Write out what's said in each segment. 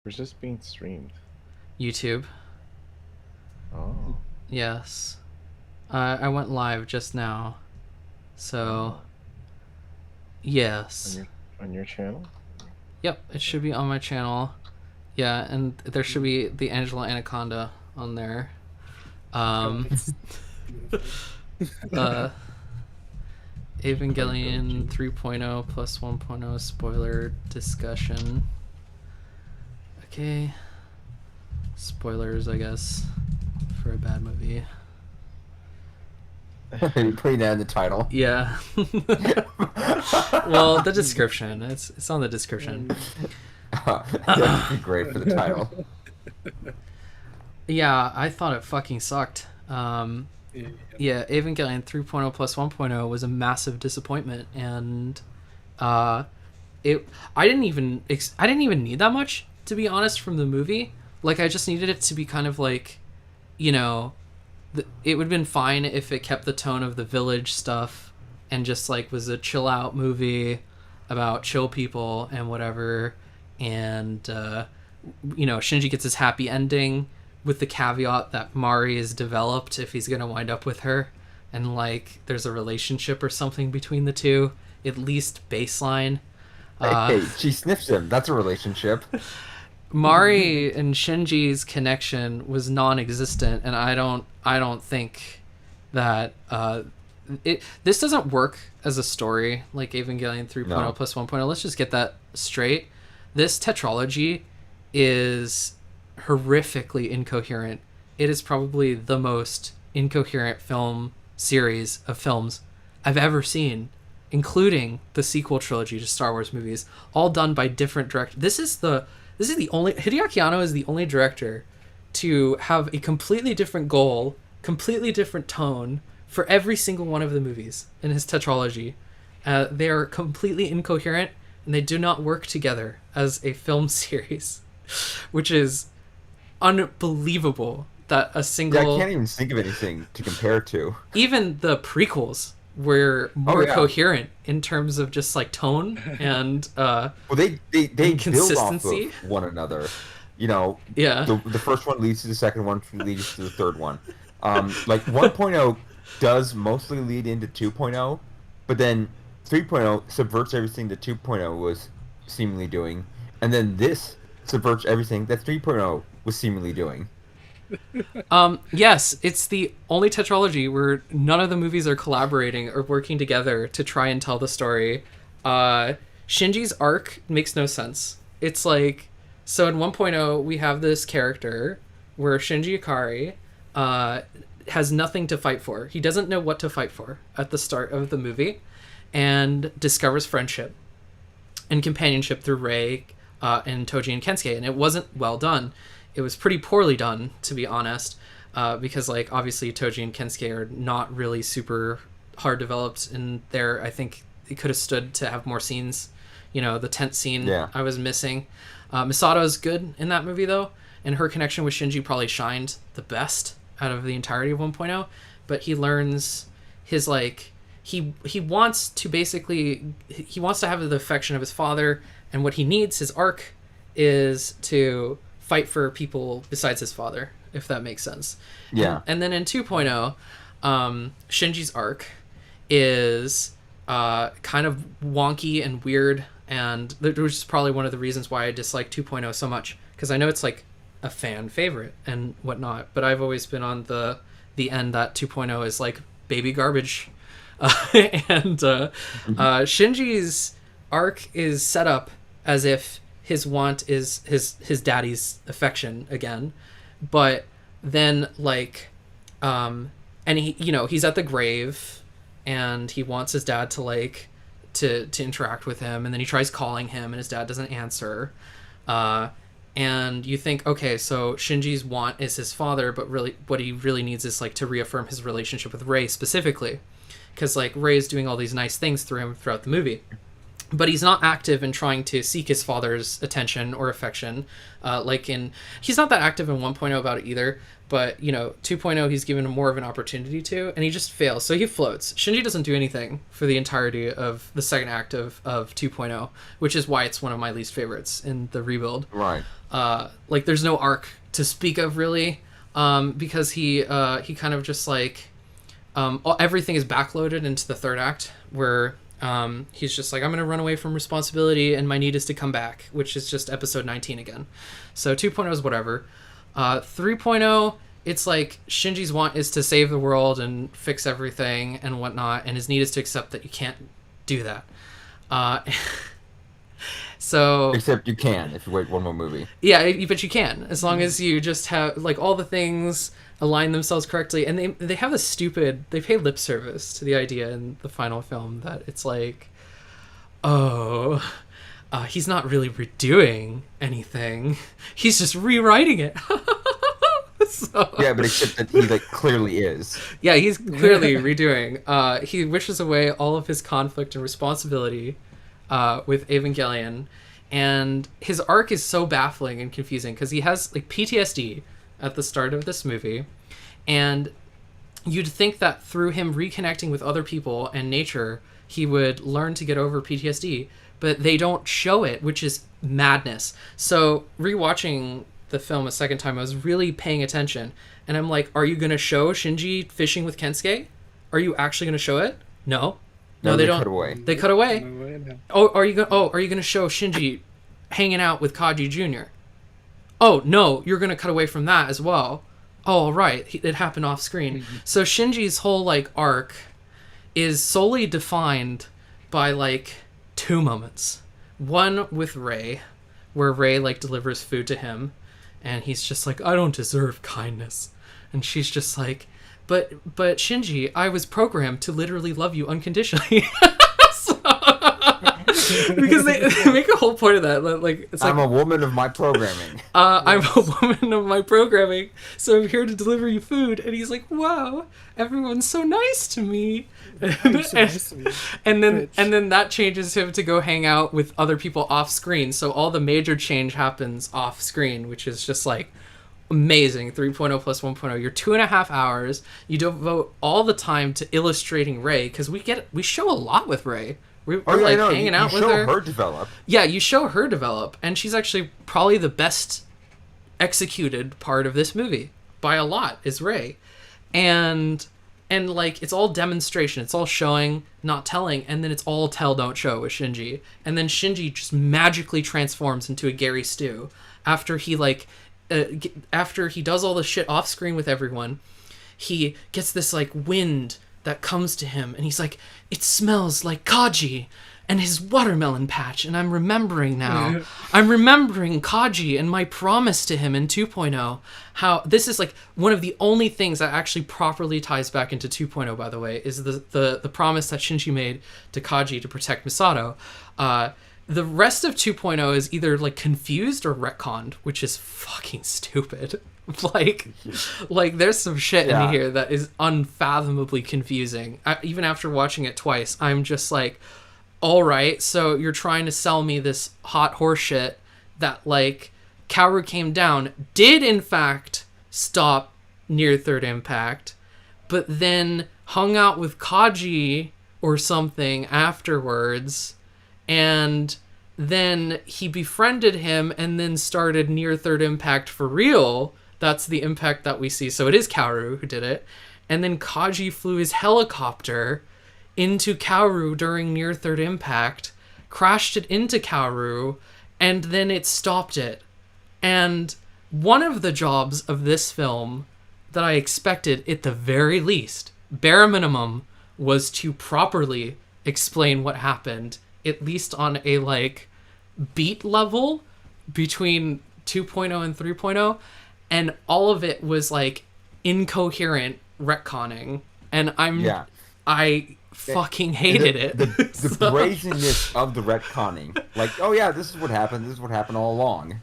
Where's this being streamed? YouTube. Oh. Yes. I went live just now. So, Oh. On yes. your channel? Yep, it should be on my channel. Yeah, and there should be the Angela Anaconda on there. Um, uh, Evangelion 3.0 plus 1.0 spoiler discussion. Okay. Spoilers, I guess, for a bad movie. You putting that in the title? Yeah. Well, the description. It's on the description. That'd be great for the title. Yeah, I thought it fucking sucked. Yeah, Evangelion 3.0 plus 1.0 was a massive disappointment, and it. I didn't even need that much, to be honest, from the movie. Like, I just needed it to be kind of like, you know, it would have been fine if it kept the tone of the village stuff and just like was a chill out movie about chill people and whatever, and Shinji gets his happy ending with the caveat that Mari is developed if he's gonna wind up with her, and like there's a relationship or something between the two, at least baseline. Hey, she sniffs him. That's a relationship. Mari and Shinji's connection was non-existent, and I don't think that this doesn't work as a story like Evangelion 3.0 No. plus 1.0. Let's just get that straight. This tetralogy is horrifically incoherent. It is probably the most incoherent film series of films I've ever seen, including the sequel trilogy to Star Wars movies, all done by different directors. This is the only Hideaki Anno is the only director to have a completely different goal, completely different tone for every single one of the movies in his tetralogy. They are completely incoherent, and they do not work together as a film series, which is unbelievable that a single... Yeah, I can't even think of anything to compare to. Even the prequels were more yeah. coherent in terms of just like tone and Well, they build off consistency. of one another. You know, Yeah. the first one leads to the second one, leads to the third one. Like 1.0 does mostly lead into 2.0, but then 3.0 subverts everything that 2.0 was seemingly doing, and then this subverts everything that 3.0 was seemingly doing. Yes, it's the only tetralogy where none of the movies are collaborating or working together to try and tell the story. Shinji's arc makes no sense. It's like, so in 1.0 we have this character where Shinji Ikari has nothing to fight for. He doesn't know what to fight for at the start of the movie, and discovers friendship and companionship through Rei and Toji and Kensuke, and it wasn't well done. It was pretty poorly done, to be honest, because like obviously Toji and Kensuke are not really super hard developed in there. I think it could have stood to have more scenes. You know, the tent scene I was missing. Misato is good in that movie though, and her connection with Shinji probably shined the best out of the entirety of 1.0. But he learns his like he wants to have the affection of his father, and what he needs, his arc, is to fight for people besides his father, if that makes sense. Yeah. And then in 2.0, Shinji's arc is kind of wonky and weird, and which is probably one of the reasons why I dislike 2.0 so much, because I know it's like a fan favorite and whatnot, but I've always been on the end that 2.0 is like baby garbage. And Shinji's arc is set up as if his want is his daddy's affection again, but then like and he's at the grave, and he wants his dad to like to interact with him, and then he tries calling him and his dad doesn't answer, and you think, okay, so Shinji's want is his father, but really what he really needs is like to reaffirm his relationship with Rei specifically, because like Rei is doing all these nice things through him throughout the movie. but he's not active in trying to seek his father's attention or affection. He's not that active in 1.0 about it either, but, 2.0 he's given more of an opportunity to, and he just fails. So he floats. Shinji doesn't do anything for the entirety of the second act of 2.0, which is why it's one of my least favorites in the rebuild. Right. There's no arc to speak of, really, because he kind of just, everything is backloaded into the third act, where he's just like, I'm going to run away from responsibility and my need is to come back, which is just episode 19 again. So 2.0 is whatever. 3.0, it's like Shinji's want is to save the world and fix everything and whatnot, and his need is to accept that you can't do that. So except you can if you wait one more movie. Yeah, but you can, as long as you just have all the things align themselves correctly. And they have they pay lip service to the idea in the final film that it's like, he's not really redoing anything, he's just rewriting it. So, yeah, but except that he clearly is. Yeah, he's clearly redoing. He wishes away all of his conflict and responsibility with Evangelion, and his arc is so baffling and confusing because he has PTSD at the start of this movie, and you'd think that through him reconnecting with other people and nature he would learn to get over PTSD, but they don't show it, which is madness. So rewatching the film a second time, I was really paying attention, and I'm like, are you going to show Shinji fishing with Kensuke? Are you actually going to show it? No, they don't. Cut away. They cut away. Are you going to show Shinji hanging out with Kaji Jr.? Oh no, you're going to cut away from that as well. Oh, all right, it happened off screen. So Shinji's whole arc is solely defined by two moments. One with Rei, where Rei delivers food to him, and he's just like, I don't deserve kindness, and she's just like, but Shinji, I was programmed to literally love you unconditionally. Because they make a whole point of that. It's I'm a woman of my programming. I'm a woman of my programming, so I'm here to deliver you food. And he's like, wow, everyone's so nice to me. And then that changes him to go hang out with other people off screen. So all the major change happens off screen, which is just amazing. 3.0 plus 1.0. You're 2.5 hours. You devote all the time to illustrating Rei, because we show a lot with Rei. We're hanging out with her. You show her develop. Yeah, you show her develop, and she's actually probably the best executed part of this movie by a lot is Rei, and it's all demonstration, it's all showing, not telling, and then it's all tell don't show with Shinji, and then Shinji just magically transforms into a Gary Stew after he after he does all the shit off screen with everyone. He gets this wind that comes to him, and he's like, it smells like Kaji and his watermelon patch, and I'm remembering now. I'm remembering Kaji and my promise to him in 2.0. How this is one of the only things that actually properly ties back into 2.0, by the way, is the promise that Shinji made to Kaji to protect Misato. The rest of 2.0 is either confused or retconned, which is fucking stupid. There's some shit in here that is unfathomably confusing. Even after watching it twice, I'm just like, all right, so you're trying to sell me this hot horse shit that Kaoru came down, did in fact stop near third impact, but then hung out with Kaji or something afterwards, and then he befriended him and then started near third impact for real. That's the impact that we see. So it is Kaoru who did it. And then Kaji flew his helicopter into Kaoru during near third impact, crashed it into Kaoru, and then it stopped it. And one of the jobs of this film that I expected, at the very least, bare minimum, was to properly explain what happened, at least on a beat level between 2.0 and 3.0. And all of it was incoherent retconning, and I fucking hated it. The brazenness of the retconning, oh yeah, this is what happened. This is what happened all along.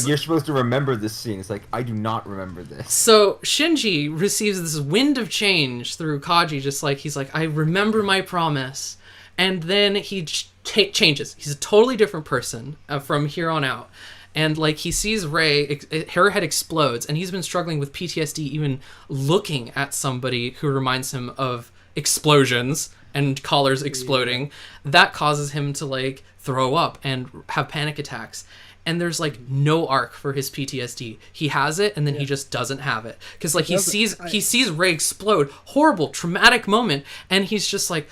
You're supposed to remember this scene. It's I do not remember this. So Shinji receives this wind of change through Kaji, just he's I remember my promise, and then he changes. He's a totally different person from here on out. And like he sees Rey, her head explodes, and he's been struggling with PTSD even looking at somebody who reminds him of explosions and collars exploding. That causes him to like throw up and have panic attacks. And there's like no arc for his PTSD. He has it, and then he just doesn't have it because like he sees Rey explode, horrible traumatic moment, and he's just like,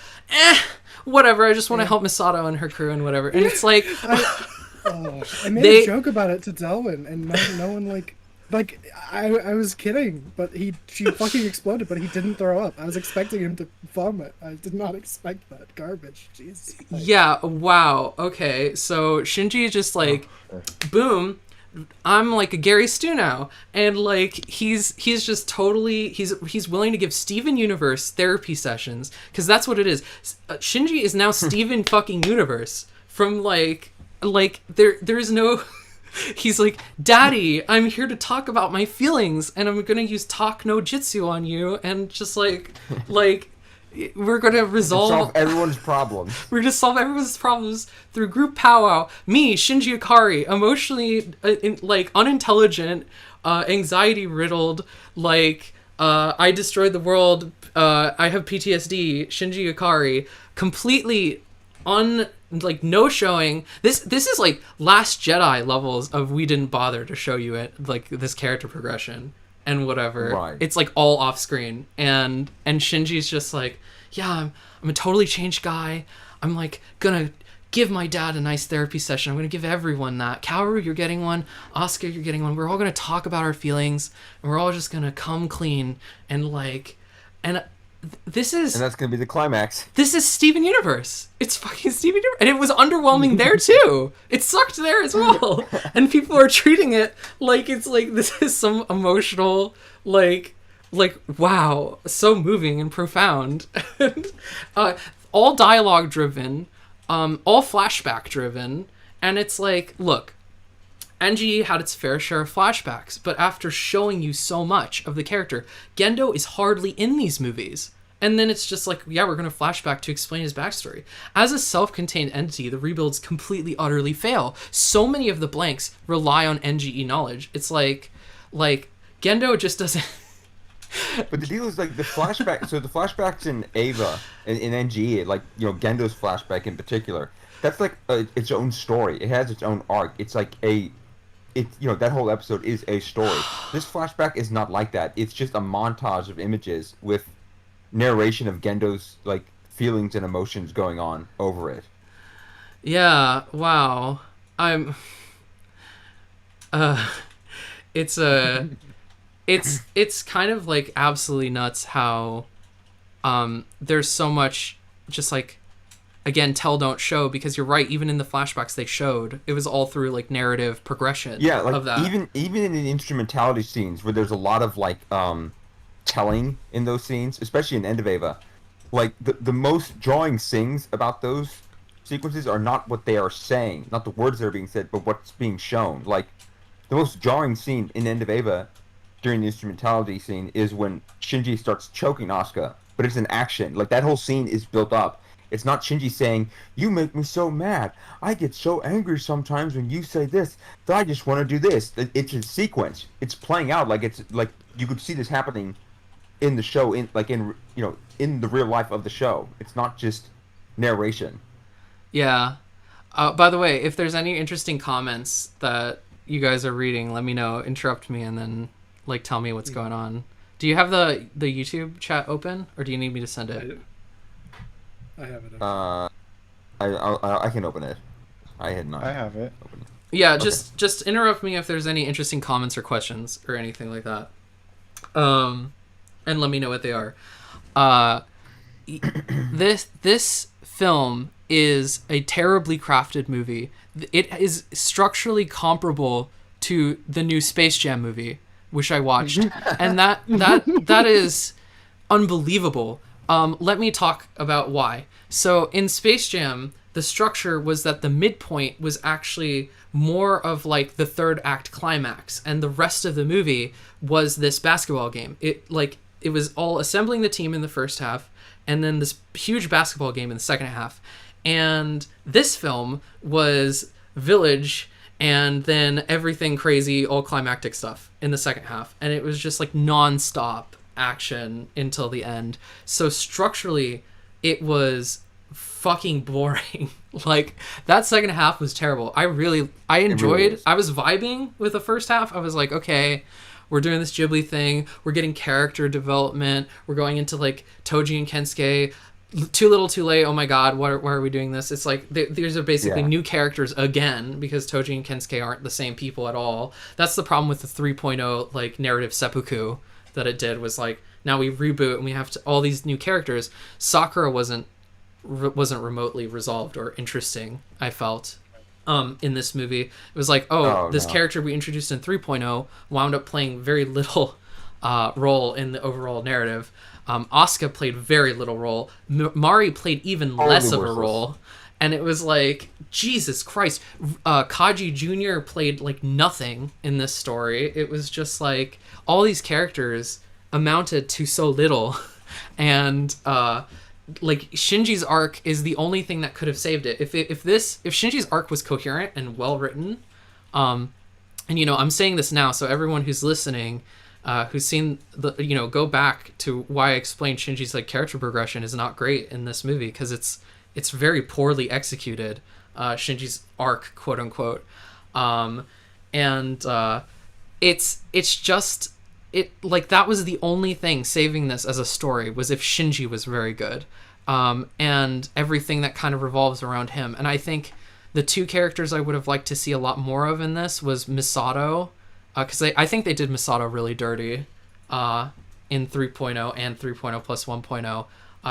whatever. I just want to help Misato and her crew and whatever. And it's like. I made a joke about it to Delvin, and no one like I was kidding, but she fucking exploded, but he didn't throw up. I was expecting him to vomit. I did not expect that garbage. Jesus. Yeah. Wow. Okay. So Shinji just like, boom. I'm like a Gary Stu now, and like he's just totally he's willing to give Steven Universe therapy sessions because that's what it is. Shinji is now Steven fucking Universe from like there's no. He's like, Daddy, I'm here to talk about my feelings, and I'm gonna use talk no jitsu on you, and just like we're gonna solve everyone's problems. We're gonna solve everyone's problems through group powwow. Me, Shinji Ikari, emotionally unintelligent, anxiety riddled, I destroyed the world. I have PTSD. Shinji Ikari, completely no showing. This is like Last Jedi levels of we didn't bother to show you it, like this character progression and whatever. Right. It's like all off screen, and Shinji's just like, yeah, I'm a totally changed guy. I'm like gonna give my dad a nice therapy session. I'm gonna give everyone that. Kaoru, you're getting one. Oscar, you're getting one. We're all gonna talk about our feelings, and we're all just gonna come clean and this is... And that's going to be the climax. This is Steven Universe. It's fucking Steven Universe. And it was underwhelming there, too. It sucked there as well. And people are treating it like it's like this is some emotional, wow, so moving and profound. All dialogue-driven, all flashback-driven. And it's like, look, NGE had its fair share of flashbacks, but after showing you so much of the character, Gendo is hardly in these movies. And then it's just like, yeah, we're going to flashback to explain his backstory. As a self-contained entity, the rebuilds completely, utterly fail. So many of the blanks rely on NGE knowledge. It's like Gendo just doesn't... But the deal is like the flashback. So the flashbacks in Ava, in NGE, Gendo's flashback in particular, that's like its own story. It has its own arc. It's like that whole episode is a story. This flashback is not like that. It's just a montage of images with narration of Gendo's feelings and emotions going on over it. Yeah, wow. It's kind of like absolutely nuts how there's so much just again, tell don't show, because you're right, even in the flashbacks they showed, it was all through narrative progression. Yeah, of that. even in the instrumentality scenes where there's a lot of telling in those scenes, especially in End of Ava, the most drawing sings about those sequences are not what they are saying, not the words that are being said, but what's being shown. The most jarring scene in End of Ava during the instrumentality scene is when Shinji starts choking Asuka, but it's an action. That whole scene is built up. It's not Shinji saying, "You make me so mad. I get so angry sometimes when you say this that I just want to do this." It's a sequence. It's playing out it's you could see this happening in the show, in the real life of the show. It's not just narration. Yeah. By the way, if there's any interesting comments that you guys are reading, let me know. Interrupt me and then tell me what's going on. Do you have the YouTube chat open, or do you need me to send it? I have it. I can open it. I had not. I have it. Open it. Yeah, Okay. just interrupt me if there's any interesting comments or questions or anything like that. And let me know what they are. This film is a terribly crafted movie. It is structurally comparable to the new Space Jam movie, which I watched, and that is unbelievable. Let me talk about why. So in Space Jam, the structure was that the midpoint was actually more of the third act climax, and the rest of the movie was this basketball game. It was all assembling the team in the first half, and then this huge basketball game in the second half. And this film was Village and then everything crazy, all climactic stuff in the second half. And it was just like non-stop action until the end. So structurally, it was fucking boring. Like, that second half was terrible. I enjoyed, I was vibing with the first half. I was like, okay, we're doing this Ghibli thing. We're getting character development. We're going into like Toji and Kensuke. Too little, too late. Oh my god, why are we doing this? It's like these are basically new characters again because Toji and Kensuke aren't the same people at all. That's the problem with the 3.0 like narrative seppuku that it did, was like, now we reboot and we have all these new characters. Sakura wasn't remotely resolved or interesting, I felt, in this movie. It was like, this character we introduced in 3.0 wound up playing very little role in the overall narrative. Asuka played very little role. Mari played even less of a role. And it was like, Jesus Christ. Kaji Jr. played like nothing in this story. It was just like, all these characters amounted to so little. And like, Shinji's arc is the only thing that could have saved it. If Shinji's arc was coherent and well written, and you know, I'm saying this now, so everyone who's listening, who's seen the, you know, go back to why I explained Shinji's like character progression is not great in this movie, because it's very poorly executed, Shinji's arc, quote unquote, it's just, it like, that was the only thing saving this as a story, was if Shinji was very good, and everything that kind of revolves around him. And I think the two characters I would have liked to see a lot more of in this was Misato, because I think they did Misato really dirty in 3.0 and 3.0 plus 1.0.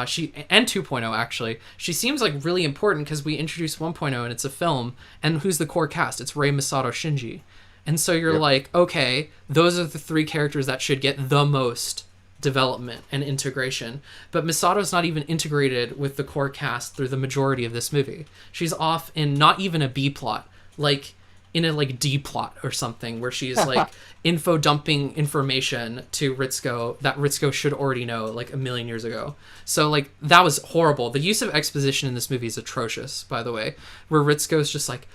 She and 2.0 actually. She seems like really important because we introduced 1.0 and it's a film, and who's the core cast? It's Rei, Misato, Shinji. And so you're like, okay, those are the three characters that should get the most development and integration. But Misato's not even integrated with the core cast through the majority of this movie. She's off in not even a B plot, like in a like D plot or something, where she's like info dumping information to Ritsuko that Ritsuko should already know like a million years ago. So like, that was horrible. The use of exposition in this movie is atrocious, by the way, where Ritsuko's just like,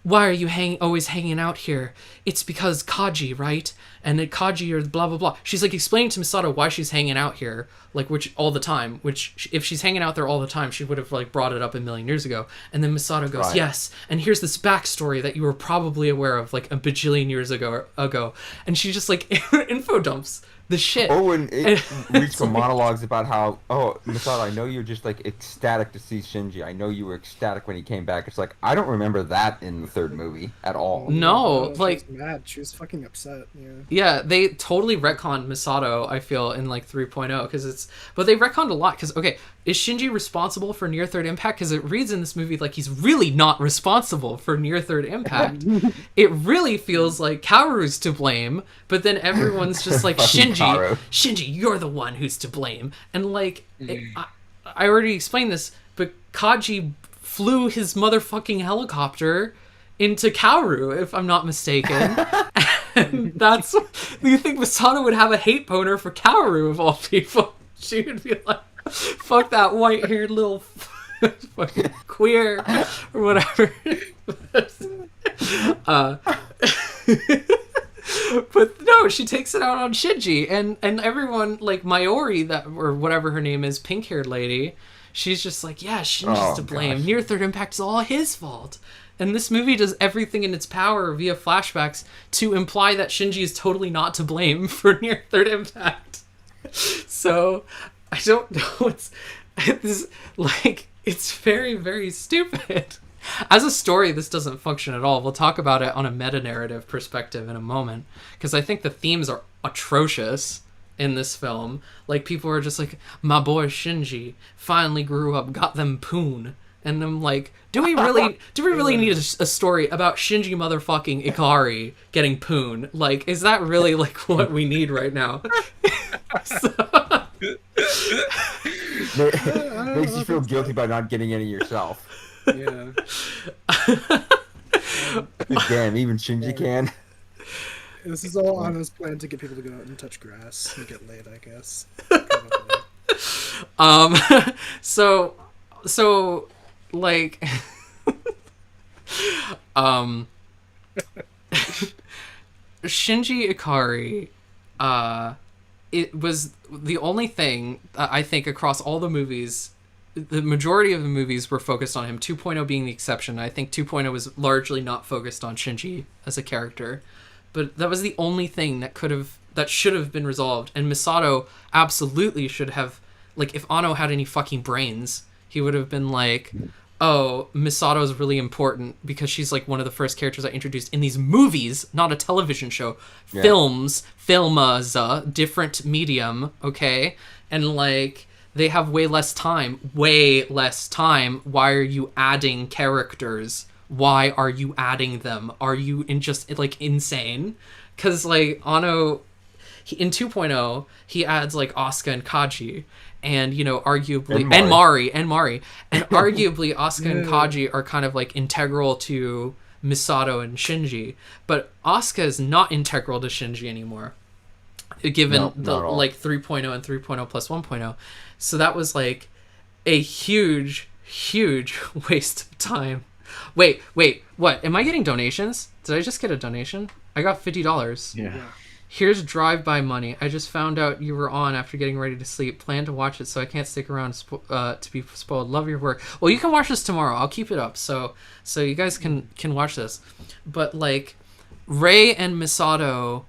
why are you always hanging out here? It's because Kaji, right? And then Kaji or blah, blah, blah. She's like explaining to Misato why she's hanging out here, like, which all the time, which if she's hanging out there all the time, she would have like brought it up a million years ago. And then Misato goes, yes, and here's this backstory that you were probably aware of like a bajillion years ago. And she just like info dumps the shit. Oh, and it reached some monologues about how, Misato, I know you're just like ecstatic to see Shinji. I know you were ecstatic when he came back. It's like, I don't remember that in the third movie at all. No, like, she was mad. She was fucking upset. Yeah, they totally retconned Misato, I feel, in like 3.0, but they retconned a lot, because, okay, is Shinji responsible for Near Third Impact? Because it reads in this movie like he's really not responsible for Near Third Impact. It really feels like Kaoru's to blame, but then everyone's just like, Shinji, you're the one who's to blame. And like, I already explained this, but Kaji flew his motherfucking helicopter into Kaoru, if I'm not mistaken. And that's, do you think Misato would have a hate boner for Kaoru of all people? She would be like, fuck that white-haired little fucking queer or whatever. But no, she takes it out on Shinji, and everyone, like Mayuri, that, or whatever her name is, pink-haired lady, she's just like, yeah, Shinji's to blame. Gosh. Near Third Impact is all his fault. And this movie does everything in its power via flashbacks to imply that Shinji is totally not to blame for Near Third Impact. So I don't know. It's very, very stupid. As a story, this doesn't function at all. We'll talk about it on a meta-narrative perspective in a moment, because I think the themes are atrocious in this film. Like, people are just like, my boy Shinji finally grew up, got them poon. And I'm like, do we really need a story about Shinji motherfucking Ikari getting poon? Like, is that really like what we need right now? Makes you feel guilty about not getting any yourself. Yeah. Damn, even Shinji can. This is all Anna's plan to get people to go out and touch grass and get laid, I guess. Um, so, like, um, Shinji Ikari, it was the only thing I think across all the movies. The majority of the movies were focused on him, 2.0 being the exception. I think 2.0 was largely not focused on Shinji as a character. But that was the only thing that should have been resolved. And Misato absolutely should have, like, if Anno had any fucking brains, he would have been like, oh, Misato is really important because she's like one of the first characters I introduced in these movies, not a television show. Yeah. Filmas, different medium, okay? And like, they have way less time. Why are you adding characters? Why are you adding them? Are you just like insane? Because like Anno, in 2.0, he adds like Asuka and Kaji, and you know, arguably and Mari, and arguably Asuka and Kaji are kind of like integral to Misato and Shinji, but Asuka is not integral to Shinji anymore, given the like 3.0 and 3.0 plus 1.0. So that was like a huge waste of time. Wait, what? Am I getting donations? Did I just get a donation? I got $50. Yeah. Here's drive-by money. I just found out you were on after getting ready to sleep. Plan to watch it, so I can't stick around to be spoiled. Love your work. Well, you can watch this tomorrow. I'll keep it up, so you guys can watch this. But like, Rei and Misato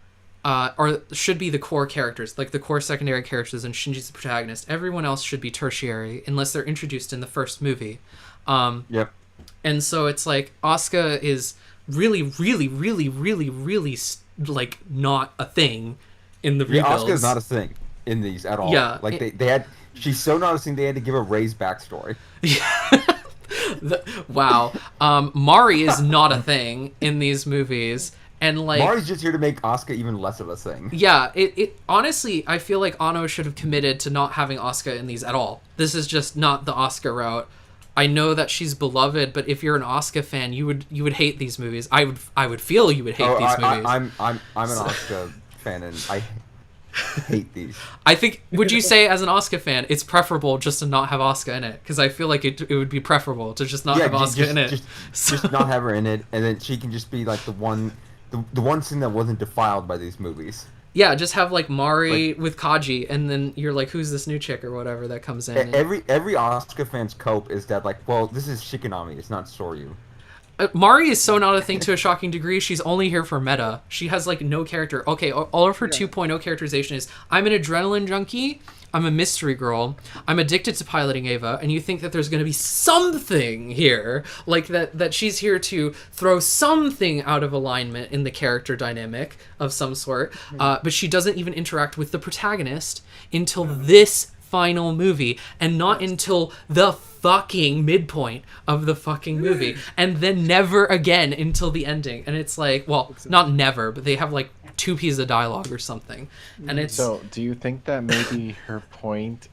should be the core characters, like the core secondary characters, and Shinji's the protagonist. Everyone else should be tertiary unless they're introduced in the first movie. Yep. And so it's like Asuka is really like not a thing in the rebuilds. Asuka is not a thing in these at all. Yeah, like they had. She's so not a thing. They had to give her Ray's backstory. Wow. Mari is not a thing in these movies. And like, Mari's just here to make Asuka even less of a thing. Yeah, it honestly, I feel like Anno should have committed to not having Asuka in these at all. This is just not the Asuka route. I know that she's beloved, but if you're an Asuka fan, you would hate these movies. I would feel you would hate these movies. I'm an Asuka fan, and I hate these. I think, would you say as an Asuka fan, it's preferable just to not have Asuka in it? Because I feel like it would be preferable to just not have Asuka in it. Just not have her in it, and then she can just be like the one thing that wasn't defiled by these movies. Yeah, just have like Mari with Kaji, and then you're like, who's this new chick or whatever that comes in? Every Asuka fan's cope is that like, well, this is Shikinami, it's not Soryu. Mari is so not a thing to a shocking degree. She's only here for meta. She has like no character. Okay, all of her 2.0 characterization is, I'm an adrenaline junkie, I'm a mystery girl, I'm addicted to piloting Eva, and you think that there's going to be something here, like that she's here to throw something out of alignment in the character dynamic of some sort, but she doesn't even interact with the protagonist until this final movie, and not until the fucking midpoint of the fucking movie, and then never again until the ending. And it's like, well, not never, but they have like 2 pieces of dialogue or something, and it's So do you think that maybe her point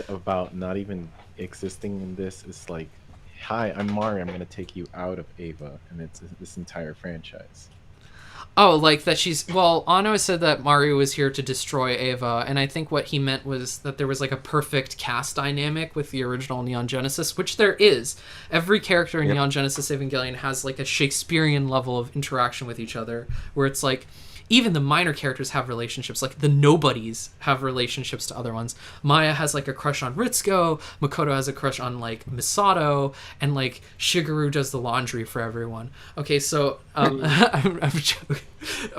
about not even existing in this is like, hi, I'm Mari, I'm gonna take you out of Ava, and it's this entire franchise? Oh, like that she's... Well, Anno said that Mario was here to destroy Eva, and I think what he meant was that there was like a perfect cast dynamic with the original Neon Genesis, which there is. Every character in Neon Genesis Evangelion has like a Shakespearean level of interaction with each other, where it's like, even the minor characters have relationships, like the nobodies have relationships to other ones. Maya has like a crush on Ritsuko, Makoto has a crush on like Misato, and like Shigeru does the laundry for everyone. Okay, so I'm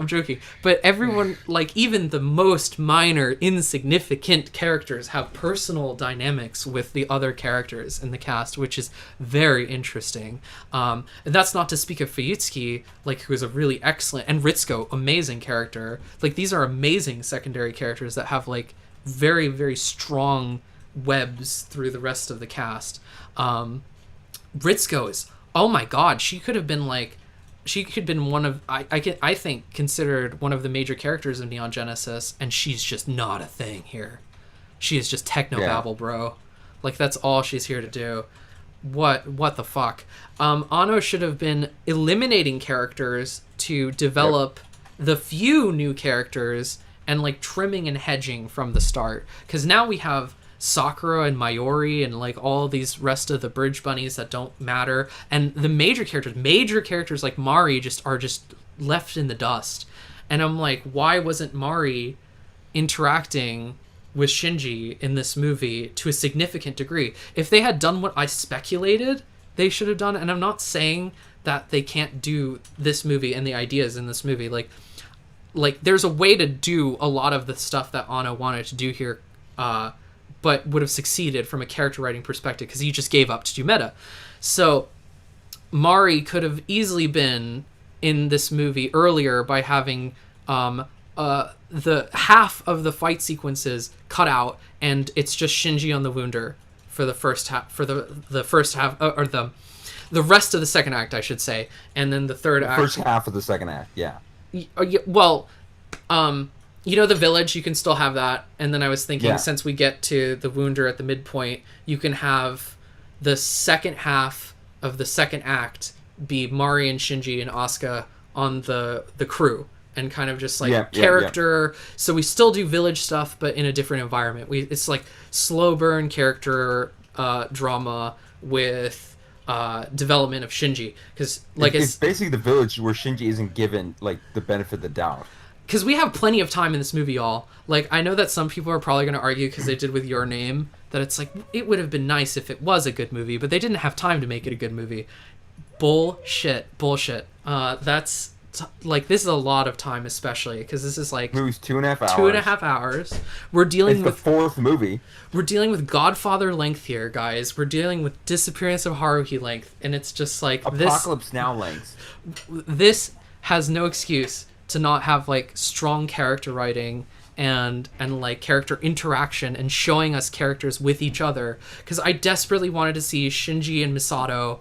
joking. But everyone, like even the most minor, insignificant characters have personal dynamics with the other characters in the cast, which is very interesting. And that's not to speak of Fuyutsuki, like, who is a really excellent, and Ritsuko, amazing character. Like, these are amazing secondary characters that have like very, very strong webs through the rest of the cast. Ritsuko is, oh my god, she could have been one of, I think, considered one of the major characters of Neon Genesis, and she's just not a thing here. She is just technobabble, bro. Like, that's all she's here to do. What the fuck? Anno should have been eliminating characters to develop the few new characters, and like trimming and hedging from the start. Because now we have Sakura and Mayuri and like all these rest of the bridge bunnies that don't matter, and the major characters like Mari are just left in the dust. And I'm like, why wasn't Mari interacting with Shinji in this movie to a significant degree? If they had done what I speculated they should have done, and I'm not saying that they can't do this movie and the ideas in this movie, like there's a way to do a lot of the stuff that Anno wanted to do here, but would have succeeded from a character writing perspective because he just gave up to do meta. So Mari could have easily been in this movie earlier by having the half of the fight sequences cut out, and it's just Shinji on the Wunder for the first half, the first half, or the rest of the second act, I should say, and then the third act. First half of the second act, yeah. Well, the village, you can still have that, and then I was thinking, since we get to the Wunder at the midpoint, you can have the second half of the second act be Mari and Shinji and Asuka on the crew, and kind of just like character. So we still do village stuff, but in a different environment. It's like slow burn character drama with development of Shinji, because like it's basically the village where Shinji isn't given like the benefit of the doubt. Because we have plenty of time in this movie, y'all. Like, I know that some people are probably going to argue, because they did with Your Name, that it's like, it would have been nice if it was a good movie, but they didn't have time to make it a good movie. Bullshit. This is a lot of time, especially, because this is like... Movie's 2.5 hours. 2.5 hours. We're dealing it's with... the fourth movie. We're dealing with Godfather length here, guys. We're dealing with Disappearance of Haruhi length, and it's just like... Apocalypse Now length. This has no excuse to not have like strong character writing and like character interaction and showing us characters with each other, because I desperately wanted to see Shinji and Misato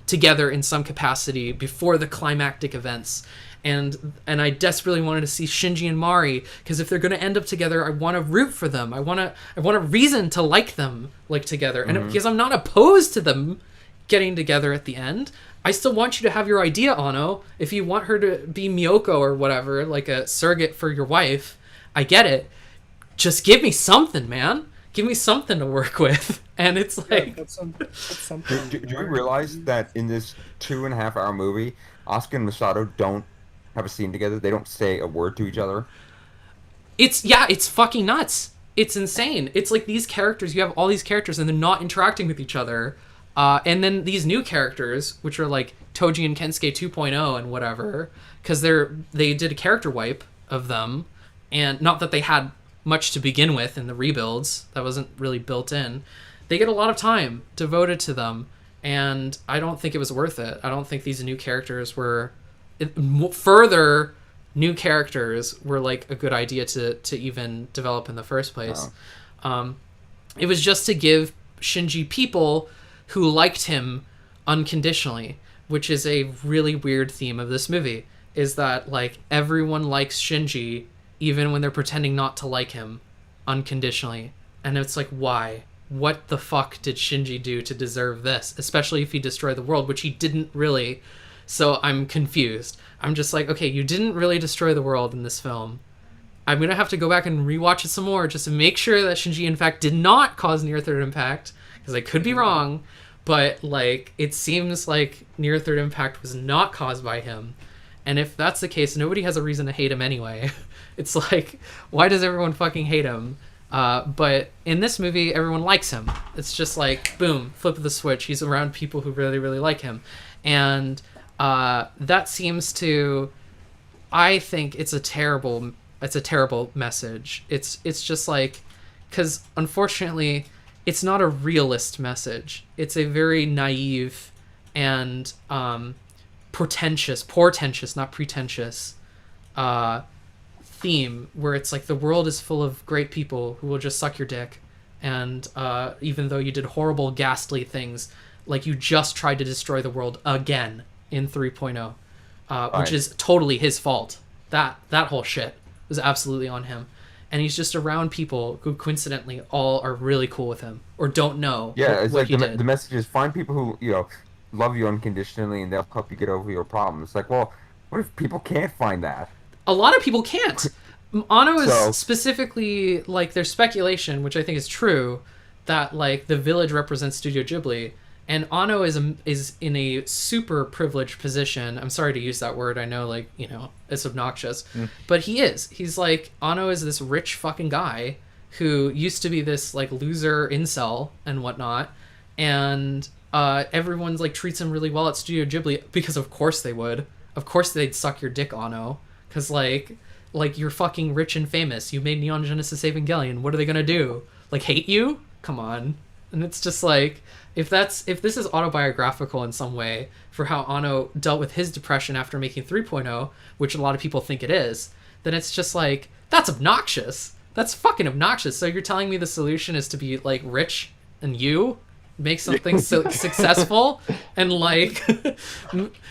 together in some capacity before the climactic events, and I desperately wanted to see Shinji and Mari, because if they're going to end up together, I want to root for them. I want a reason to like them like together, and because I'm not opposed to them getting together at the end. I still want you to have your idea, Anno. If you want her to be Miyoko or whatever, like a surrogate for your wife, I get it. Just give me something, man. Give me something to work with. And it's like... That's something. Do you realize that in this 2.5 hour movie, Asuka and Misato don't have a scene together? They don't say a word to each other? It's fucking nuts. It's insane. It's like these characters, you have all these characters and they're not interacting with each other. And then these new characters, which are like Toji and Kensuke 2.0 and whatever, because they did a character wipe of them, and not that they had much to begin with in the rebuilds, that wasn't really built in. They get a lot of time devoted to them, and I don't think it was worth it. I don't think these new characters were... Further new characters were like a good idea to even develop in the first place. Oh. It was just to give Shinji people who liked him unconditionally, which is a really weird theme of this movie, is that like everyone likes Shinji even when they're pretending not to like him unconditionally. And it's like, why? What the fuck did Shinji do to deserve this? Especially if he destroyed the world, which he didn't really. So I'm confused. I'm just like, okay, you didn't really destroy the world in this film. I'm going to have to go back and rewatch it some more just to make sure that Shinji in fact did not cause Near Third Impact, because I could be wrong. But, like, it seems like Near Third Impact was not caused by him. And if that's the case, nobody has a reason to hate him anyway. It's like, why does everyone fucking hate him? But in this movie, everyone likes him. It's just like, boom, flip of the switch. He's around people who really, really like him. And that seems to... I think it's a terrible message. It's just like... Because, unfortunately... It's not a realist message. It's a very naive and portentous, not pretentious theme, where it's like the world is full of great people who will just suck your dick, and even though you did horrible, ghastly things, like you just tried to destroy the world again in 3.0, which is totally his fault. That whole shit was absolutely on him. And he's just around people who coincidentally all are really cool with him or don't know. Yeah, it's what like he did. The message is find people who love you unconditionally and they'll help you get over your problems. It's like, well, what if people can't find that? A lot of people can't. Ano is So- specifically, like, there's speculation, which I think is true, that, like, the village represents Studio Ghibli, and Ano is in a super privileged position. I'm sorry to use that word. I know, like, you know, it's obnoxious, but he is. He's like, Ano is this rich fucking guy who used to be this, like, loser incel and whatnot, and everyone's, like, treats him really well at Studio Ghibli because of course they would. Of course they'd suck your dick, Ano, because, like, you're fucking rich and famous. You made Neon Genesis Evangelion. What are they gonna do? Like, hate you? Come on. And it's just like, if this is autobiographical in some way for how Ano dealt with his depression after making 3.0, which a lot of people think it is, then it's just like, that's obnoxious. That's fucking obnoxious. So you're telling me the solution is to be, like, rich and you make something successful and, like,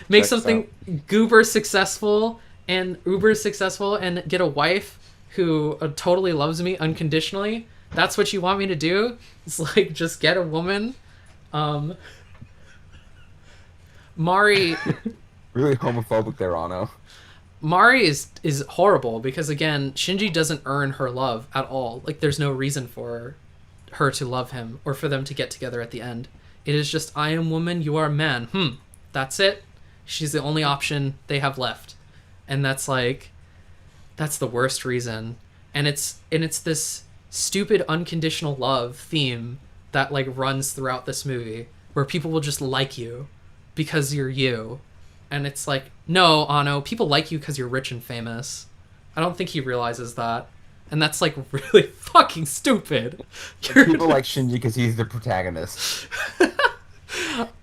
make something goober successful and uber successful and get a wife who totally loves me unconditionally. That's what you want me to do? It's like, just get a woman. Mari Really homophobic there, Ano. Mari is horrible because, again, Shinji doesn't earn her love at all. Like, there's no reason for her to love him or for them to get together at the end. It is just, I am woman, you are man. That's it. She's the only option they have left. And that's like, that's the worst reason. And it's this stupid unconditional love theme that, like, runs throughout this movie where people will just like you because you're you. And it's like, no, Ano, people like you because you're rich and famous. I don't think he realizes that. And that's, like, really fucking stupid. People like Shinji because he's the protagonist.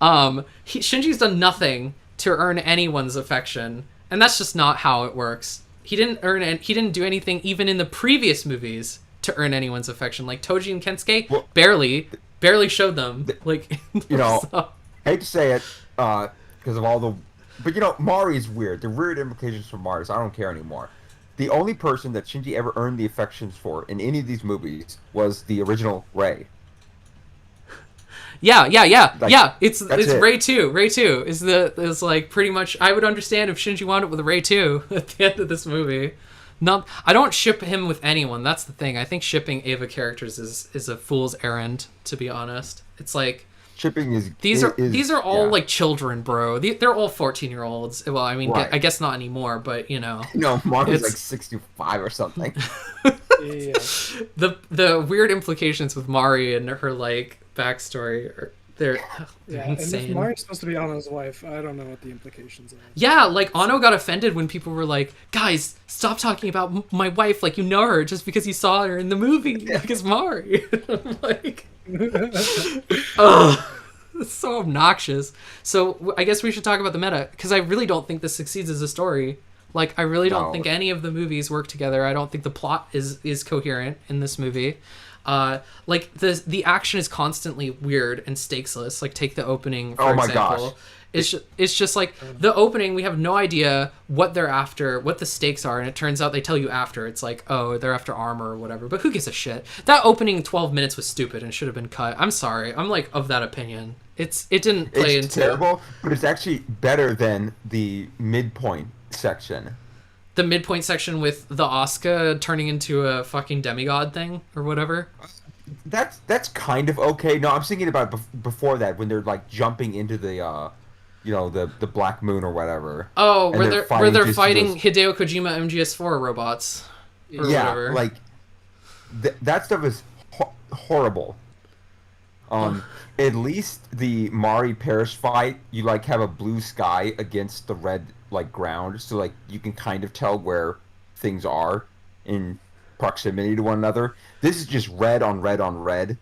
Shinji's done nothing to earn anyone's affection, and that's just not how it works. He didn't do anything even in the previous movies to earn anyone's affection. Like Toji and Kensuke, Well, barely showed them. Like, You know, so- hate to say it, because of all the... But, you know, Mari's weird. The weird implications for Mari, so I don't care anymore. The only person that Shinji ever earned the affections for in any of these movies was the original Rei. Yeah. Like, It's that's it. Rei 2. Rei 2 is like pretty much. I would understand if Shinji wound up with Rei 2 at the end of this movie. Not, I don't ship him with anyone. That's the thing. I think shipping Eva characters is a fool's errand. To be honest, it's like Shipping is... these are all yeah. like children, bro. They're all 14-year-olds. Well, I mean, Right. I guess not anymore, but you know. No, Mari's It's- like 65 or something. Yeah. The weird implications with Mari and her, like, backstory they're Yeah, and if insane. Mari's supposed to be Ano's wife, I don't know what the implications are. Yeah, like, Ano got offended when people were like, guys, stop talking about my wife like you know her just because you saw her in the movie. Because Mari. I'm like, ugh. It's so obnoxious. So I guess we should talk about the meta, because I really don't think this succeeds as a story. Like, I really don't No. think any of the movies work together. I don't think the plot is coherent in this movie. Like, the action is constantly weird and stakesless. Like, take the opening, for Oh my example. gosh. It's just like the opening, we have no idea what they're after, what the stakes are, and it turns out they tell you after. It's like, oh, they're after armor or whatever, but who gives a shit? That opening 12 minutes was stupid and should have been cut. I'm sorry. I'm, like, of that opinion. It didn't play It's into terrible, but it's actually better than the midpoint section. the midpoint section with the Asuka turning into a fucking demigod thing or whatever. That's kind of okay. No, I'm thinking about before that, when they're like jumping into the the Black Moon or whatever. Oh, And where they're just fighting those- Hideo Kojima MGS4 robots or yeah, whatever. like that stuff is horrible. At least the Mari Parish fight, you like have a blue sky against the red like ground, so like you can kind of tell where things are in proximity to one another. This is just red on red on red.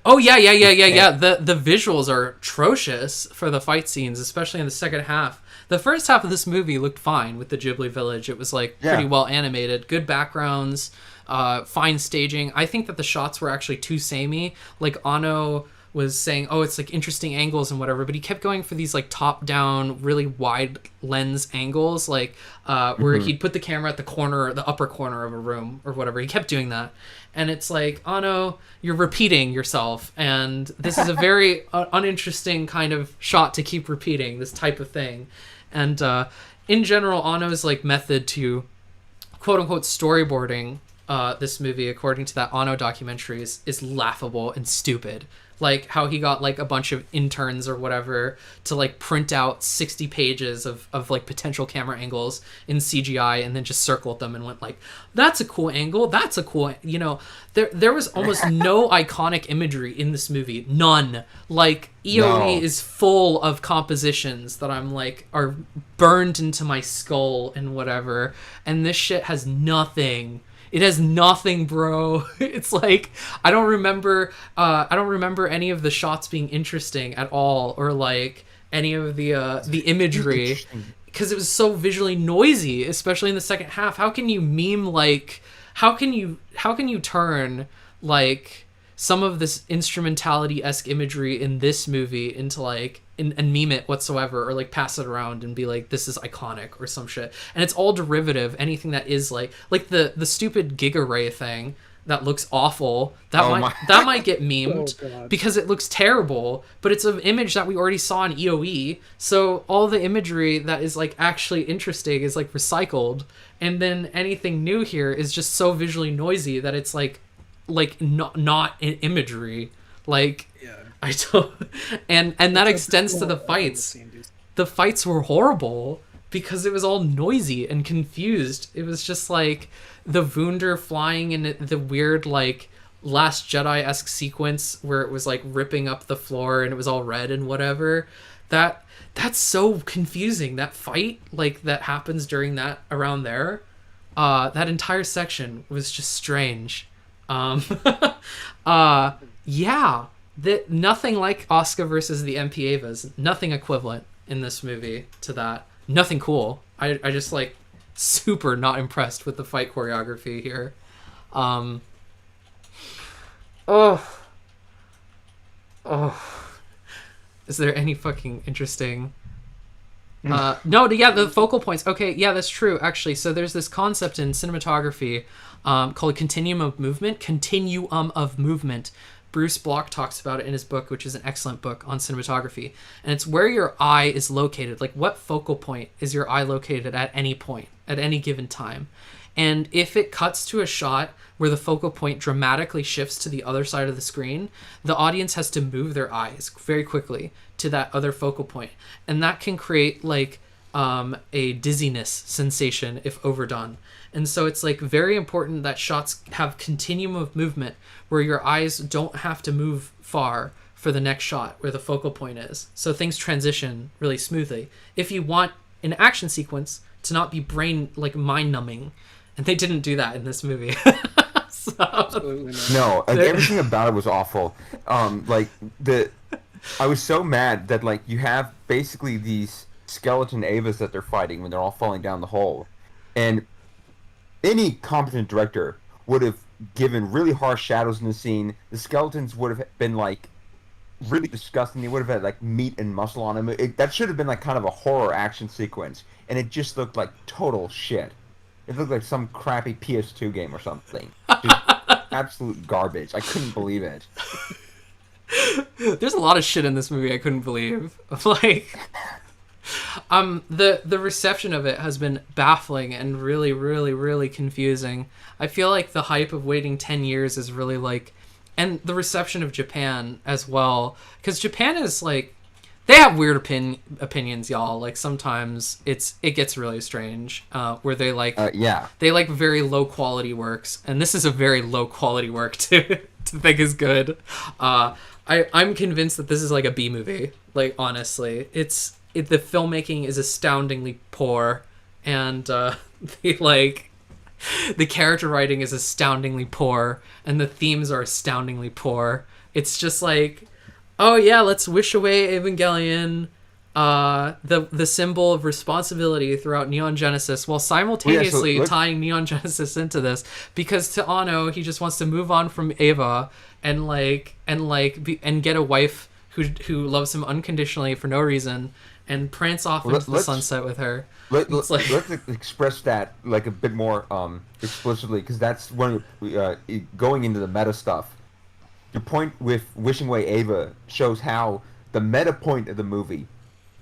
Oh yeah. The visuals are atrocious for the fight scenes, especially in the second half. The first half of this movie looked fine with the Ghibli village. It was like pretty Yeah. well animated, good backgrounds, fine staging. I think that the shots were actually too samey. Like Ano was saying, oh, it's like interesting angles and whatever, but he kept going for these like top down, really wide lens angles, like where he'd put the camera at the upper corner of a room or whatever. He kept doing that. And it's like, Ano, you're repeating yourself. And this is a very uninteresting kind of shot to keep repeating this type of thing. And in general, Ano's like method to quote unquote storyboarding this movie, according to that Ono documentary, is laughable and stupid. Like how he got like a bunch of interns or whatever to like print out 60 pages of like potential camera angles in CGI and then just circled them and went like, that's a cool angle, that's a cool, you know, there was almost no iconic imagery in this movie, none. Like EOE is full of compositions that I'm like are burned into my skull and whatever, and this shit has nothing. It has nothing, bro. It's like I don't remember any of the shots being interesting at all, or like any of the imagery, because it was so visually noisy, especially in the second half. How can you meme like how can you turn like some of this instrumentality-esque imagery in this movie into like and meme it whatsoever, or like pass it around and be like, this is iconic or some shit? And it's all derivative. Anything that is like the stupid Giga Ray thing that looks awful, that might get memed because it looks terrible, but it's an image that we already saw in EOE. So all the imagery that is like actually interesting is like recycled, and then anything new here is just so visually noisy that it's like not imagery. Like, yeah. I don't, and that extends to the fights. The fights were horrible because it was all noisy and confused. It was just like the Wunder flying in the weird like Last Jedi-esque sequence where it was like ripping up the floor and it was all red and whatever. That's so confusing. That fight like that happens during that around there. That entire section was just strange. Yeah. Nothing like Asuka versus the MP Avas. Nothing equivalent in this movie to that. Nothing cool. I just like super not impressed with the fight choreography here. Is there any fucking interesting no, yeah, the focal points. Okay, yeah, that's true, actually. So there's this concept in cinematography called continuum of movement. Bruce Block talks about it in his book, which is an excellent book on cinematography. And it's where your eye is located. Like, what focal point is your eye located at any point, at any given time? And if it cuts to a shot where the focal point dramatically shifts to the other side of the screen, the audience has to move their eyes very quickly to that other focal point. And that can create like a dizziness sensation if overdone. And so it's like very important that shots have continuum of movement where your eyes don't have to move far for the next shot where the focal point is. So things transition really smoothly. If you want an action sequence to not be mind numbing, and they didn't do that in this movie. So, no, everything about it was awful. I was so mad that like you have basically these skeleton Avas that they're fighting when they're all falling down the hole, and any competent director would have given really harsh shadows in the scene. The skeletons would have been like really disgusting. They would have had like meat and muscle on them. That should have been like kind of a horror action sequence, and it just looked like total shit. It looked like some crappy PS2 game or something. Just absolute garbage. I couldn't believe it. There's a lot of shit in this movie I couldn't believe. Like, the reception of it has been baffling and really, really, really confusing. I feel like the hype of waiting 10 years is really like, and the reception of Japan as well, because Japan is like, they have weird opinions, y'all. Like sometimes it gets really strange, where they like they like very low quality works, and this is a very low quality work to think is good. I'm convinced that this is like a B movie. Like honestly, the filmmaking is astoundingly poor, and the character writing is astoundingly poor, and the themes are astoundingly poor. It's just like, oh yeah, let's wish away Evangelion, the symbol of responsibility throughout Neon Genesis, while simultaneously tying Neon Genesis into this, because to Anno, he just wants to move on from Eva and get a wife who loves him unconditionally for no reason and prance off into the sunset with her. Let's express that like a bit more explicitly, because that's when going into the meta stuff. Your point with wishing away Ava shows how the meta point of the movie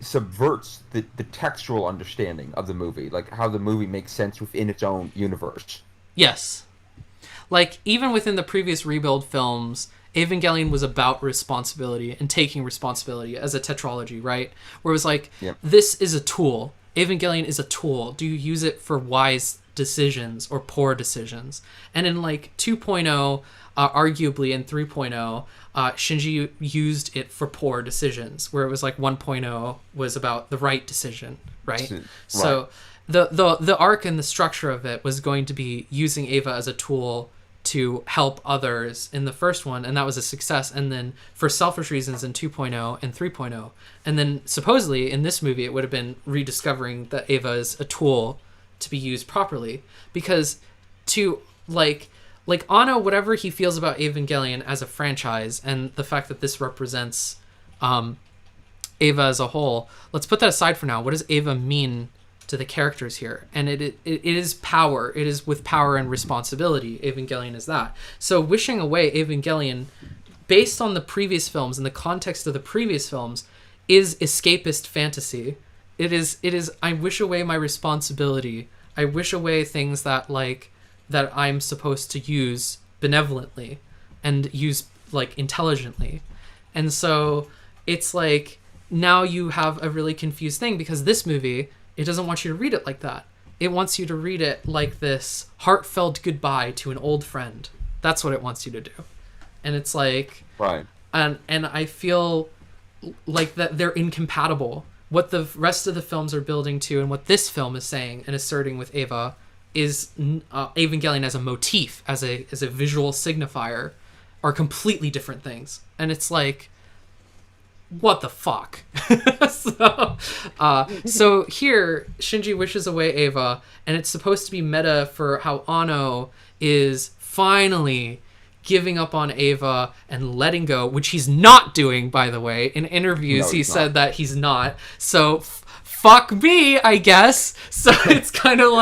subverts the textual understanding of the movie, like how the movie makes sense within its own universe. Yes. Like, even within the previous Rebuild films, Evangelion was about responsibility and taking responsibility as a tetralogy, right? Where it was like, Yep. this is a tool. Evangelion is a tool. Do you use it for wise decisions or poor decisions? And in like 2.0, arguably in 3.0, Shinji used it for poor decisions, where it was like 1.0 was about the right decision, right? So the arc and the structure of it was going to be using Eva as a tool to help others in the first one, and that was a success. And then for selfish reasons in 2.0 and 3.0, and then supposedly in this movie it would have been rediscovering that Eva is a tool to be used properly, because to like Anno, whatever he feels about Evangelion as a franchise and the fact that this represents Eva as a whole, let's put that aside for now. What does Eva mean to the characters here? And it is power. It is with power and responsibility. Evangelion is that. So wishing away Evangelion, based on the previous films and the context of the previous films, is escapist fantasy. It is I wish away my responsibility. I wish away things that I'm supposed to use benevolently and use like intelligently. And so it's like now you have a really confused thing, because this movie, it doesn't want you to read it like that. It wants you to read it like this heartfelt goodbye to an old friend. That's what it wants you to do. And it's like, Right. and I feel like that they're incompatible. What the rest of the films are building to and what this film is saying and asserting with Eva is Evangelion as a motif, as a visual signifier, are completely different things. And it's like, what the fuck? So here, Shinji wishes away Eva, and it's supposed to be meta for how Anno is finally giving up on Eva and letting go, which he's not doing, by the way. In interviews, No, he he's said not. that he's not. So fuck me, I guess. So it's kind of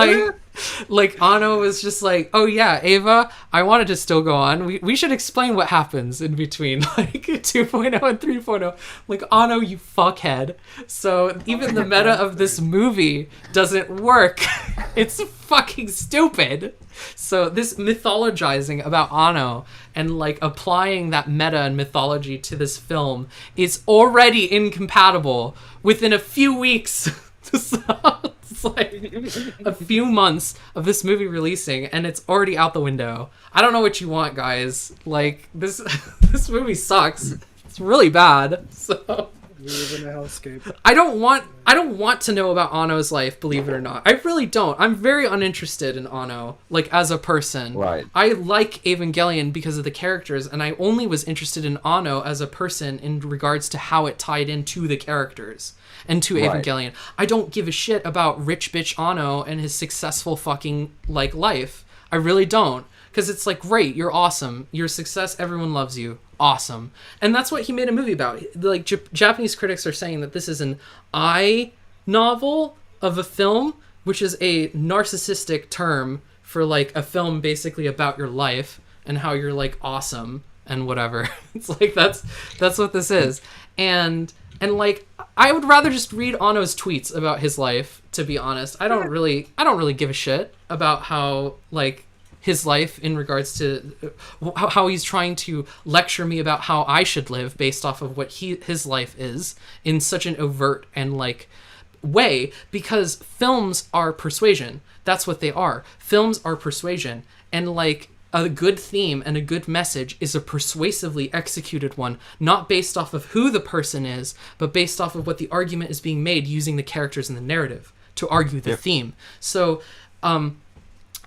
like Anno was just like, oh yeah, Eva, I wanted to still go on. We should explain what happens in between like 2.0 and 3.0. Like, Anno, you fuckhead. So even the meta of this movie doesn't work. It's fucking stupid. So this mythologizing about Anno and like applying that meta and mythology to this film is already incompatible within a few weeks. So it's like a few months of this movie releasing and it's already out the window. I don't know what you want, guys. Like, this movie sucks. It's really bad. So We live in a hellscape. I don't want to know about Anno's life, believe it or not. I really don't. I'm very uninterested in Anno, like, as a person. Right. I like Evangelion because of the characters, and I only was interested in Anno as a person in regards to how it tied into the characters and to Right. Evangelion. I don't give a shit about rich bitch Anno and his successful fucking, like, life. I really don't. Because it's like, great, you're awesome. Your success, everyone loves you. Awesome. And that's what he made a movie about. Like, Japanese critics are saying that this is an I novel of a film, which is a narcissistic term for, like, a film basically about your life and how you're, like, awesome and whatever. It's like, that's what this is. And like, I would rather just read Anno's tweets about his life, to be honest. I don't really give a shit about how, like, his life in regards to how he's trying to lecture me about how I should live based off of what his life is in such an overt and, like, way, because films are persuasion. That's what they are. Films are persuasion, and, like, a good theme and a good message is a persuasively executed one, not based off of who the person is, but based off of what the argument is being made using the characters in the narrative to argue the theme. So,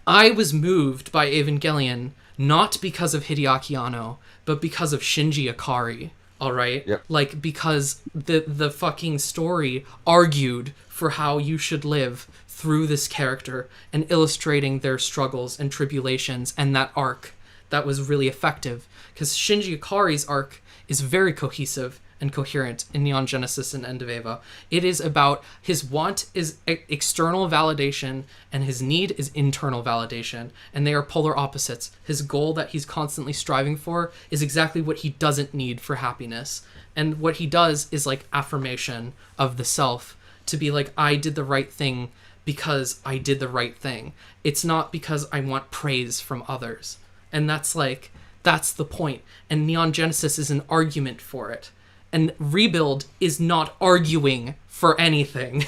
I was moved by Evangelion not because of Hideaki Anno, but because of Shinji Ikari. All right, Yep. like, because the fucking story argued for how you should live through this character and illustrating their struggles and tribulations, and that arc that was really effective. Because Shinji Ikari's arc is very cohesive and coherent in Neon Genesis and End of Eva. It is about his want is external validation and his need is internal validation, and they are polar opposites. His goal that he's constantly striving for is exactly what he doesn't need for happiness, and what he does is like affirmation of the self, to be like, I did the right thing because I did the right thing. It's not because I want praise from others. And that's the point. And Neon Genesis is an argument for it. And Rebuild is not arguing for anything.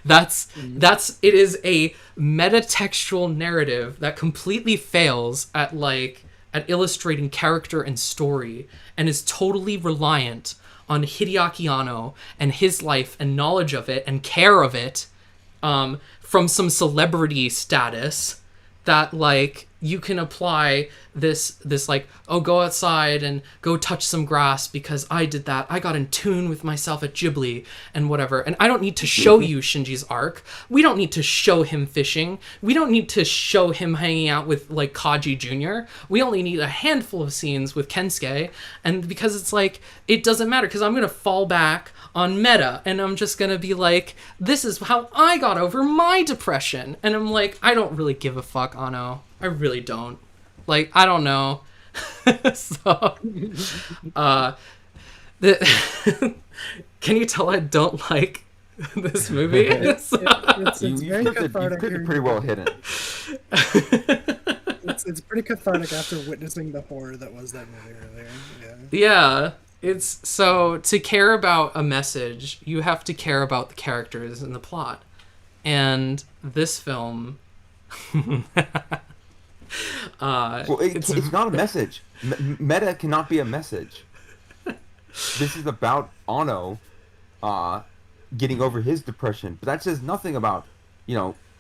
It is a metatextual narrative that completely fails at illustrating character and story, and is totally reliant on Hideaki Anno and his life and knowledge of it and care of it, from some celebrity status, that like you can apply this like, oh, go outside and go touch some grass because I did that. I got in tune with myself at Ghibli and whatever. And I don't need to show you Shinji's arc. We don't need to show him fishing. We don't need to show him hanging out with like Kaji Jr. We only need a handful of scenes with Kensuke. And because it's like, it doesn't matter, because I'm going to fall back on meta and I'm just going to be like, this is how I got over my depression. And I'm like, I don't really give a fuck, Anno. I really don't. Like, I don't know. So, can you tell I don't like this movie? It's very cathartic. Pretty well hidden. It's pretty cathartic after witnessing the horror that was that movie earlier. Yeah. It's so, to care about a message, you have to care about the characters and the plot. And this film it's not a message. Meta cannot be a message. This is about Anno getting over his depression, but that says nothing about,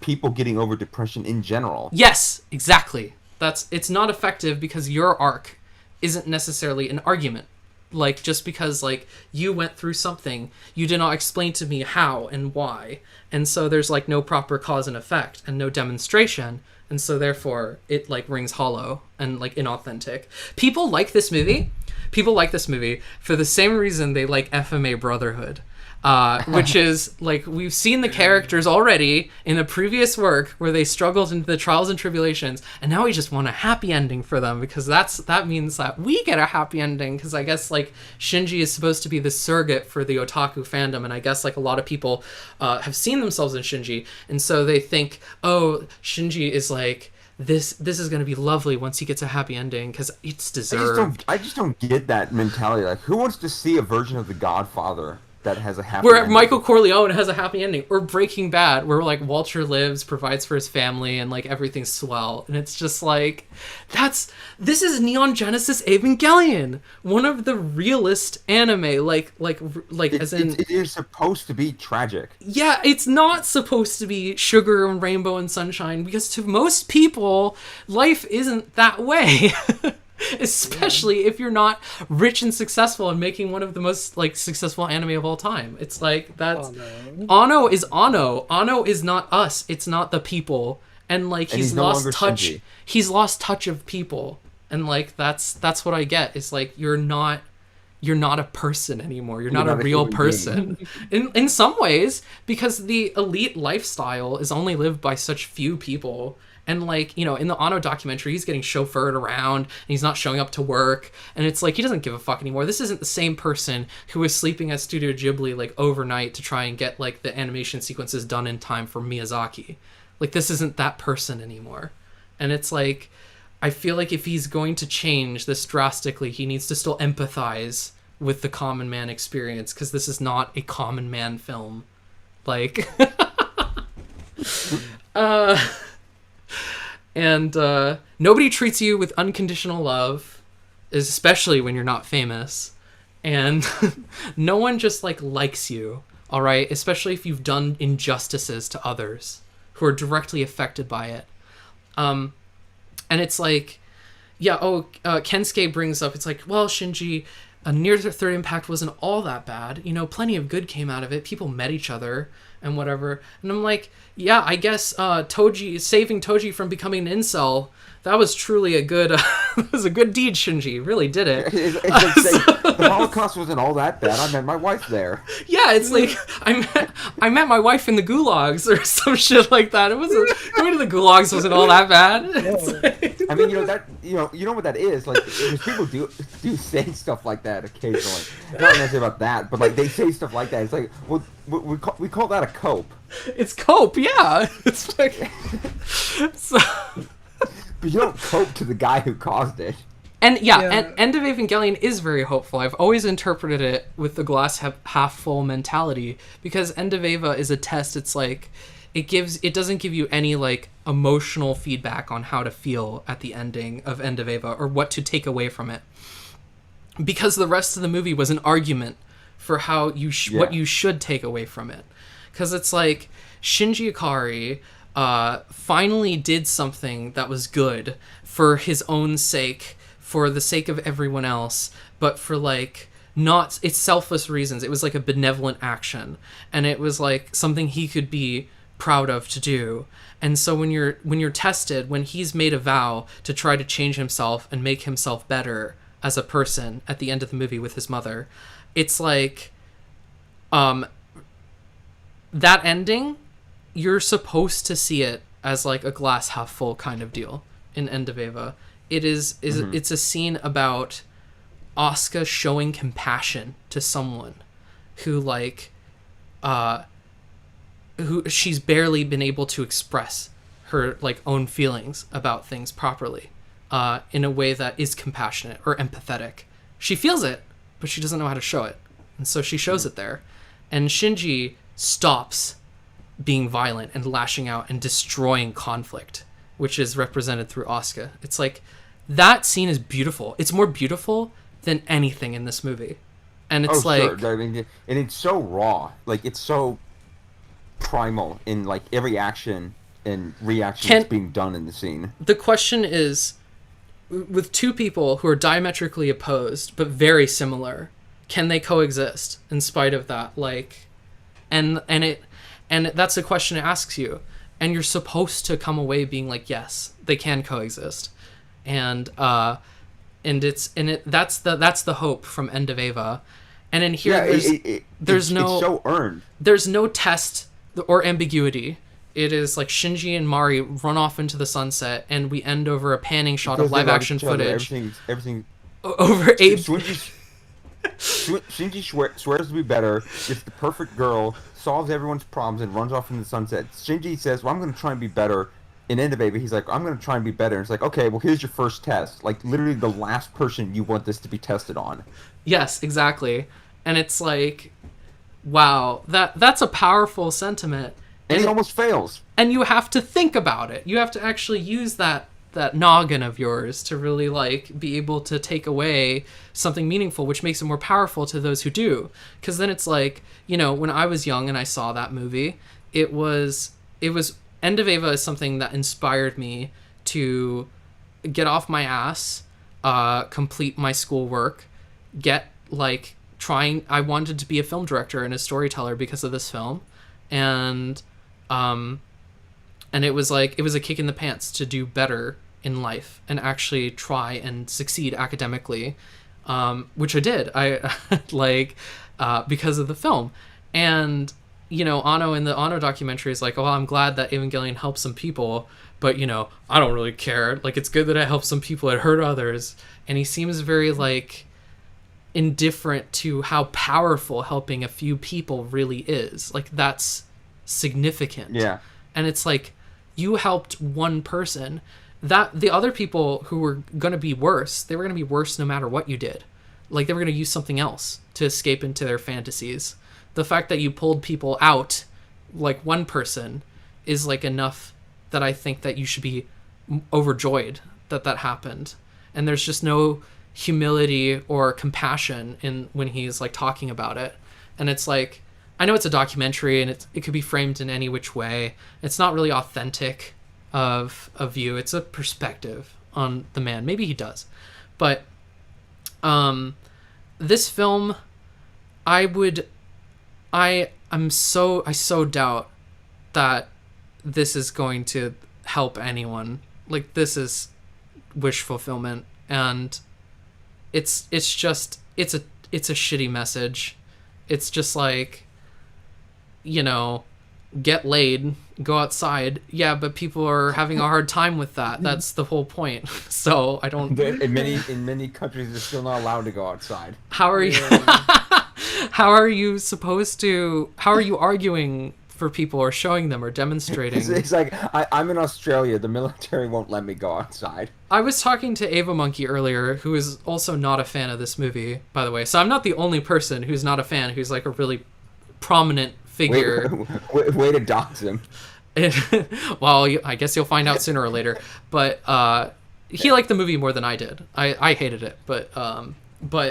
people getting over depression in general. Yes, exactly. It's not effective because your arc isn't necessarily an argument. Like, just because, like, you went through something, you did not explain to me how and why. And so there's, like, no proper cause and effect and no demonstration. And so, therefore, it, like, rings hollow and, like, inauthentic. People like this movie for the same reason they like FMA Brotherhood. Which is, like, we've seen the characters already in a previous work where they struggled into the trials and tribulations, and now we just want a happy ending for them, because that means that we get a happy ending, because I guess, like, Shinji is supposed to be the surrogate for the otaku fandom, and I guess, like, a lot of people have seen themselves in Shinji, and so they think, oh, Shinji is, like, this is going to be lovely once he gets a happy ending, because it's deserved. I just don't get that mentality. Like, who wants to see a version of The Godfather that has a happy where ending? Michael Corleone has a happy ending, or Breaking Bad, where like Walter lives, provides for his family, and like everything's swell, and it's just like, this is Neon Genesis Evangelion, one of the realist anime, like as in it is supposed to be tragic. Yeah, it's not supposed to be sugar and rainbow and sunshine, because to most people, life isn't that way. Especially if you're not rich and successful and making one of the most like successful anime of all time. It's like, that's Anno is Anno. Anno is not us. It's not the people. And like, he's lost touch. Shinji. He's lost touch of people. And like, that's what I get. It's like, you're not a person anymore. You're not a real person. In some ways, because the elite lifestyle is only lived by such few people. And, like, in the Anno documentary, he's getting chauffeured around, and he's not showing up to work. And it's like, he doesn't give a fuck anymore. This isn't the same person who was sleeping at Studio Ghibli, like, overnight to try and get, like, the animation sequences done in time for Miyazaki. Like, this isn't that person anymore. And it's like, I feel like if he's going to change this drastically, he needs to still empathize with the common man experience, because this is not a common man film. Like, and nobody treats you with unconditional love, especially when you're not famous. And no one just likes you, all right? Especially if you've done injustices to others who are directly affected by it. And it's like, Kensuke brings up, it's like, well, Shinji, a near third impact wasn't all that bad. Plenty of good came out of it. People met each other. and whatever. And I'm like, yeah, I guess saving Toji from becoming an incel, that was truly a good that was a good deed, Shinji. Really did it. It's like saying, the Holocaust wasn't all that bad. I met my wife there. Yeah, it's like I met my wife in the gulags or some shit like that. It wasn't going to the gulags wasn't all that bad. It's like, I mean, you know what that is, like, because people do say stuff like that occasionally. Not necessarily about that, but like they say stuff like that. It's like, well, we call that a cope. it's cope, yeah. It's like so. But you don't cope to the guy who caused it. And yeah, Yeah. and End of Evangelion is very hopeful. I've always interpreted it with the glass half full mentality, because End of Eva is a test. It's like it doesn't give you any like emotional feedback on how to feel at the ending of End of Eva or what to take away from it, because the rest of the movie was an argument for how what you should take away from it. Because it's like Shinji Ikari finally did something that was good for his own sake, for the sake of everyone else, but for like not it's selfless reasons. It was like a benevolent action, and it was like something he could be proud of to do. And so when you're tested, when he's made a vow to try to change himself and make himself better as a person at the end of the movie with his mother, it's like that ending, you're supposed to see it as like a glass half full kind of deal in End of Eva. It's a scene about Asuka showing compassion to someone who like who she's barely been able to express her like own feelings about things properly in a way that is compassionate or empathetic. She feels it, but she doesn't know how to show it, and so she shows it there. And Shinji stops being violent and lashing out and destroying conflict, which is represented through Asuka. It's like that scene is beautiful. It's more beautiful than anything in this movie. And it's Sure. I mean, and it's so raw. Like, it's so primal in like every action and reaction that's being done in the scene. The question is, with two people who are diametrically opposed but very similar, can they coexist in spite of that? Like, and that's a question it asks you, and you're supposed to come away being like, yes, they can coexist. And that's the hope from End of Eva. And in here, it's so earned. There's no test or ambiguity. It is like Shinji and Mari run off into the sunset, and we end over a panning shot of live action footage. Everything over eight. Shinji swears to be better, gets the perfect girl, solves everyone's problems, and runs off into the sunset. Shinji says, well, I'm going to try and be better. In End of Eva, he's like, I'm going to try and be better. And it's like, okay, well, here's your first test. Like, literally the last person you want this to be tested on. Yes, exactly. And it's like, wow, that's a powerful sentiment. And he almost fails. And you have to think about it. You have to actually use that noggin of yours to really like be able to take away something meaningful, which makes it more powerful to those who do. Because then it's like, you know, when I was young and I saw that movie, it was End of Eva is something that inspired me to get off my ass, complete my schoolwork, I wanted to be a film director and a storyteller because of this film. And it was a kick in the pants to do better in life and actually try and succeed academically, which I did. Because of the film. And, you know, Anno in the Anno documentary is like, oh, I'm glad that Evangelion helped some people, but, you know, I don't really care. Like, it's good that I helped some people and hurt others. And he seems very, like, indifferent to how powerful helping a few people really is. Like, that's significant. Yeah. And it's like, you helped one person. That the other people who were going to be worse, they were going to be worse no matter what you did. Like, they were going to use something else to escape into their fantasies. The fact that you pulled people out, like one person, is like enough that I think that you should be overjoyed that happened. And there's just no humility or compassion in when he's like talking about it. And it's like, I know it's a documentary and it could be framed in any which way. It's not really authentic of a view. It's a perspective on the man. Maybe he does. But this film, I I so doubt that this is going to help anyone. Like, this is wish fulfillment, and it's a shitty message. It's just like, you know, get laid, go outside. Yeah, but people are having a hard time with that. That's the whole point. So I don't. In many countries, they're still not allowed to go outside. How are you? How are you supposed to? How are you arguing for people or showing them or demonstrating? It's like I'm in Australia. The military won't let me go outside. I was talking to Ava Monkey earlier, who is also not a fan of this movie, by the way. So I'm not the only person who's not a fan, who's like a really prominent figure. Way to dox him. Well, I guess you'll find out sooner or later. But he liked the movie more than I did. I hated it, but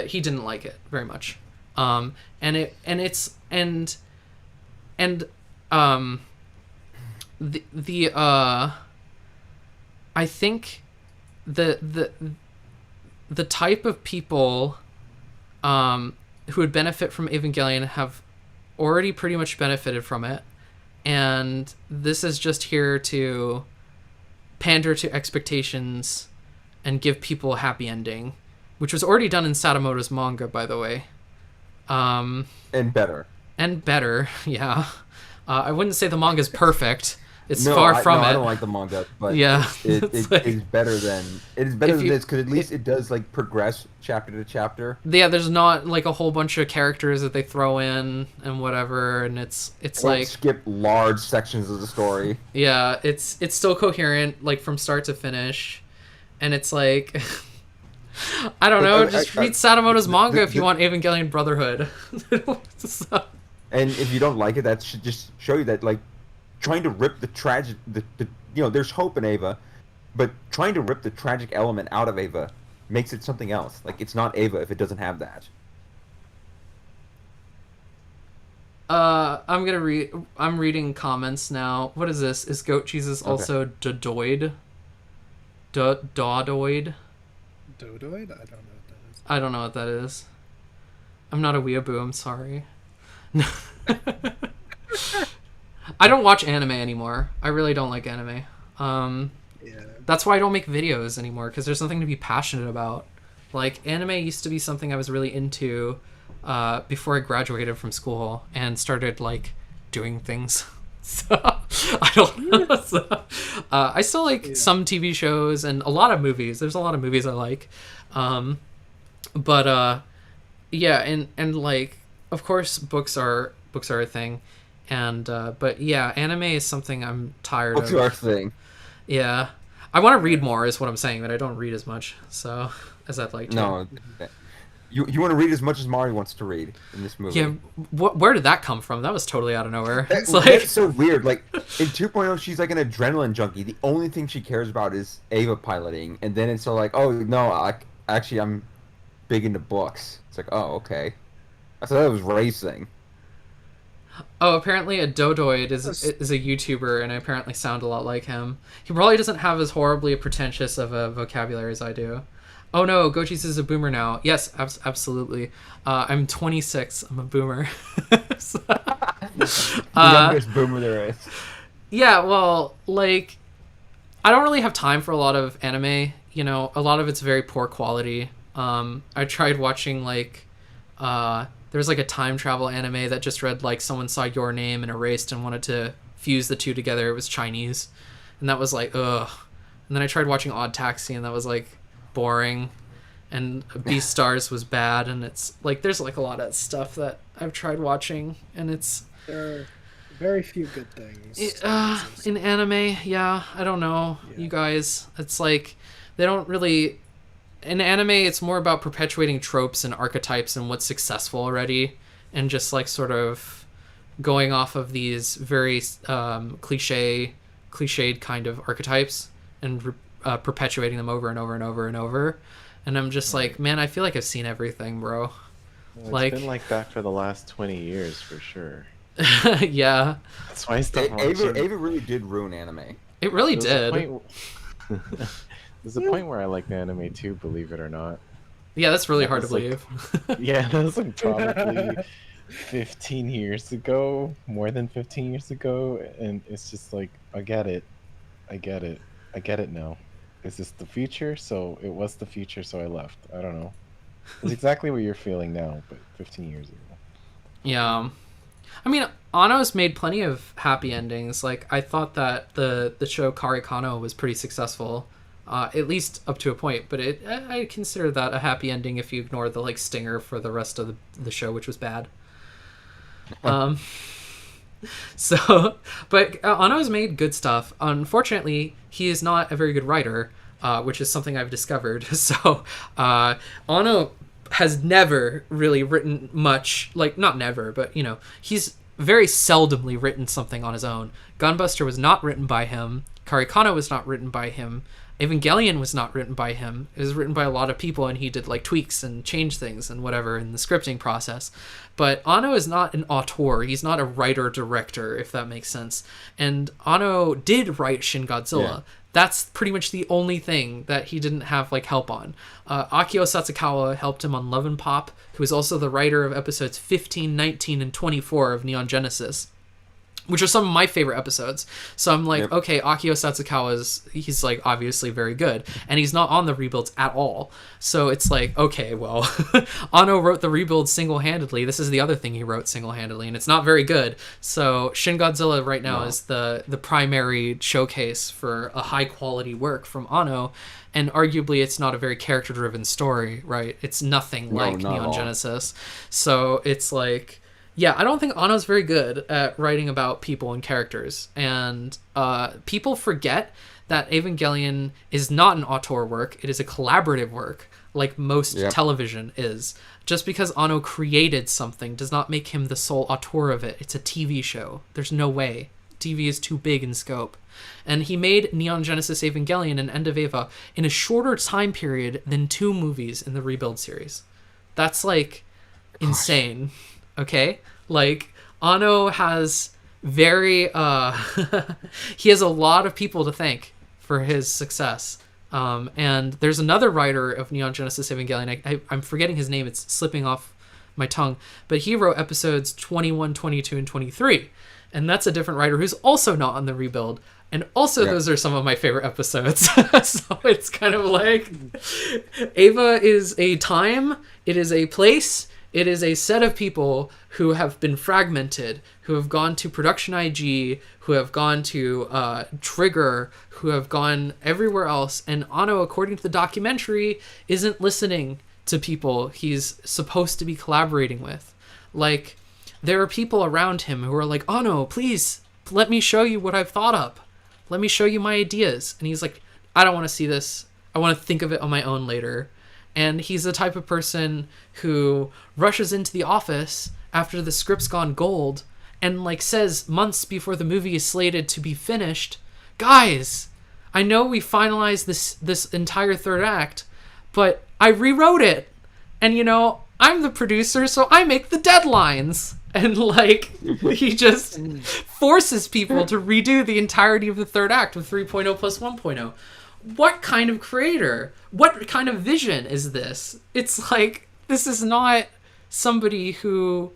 he didn't like it very much. I think the type of people who would benefit from Evangelion have already pretty much benefited from it, and this is just here to pander to expectations and give people a happy ending, which was already done in Sadamoto's manga, by the way. And better. Yeah. I wouldn't say the manga's perfect. It's far from it. I don't like the manga, but yeah, it is better than this because at least it does like progress chapter to chapter. Yeah, there's not like a whole bunch of characters that they throw in and whatever, and it's like skip large sections of the story. Yeah, it's still coherent like from start to finish, and it's like I don't know, just read Sadamoto's manga if you want Evangelion Brotherhood. So. And if you don't like it, that should just show you that like trying to rip the tragic, there's hope in Ava, but trying to rip the tragic element out of Ava makes it something else. Like, it's not Ava if it doesn't have that. I'm reading comments now. What is this? Is Goat Jesus also dodoid? Dodoid? Dodoid? I don't know what that is. I don't know what that is. I'm not a weeaboo, I'm sorry. I don't watch anime anymore. I really don't like anime. Yeah. That's why I don't make videos anymore, because there's nothing to be passionate about. Like, anime used to be something I was really into before I graduated from school and started, like, doing things. So, I don't know. So, I still like some TV shows and a lot of movies. There's a lot of movies I like. Yeah, and like, of course, books are a thing. And but yeah, anime is something I'm tired of. What's your thing? Yeah, I want to read more, is what I'm saying, but I don't read as much, so as I'd like to. No, you want to read as much as Mari wants to read in this movie. Yeah, where did that come from? That was totally out of nowhere. It's that's so weird. Like in 2.0, she's like an adrenaline junkie. The only thing she cares about is Ava piloting, and then it's so like, oh no, actually I'm big into books. It's like, oh okay, I thought that was racing. Oh, apparently a Dodoid is a YouTuber, and I apparently sound a lot like him. He probably doesn't have as horribly pretentious of a vocabulary as I do. Oh no, Gochis is a boomer now. Yes, absolutely. I'm 26. I'm a boomer. The youngest boomer there is. Yeah, well, like, I don't really have time for a lot of anime. You know, a lot of it's very poor quality. I tried watching, like, there's like a time travel anime that just read like someone saw Your Name and erased and wanted to fuse the two together. It was Chinese, and that was like ugh. And then I tried watching Odd Taxi, and that was like boring. And Beastars was bad, and it's like there's like a lot of stuff that I've tried watching, and it's there are very few good things in anime. Yeah, I don't know, you guys. It's like they don't really. In anime, it's more about perpetuating tropes and archetypes and what's successful already, and just like sort of going off of these very cliched kind of archetypes and perpetuating them over and over and over and over. And I'm just like, man, I feel like I've seen everything, bro. Well, it's been like that for the last 20 years, for sure. Yeah. That's why I stopped watching. Ava really did ruin anime. It really did. There's a point where I like anime too, believe it or not. Yeah, that's really hard to believe. Yeah, that's like probably 15 years ago, more than 15 years ago, and it's just like, I get it. I get it. I get it now. Is this the future? So it was the future, so I left. I don't know. It's exactly what you're feeling now, but 15 years ago. Yeah. I mean, Anno's made plenty of happy endings. Like, I thought that the show Kare Kano was pretty successful, at least up to a point. But I consider that a happy ending if you ignore the like stinger for the rest of the show, which was bad. Um, but Anno's made good stuff. Unfortunately, he is not a very good writer, which is something I've discovered. So, Anno has never really written much, like, not never, but, you know, he's very seldomly written something on his own. Gunbuster was not written by him. Karikano was not written by him. Evangelion was not written by him. It was written by a lot of people, and he did, like, tweaks and changed things and whatever in the scripting process. But Anno is not an auteur. He's not a writer-director, if that makes sense. And Anno did write Shin Godzilla. Yeah. That's pretty much the only thing that he didn't have like help on. Akio Satsukawa helped him on Love and Pop, who is also the writer of episodes 15, 19, and 24 of Neon Genesis, which are some of my favorite episodes. So I'm like, okay, Akio Satsukawa's, he's like obviously very good, and he's not on the rebuilds at all. So it's like, okay, well, Anno wrote the rebuild single-handedly. This is the other thing he wrote single-handedly, and it's not very good. So Shin Godzilla right now is the primary showcase for a high-quality work from Anno, and arguably it's not a very character-driven story, right? It's nothing like Neon Genesis. So it's like, yeah, I don't think Anno's very good at writing about people and characters. And people forget that Evangelion is not an auteur work. It is a collaborative work, like most television is. Just because Anno created something does not make him the sole auteur of it. It's a TV show. There's no way. TV is too big in scope. And he made Neon Genesis Evangelion and End of Eva in a shorter time period than 2 movies in the Rebuild series. That's, like, insane. Okay, like Anno has very he has a lot of people to thank for his success, and there's another writer of Neon Genesis Evangelion, I'm forgetting his name, it's slipping off my tongue, but he wrote episodes 21, 22, and 23, and that's a different writer who's also not on the rebuild, and also those are some of my favorite episodes. So it's kind of like Eva is a time, it is a place, it is a set of people who have been fragmented, who have gone to Production IG, who have gone to Trigger, who have gone everywhere else. And Anno, according to the documentary, isn't listening to people he's supposed to be collaborating with. Like, there are people around him who are like, Anno, please, let me show you what I've thought up. Let me show you my ideas. And he's like, I don't want to see this. I want to think of it on my own later. And he's the type of person who rushes into the office after the script's gone gold and like says months before the movie is slated to be finished, guys, I know we finalized this entire third act, but I rewrote it. And, you know, I'm the producer, so I make the deadlines. And, like, he just forces people to redo the entirety of the third act with 3.0 plus 1.0. What kind of creator? What kind of vision is this? It's like, this is not somebody who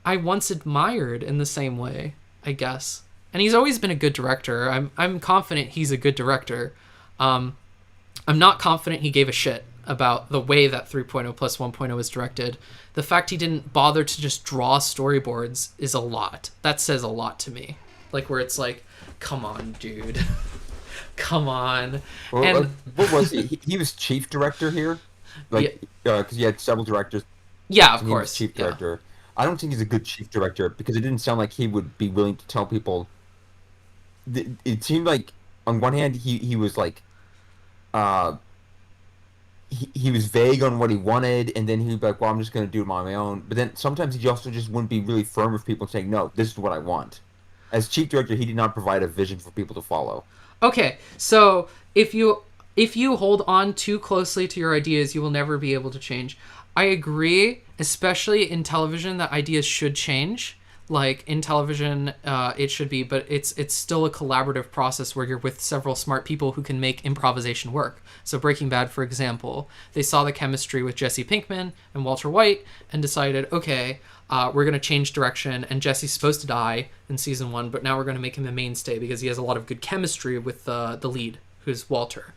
I once admired in the same way, I guess. And he's always been a good director. I'm confident he's a good director. I'm not confident he gave a shit about the way that 3.0 plus 1.0 is directed. The fact he didn't bother to just draw storyboards is a lot. That says a lot to me. Like, where it's like, come on, dude. Come on. Well, and what was he? He was chief director here, like, because he had several directors. Yeah, of course. Chief director. I don't think he's a good chief director because it didn't sound like he would be willing to tell people. It seemed like, on one hand, he was like, he was vague on what he wanted, and then he'd be like, well, I'm just going to do it on my own. But then sometimes he also just wouldn't be really firm with people saying, no, this is what I want. As chief director, he did not provide a vision for people to follow. Okay, so if you hold on too closely to your ideas, you will never be able to change. I agree, especially in television, that ideas should change. like in television it should be, but it's still a collaborative process where you're with several smart people who can make improvisation work. So Breaking Bad, for example, they saw the chemistry with Jesse Pinkman and Walter White and decided, okay, we're going to change direction, and Jesse's supposed to die in season 1, but now we're going to make him a mainstay because he has a lot of good chemistry with the lead, who's Walter.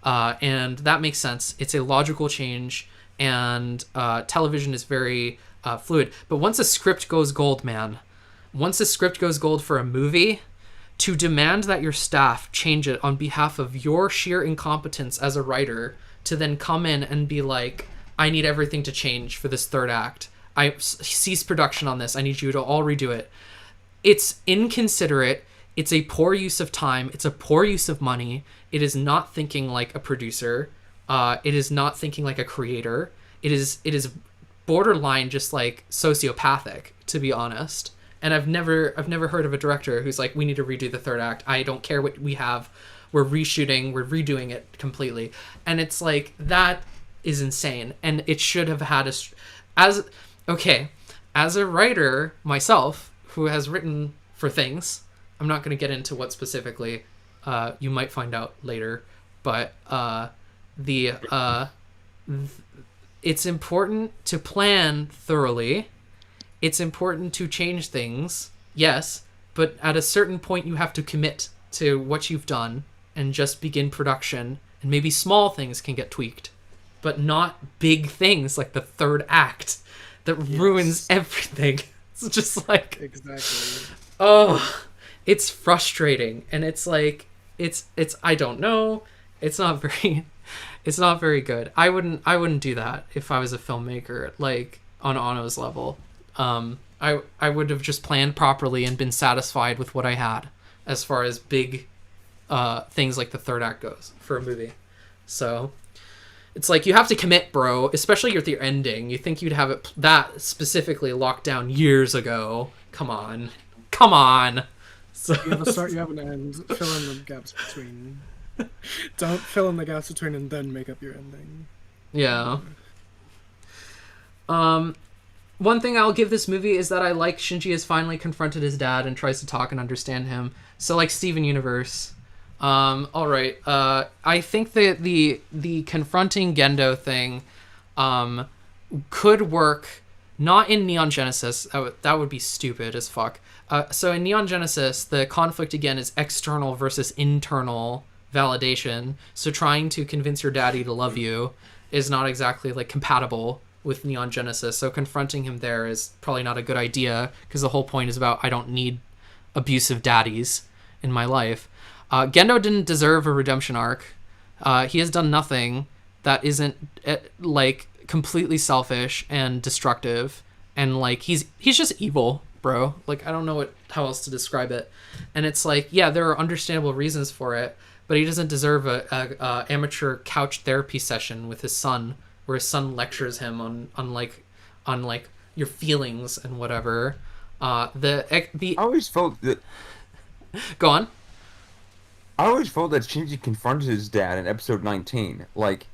And that makes sense. It's a logical change, and television is very fluid. But once a script goes gold, man, once a script goes gold for a movie, to demand that your staff change it on behalf of your sheer incompetence as a writer, to then come in and be like, I need everything to change for this third act. I cease production on this. I need you to all redo it. It's inconsiderate. It's a poor use of time. It's a poor use of money. It is not thinking like a producer. It is not thinking like a creator. It is borderline just like sociopathic, to be honest. And I've never heard of a director who's like, we need to redo the third act. I don't care what we have. We're reshooting. We're redoing it completely. And it's like, that is insane. And it should have had as a writer myself who has written for things, I'm not going to get into what specifically. You might find out later, but it's important to plan thoroughly. It's important to change things, yes, but at a certain point you have to commit to what you've done and just begin production, and maybe small things can get tweaked, but not big things like the third act that ruins everything. It's just like, Exactly. oh, it's frustrating, and it's like, it's I don't know, it's not very good. I wouldn't do that if I was a filmmaker, like on Anno's level. I would have just planned properly and been satisfied with what I had as far as big things like the third act goes for a movie. So it's like, you have to commit, bro, especially with your ending. You think you'd have it that specifically locked down years ago. Come on. So, You have a start, you have an end. Fill in the gaps between. Don't fill in the gaps between and then make up your ending. yeah. One thing I'll give this movie is that I like Shinji has finally confronted his dad and tries to talk and understand him. So like Steven Universe. All right. I think that the confronting Gendo thing could work, not in Neon Genesis. That would be stupid as fuck. So in Neon Genesis, the conflict again is external versus internal validation. So trying to convince your daddy to love you is not exactly like compatible with Neon Genesis. So confronting him there is probably not a good idea, because the whole point is about, I don't need abusive daddies in my life. Gendo didn't deserve a redemption arc. He has done nothing that isn't like completely selfish and destructive, and like he's just evil, bro. Like, I don't know how else to describe it. And it's like, yeah, there are understandable reasons for it, but he doesn't deserve a amateur couch therapy session with his son, where his son lectures him on your feelings and whatever. I always felt that. Go on. I always felt that Shinji confronted his dad in episode 19. Like,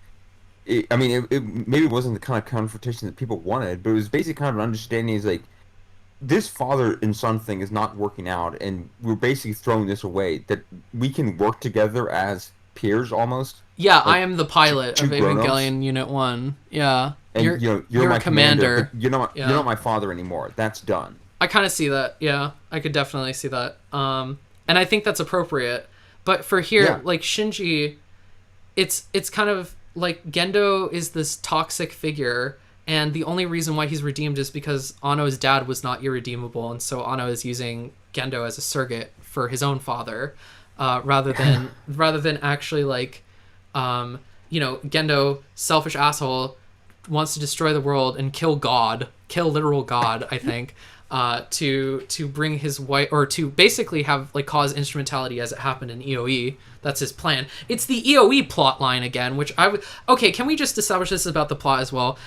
it maybe wasn't the kind of confrontation that people wanted, but it was basically kind of an understanding. Is like, this father and son thing is not working out, and we're basically throwing this away. That we can work together as peers, almost. Yeah, like, I am the pilot of Evangelion Unit 1. Yeah. And you're my commander. You're not my father anymore. That's done. I kind of see that. Yeah, I could definitely see that. And I think that's appropriate. But for here, like Shinji, it's kind of like Gendo is this toxic figure, and the only reason why he's redeemed is because Anno's dad was not irredeemable, and so Anno is using Gendo as a surrogate for his own father, rather than actually like, Gendo, selfish asshole, wants to destroy the world and kill literal God, I think. To bring his wife, or to basically have like cause instrumentality as it happened in EOE. That's his plan. It's the EOE plot line again, which okay, can we just establish this about the plot as well?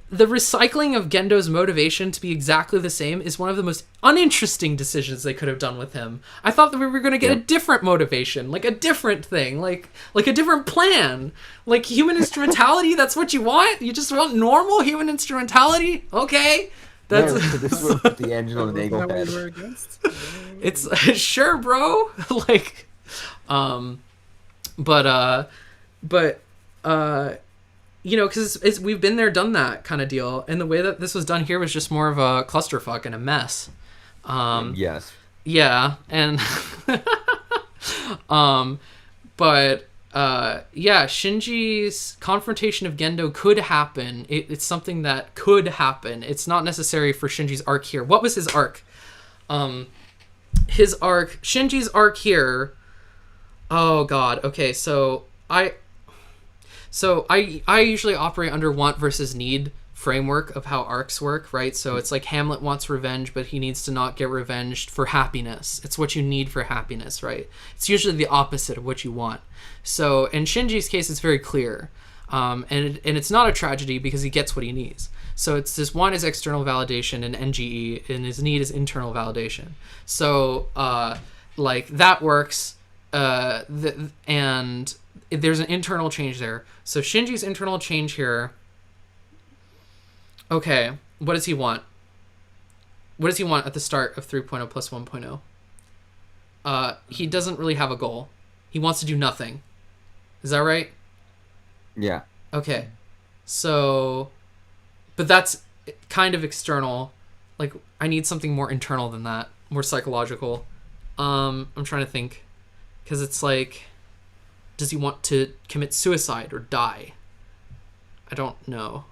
The recycling of Gendo's motivation to be exactly the same is one of the most uninteresting decisions they could have done with him. I thought that we were going to get a different motivation, like a different thing, like a different plan. Like human instrumentality, that's what you want? You just want normal human instrumentality? Okay. That's No, so this is what the Angela Isn't Nagel that what had. you were against? it's sure, bro. Like, um, but because we've been there, done that kind of deal, and the way that this was done here was just more of a clusterfuck and a mess. Yes. Yeah, and but yeah, Shinji's confrontation of Gendo could happen. It's something that could happen. It's not necessary for Shinji's arc here. What was his arc? Shinji's arc here. Oh God. Okay, so I usually operate under want versus need framework of how arcs work, right? So it's like Hamlet wants revenge, but he needs to not get revenged for happiness. It's what you need for happiness, right? It's usually the opposite of what you want. So in Shinji's case, it's very clear. And it's not a tragedy because he gets what he needs. So it's this want is external validation and NGE, and his need is internal validation. So like that works, and there's an internal change there. So Shinji's internal change here. Okay, what does he want? What does he want at the start of 3.0 plus 1.0? He doesn't really have a goal. He wants to do nothing. Is that right? Yeah. Okay. So, but that's kind of external. Like, I need something more internal than that, more psychological. I'm trying to think. Because it's like, does he want to commit suicide or die? I don't know.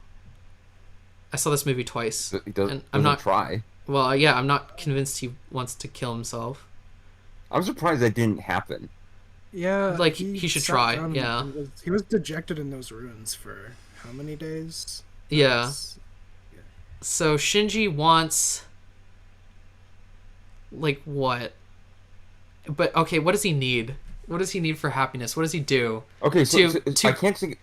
I saw this movie twice. He doesn't, and I'm not try. Well, yeah, I'm not convinced he wants to kill himself. I'm surprised that didn't happen. Yeah, like he should sat try. down Yeah, and he was dejected in those ruins for how many days? Yeah. So Shinji wants, like, what? But okay, what does he need? What does he need for happiness? What does he do? Okay, so I can't think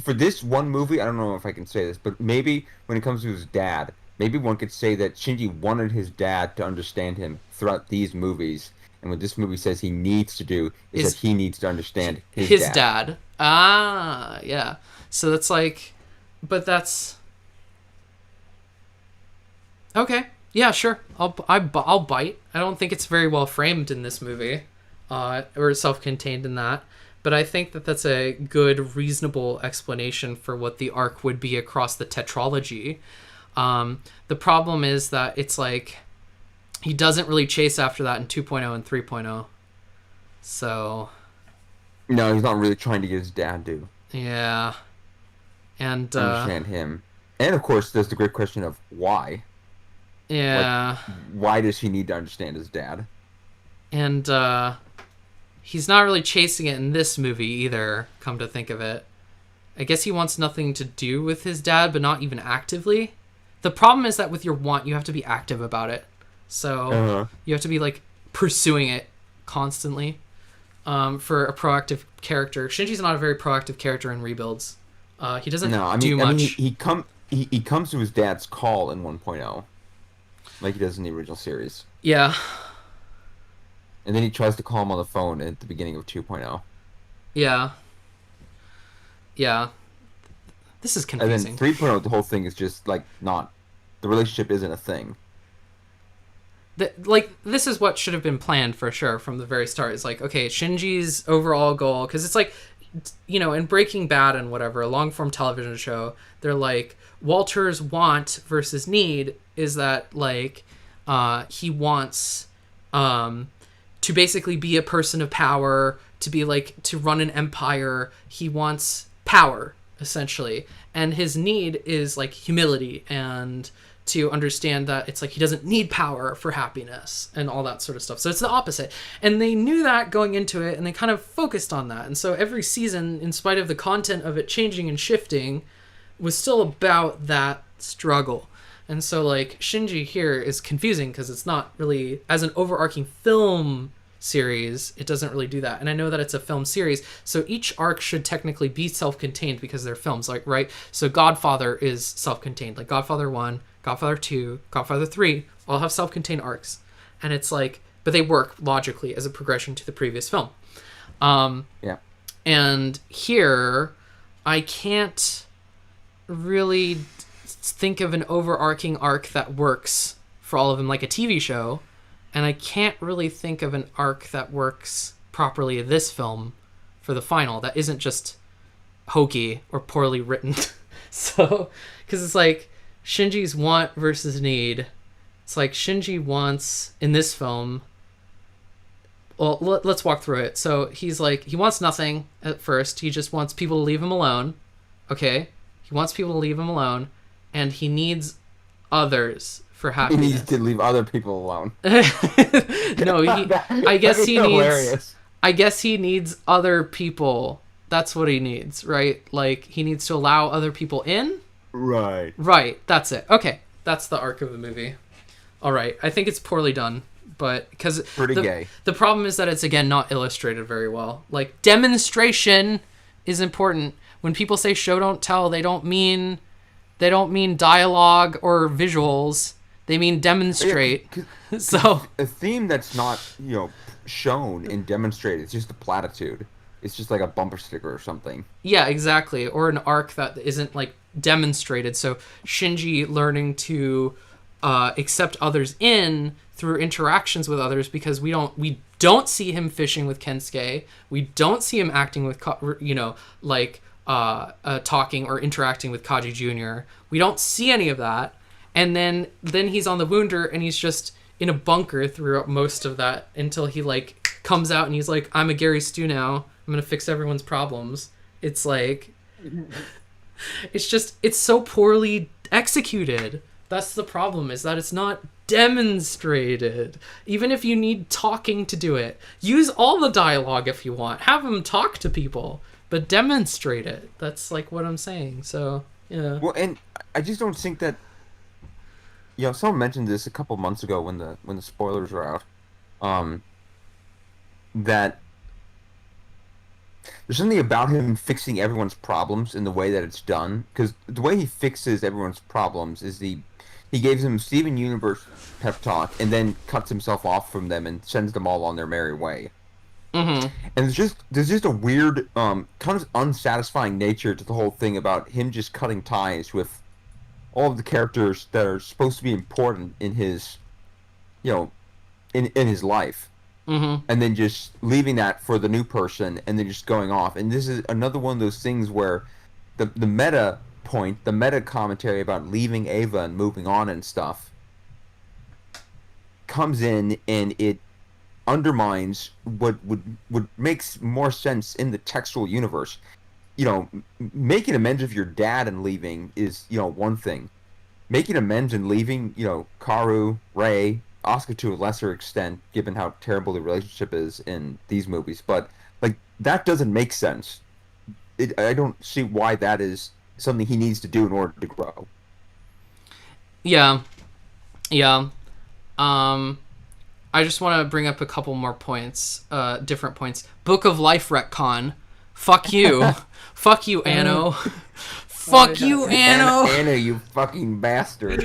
for this one movie. I don't know if I can say this, but maybe when it comes to his dad, maybe one could say that Shinji wanted his dad to understand him throughout these movies, and what this movie says he needs to do is that he needs to understand his dad. Ah, yeah. So that's like, but that's okay. Yeah, sure. I'll bite. I don't think it's very well framed in this movie. Or self-contained in that, but I think that that's a good, reasonable explanation for what the arc would be across the tetralogy. The problem is that it's like he doesn't really chase after that in 2.0 and 3.0. So no, he's not really trying to get his dad to. Yeah, and understand him, and of course, there's the great question of why. Yeah. Like, why does he need to understand his dad? And he's not really chasing it in this movie either, come to think of it. I guess he wants nothing to do with his dad, but not even actively. The problem is that with your want, you have to be active about it. So you have to be, like, pursuing it constantly for a proactive character. Shinji's not a very proactive character in Rebuilds. He doesn't do much. I mean, he comes to his dad's call in 1.0, like he does in the original series. Yeah. And then he tries to call him on the phone at the beginning of 2.0. Yeah. Yeah. This is confusing. And then 3.0, the whole thing is just, like, not... The relationship isn't a thing. This is what should have been planned for sure from the very start. It's like, okay, Shinji's overall goal... Because it's like, you know, in Breaking Bad and whatever, a long-form television show, they're like, Walter's want versus need is that, like, he wants... to basically be a person of power, to be like, to run an empire. He wants power, essentially. And his need is like humility and to understand that it's like he doesn't need power for happiness and all that sort of stuff. So it's the opposite. And they knew that going into it, and they kind of focused on that. And so every season, in spite of the content of it changing and shifting, was still about that struggle. And so, like, Shinji here is confusing because it's not really, as an overarching film series, it doesn't really do that. And I know that it's a film series, so each arc should technically be self-contained because they're films, like, right? So Godfather is self-contained. Like, Godfather 1, Godfather 2, Godfather 3 all have self-contained arcs. And it's like, but they work logically as a progression to the previous film. Yeah. And here, I can't really think of an overarching arc that works for all of them, like a TV show, and I can't really think of an arc that works properly in this film for the final that isn't just hokey or poorly written. So, because it's like Shinji's want versus need. It's like Shinji wants in this film. Well, let's walk through it. So he's like, he wants nothing at first. He just wants people to leave him alone. Okay? He wants people to leave him alone. And he needs others for happiness. He needs to leave other people alone. No, I guess he needs... Hilarious. I guess he needs other people. That's what he needs, right? Like, he needs to allow other people in? Right. Right, that's it. Okay, that's the arc of the movie. All right, I think it's poorly done, but because Pretty gay. The problem is that it's again not illustrated very well. Like, demonstration is important. When people say show don't tell, they don't mean dialogue or visuals. They mean demonstrate. Yeah, so a theme that's not, shown and demonstrated, it's just a platitude. It's just like a bumper sticker or something. yeah, exactly. Or an arc that isn't like demonstrated. So Shinji learning to accept others in through interactions with others, because we don't see him fishing with Kensuke. We don't see him acting with talking or interacting with Kaji Jr. We don't see any of that. And then he's on the Wunder and he's just in a bunker throughout most of that until he like comes out and he's like, I'm a Gary Stu now. I'm gonna fix everyone's problems. It's like, it's so poorly executed. That's the problem, is that it's not demonstrated. Even if you need talking to do it, use all the dialogue if you want. Have him talk to people, but demonstrate it. That's like what I'm saying. So yeah. Well, and I just don't think that. Someone mentioned this a couple months ago when the spoilers were out. That there's something about him fixing everyone's problems in the way that it's done. Because the way he fixes everyone's problems is he gives them Steven Universe pep talk and then cuts himself off from them and sends them all on their merry way. Mm-hmm. And there's just a weird, kind of unsatisfying nature to the whole thing about him just cutting ties with all of the characters that are supposed to be important in his, in his life. Mm-hmm. And then just leaving that for the new person and then just going off. And this is another one of those things where the meta point, the meta commentary about leaving Ava and moving on and stuff comes in, and it undermines what would makes more sense in the textual universe. Making amends with your dad and leaving is, one thing. Making amends and leaving, Karu, Rei, Asuka to a lesser extent, given how terrible the relationship is in these movies. But, that doesn't make sense. I don't see why that is something he needs to do in order to grow. Yeah. Yeah. I just want to bring up a couple more points, different points. Book of Life retcon. Fuck you. Fuck you, Anno. Fuck you, Anno. Anno, you fucking bastard.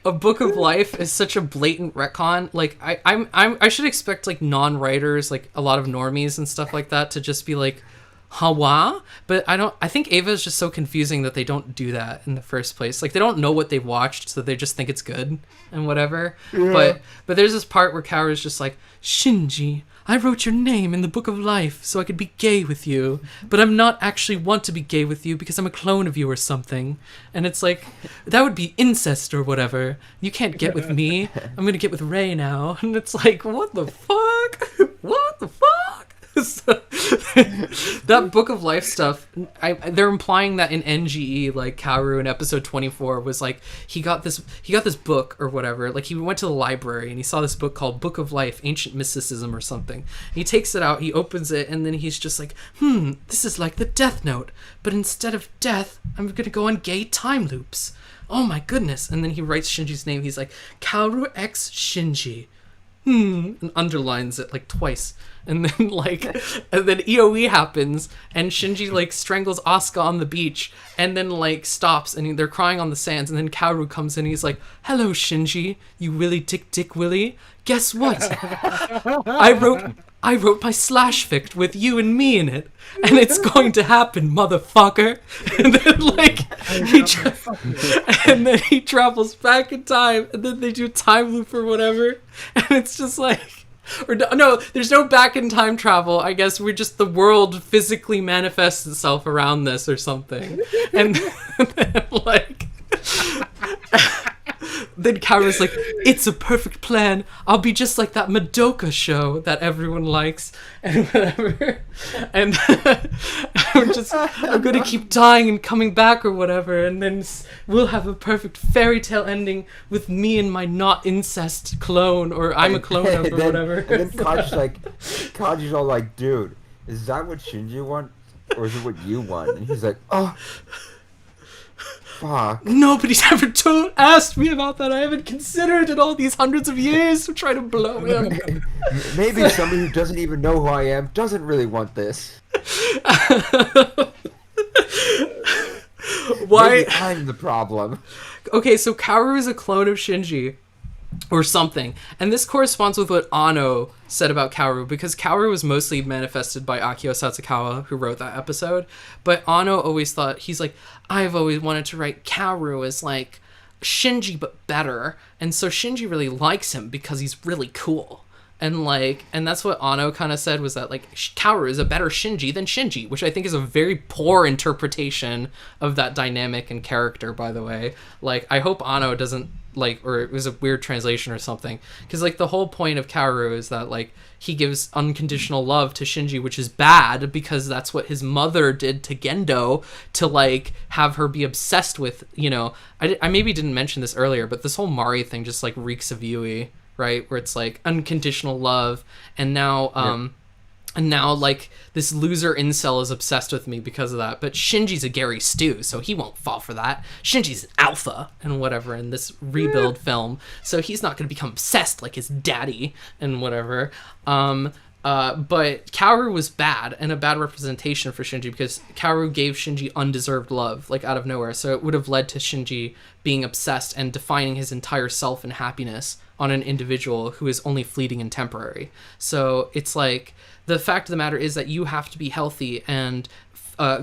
A Book of Life is such a blatant retcon. Like, I should expect like non-writers, like a lot of normies and stuff like that, to just be like, Hawa? But I think Ava is just so confusing that they don't do that in the first place. Like, they don't know what they've watched, so they just think it's good and whatever. Yeah. But there's this part where Kaoru's just like, Shinji, I wrote your name in the Book of Life so I could be gay with you, but I'm not actually want to be gay with you because I'm a clone of you or something. And it's like, that would be incest or whatever. You can't get with me. I'm gonna get with Rei now. And it's like, what the fuck? What the fuck? That Book of Life stuff, they're implying that in NGE, like Kaoru in episode 24 was like, he got this book or whatever. Like, he went to the library and he saw this book called Book of Life, Ancient Mysticism or something. He takes it out, he opens it, and then he's just like, this is like the Death Note, but instead of death, I'm gonna go on gay time loops. Oh my goodness. And then he writes Shinji's name. He's like, Kaoru X Shinji. And underlines it like twice. And then EOE happens and Shinji like strangles Asuka on the beach and then like stops and they're crying on the sands, and then Kaoru comes in and he's like, hello Shinji, you Willy Dick Willy. Guess what? I I wrote my slash fic with you and me in it, and it's going to happen, motherfucker. And then like and then he travels back in time, and then they do a time loop or whatever, and it's just like, or no, there's no back in time travel. I guess we're just, the world physically manifests itself around this or something, and then like. Then Kaoru's like, it's a perfect plan. I'll be just like that Madoka show that everyone likes, and whatever. And I'm gonna keep dying and coming back or whatever, and then we'll have a perfect fairy tale ending with me and my not incest clone, or I'm a clone of, or whatever. And then Kaji's all like, dude, is that what Shinji wants, or is it what you want? And he's like, oh. Fuck. Nobody's ever asked me about that. I haven't considered it all these hundreds of years of trying to blow him. Maybe somebody who doesn't even know who I am doesn't really want this. Why? Maybe I'm the problem. Okay, so Kaoru is a clone of Shinji. Or something. And this corresponds with what Anno said about Kaoru, because Kaoru was mostly manifested by Akio Satsukawa, who wrote that episode. But Anno always thought, he's like, I've always wanted to write Kaoru as like Shinji but better. And so Shinji really likes him because he's really cool. And that's what Anno kind of said, was that like Kaoru is a better Shinji than Shinji, which I think is a very poor interpretation of that dynamic and character, by the way. Like, I hope Anno doesn't like, or it was a weird translation or something, because like the whole point of Kaoru is that like he gives unconditional love to Shinji, which is bad because that's what his mother did to Gendo, to like have her be obsessed with, you know, I maybe didn't mention this earlier, but this whole Mari thing just like reeks of Yui, right? Where it's like unconditional love, and now and now like this loser incel is obsessed with me because of that. But Shinji's a Gary Stu, so he won't fall for that. Shinji's an alpha and whatever in this rebuild film, so he's not going to become obsessed like his daddy and whatever. But Kaoru was bad, and a bad representation for Shinji, because Kaoru gave Shinji undeserved love, like out of nowhere. So it would have led to Shinji being obsessed and defining his entire self and happiness on an individual who is only fleeting and temporary. So it's like, the fact of the matter is that you have to be healthy and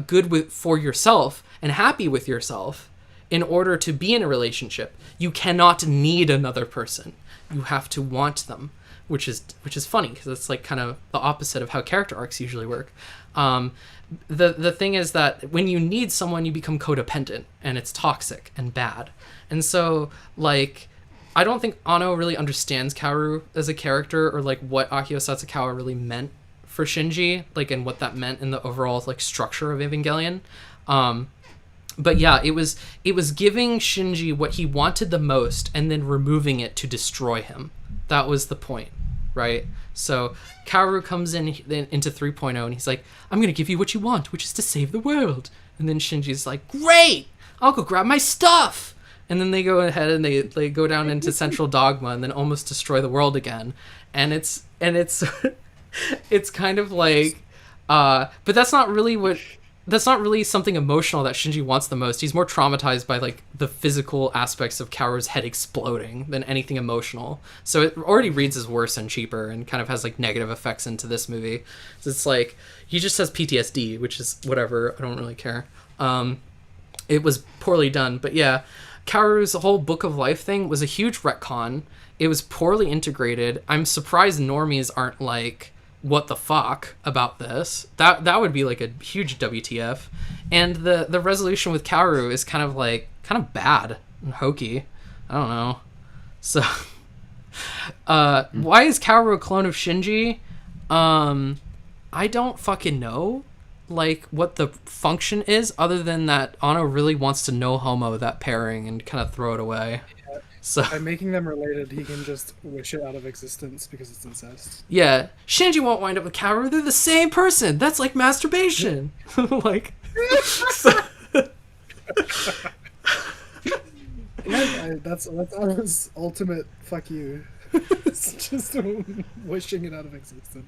good for yourself and happy with yourself in order to be in a relationship. You cannot need another person. You have to want them, which is funny, because it's like kind of the opposite of how character arcs usually work. The thing is that when you need someone, you become codependent, and it's toxic and bad. And so like, I don't think Anno really understands Kaoru as a character, or like what Akio Satsukawa really meant for Shinji, like, and what that meant in the overall like structure of Evangelion. But yeah, it was giving Shinji what he wanted the most and then removing it to destroy him. That was the point, right? So Kaoru comes into 3.0 and he's like, I'm gonna give you what you want, which is to save the world. And then Shinji's like, great, I'll go grab my stuff. And then they go ahead and they go down into Central Dogma and then almost destroy the world again. And it's it's kind of like, but that's not really something emotional that Shinji wants the most. He's more traumatized by like the physical aspects of Kaoru's head exploding than anything emotional. So it already reads as worse and cheaper, and kind of has like negative effects into this movie. So it's like, he just has PTSD, which is whatever. I don't really care. It was poorly done, but yeah, Kaoru's whole Book of Life thing was a huge retcon. It was poorly integrated. I'm surprised normies aren't like, what the fuck about this? That would be like a huge WTF. And the resolution with Kaoru is kind of bad and hokey. I don't know. So why is Kaoru a clone of Shinji? I don't fucking know like what the function is, other than that Anno really wants to no homo that pairing and kind of throw it away. So by making them related, he can just wish it out of existence because it's incest. Yeah, Shinji won't wind up with Kaoru. They're the same person. That's like masturbation. Like, yeah, that's Anna's ultimate fuck you. It's just wishing it out of existence.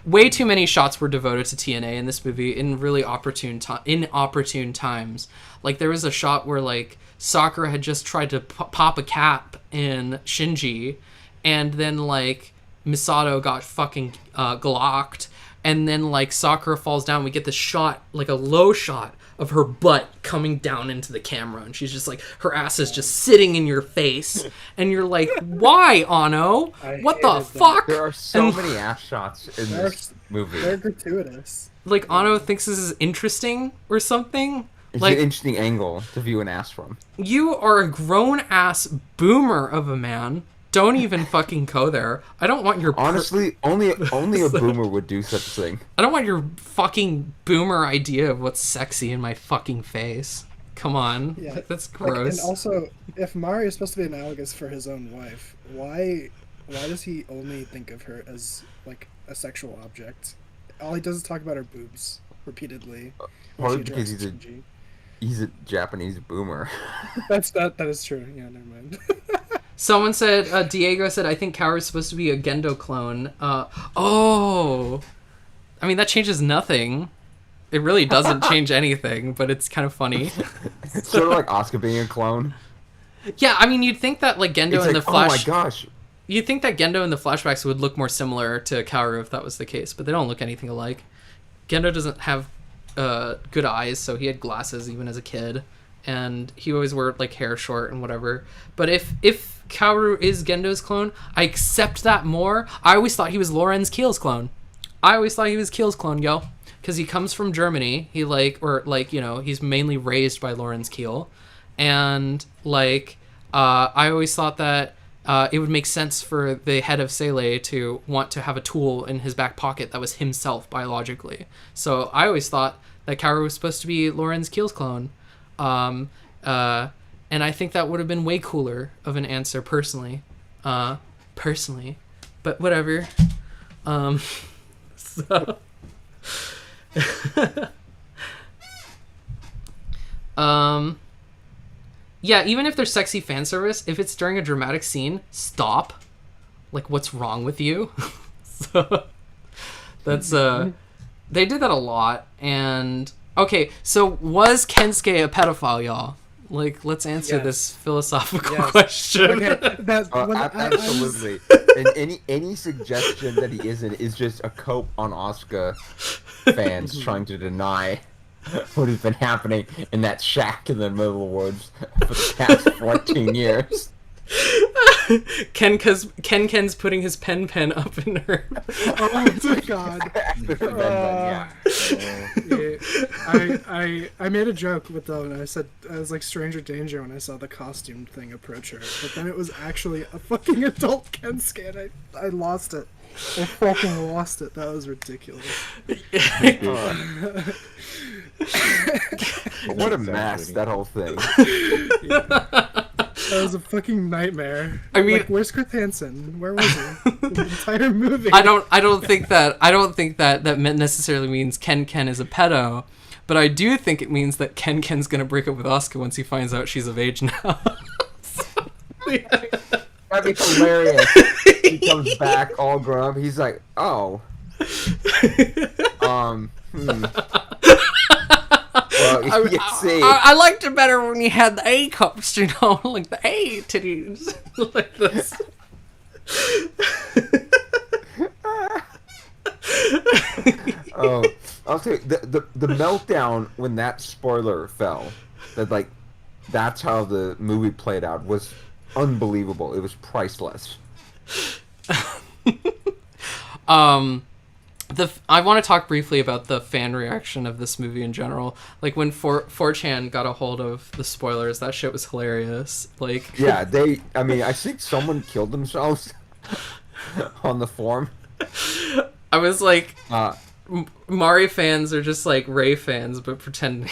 Way too many shots were devoted to TNA in this movie in really inopportune times. Like, there was a shot where like Sakura had just tried to pop a cap in Shinji, and then like Misato got fucking glocked, and then like Sakura falls down. We get this shot, like a low shot of her butt coming down into the camera, and she's just like, her ass is just sitting in your face, and you're like, why, Ano? What the fuck? There are so many ass shots in this movie. They're gratuitous. Like, Ano thinks this is interesting or something. It's like, an interesting angle to view an ass from. You are a grown-ass boomer of a man. Don't even fucking go there. I don't want your... Honestly, only a boomer would do such a thing. I don't want your fucking boomer idea of what's sexy in my fucking face. Come on. Yeah. Like, that's gross. And also, if Mario is supposed to be analogous for his own wife, why does he only think of her as, like, a sexual object? All he does is talk about her boobs repeatedly. Probably because he's a Japanese boomer. That is true. Yeah, never mind. Someone said, Diego said, I think Kaoru's supposed to be a Gendo clone. Oh. I mean, that changes nothing. It really doesn't change anything, but it's kind of funny. It's sort of like Asuka being a clone. Yeah, I mean, you'd think that, like, Gendo in the Flash... Oh my gosh. You'd think that Gendo in the flashbacks would look more similar to Kaoru if that was the case, but they don't look anything alike. Gendo doesn't have good eyes, so he had glasses even as a kid, and he always wore like hair short and whatever. But if Kaoru is Gendo's clone, I accept that more. I always thought he was Lorenz Keel's clone. Yo, because he comes from Germany. He he's mainly raised by Lorenz Keel, and like I always thought that it would make sense for the head of Sele to want to have a tool in his back pocket that was himself biologically. So I always thought that Kaoru was supposed to be Lorenz Keel's clone. And I think that would have been way cooler of an answer personally. But whatever. So... Yeah, even if there's sexy fan service, if it's during a dramatic scene, stop. Like, what's wrong with you? So, that's, they did that a lot, and... Okay, so was Kensuke a pedophile, y'all? Like, let's answer this philosophical question. Okay, absolutely. And any suggestion that he isn't is just a cope on Asuka fans trying to deny what has been happening in that shack in the middle of the woods for the past 14 years. Ken's putting his pen up in her. Oh my god. I made a joke with that when I said I was like Stranger Danger when I saw the costume thing approach her, but then it was actually a fucking adult Kensuke and I lost it. I fucking lost it. That was ridiculous. What a mess, that whole thing. That was a fucking nightmare. I mean, like, where's Chris Hansen? Where was he? The entire movie. I don't think that necessarily means Ken is a pedo, but I do think it means that Ken's gonna break up with Asuka once he finds out she's of age now. That'd be hilarious. He comes back all grown up. He's like, oh. Well, I liked it better when you had the A cups, you know, like the A titties, like this. Oh, I'll say the meltdown when that spoiler fell, that's how the movie played out, was unbelievable. It was priceless. I want to talk briefly about the fan reaction of this movie in general. Like, when 4chan got a hold of the spoilers, that shit was hilarious. Like, yeah, I think someone killed themselves on the forum. I was like, Mari fans are just like Ray fans, but pretending.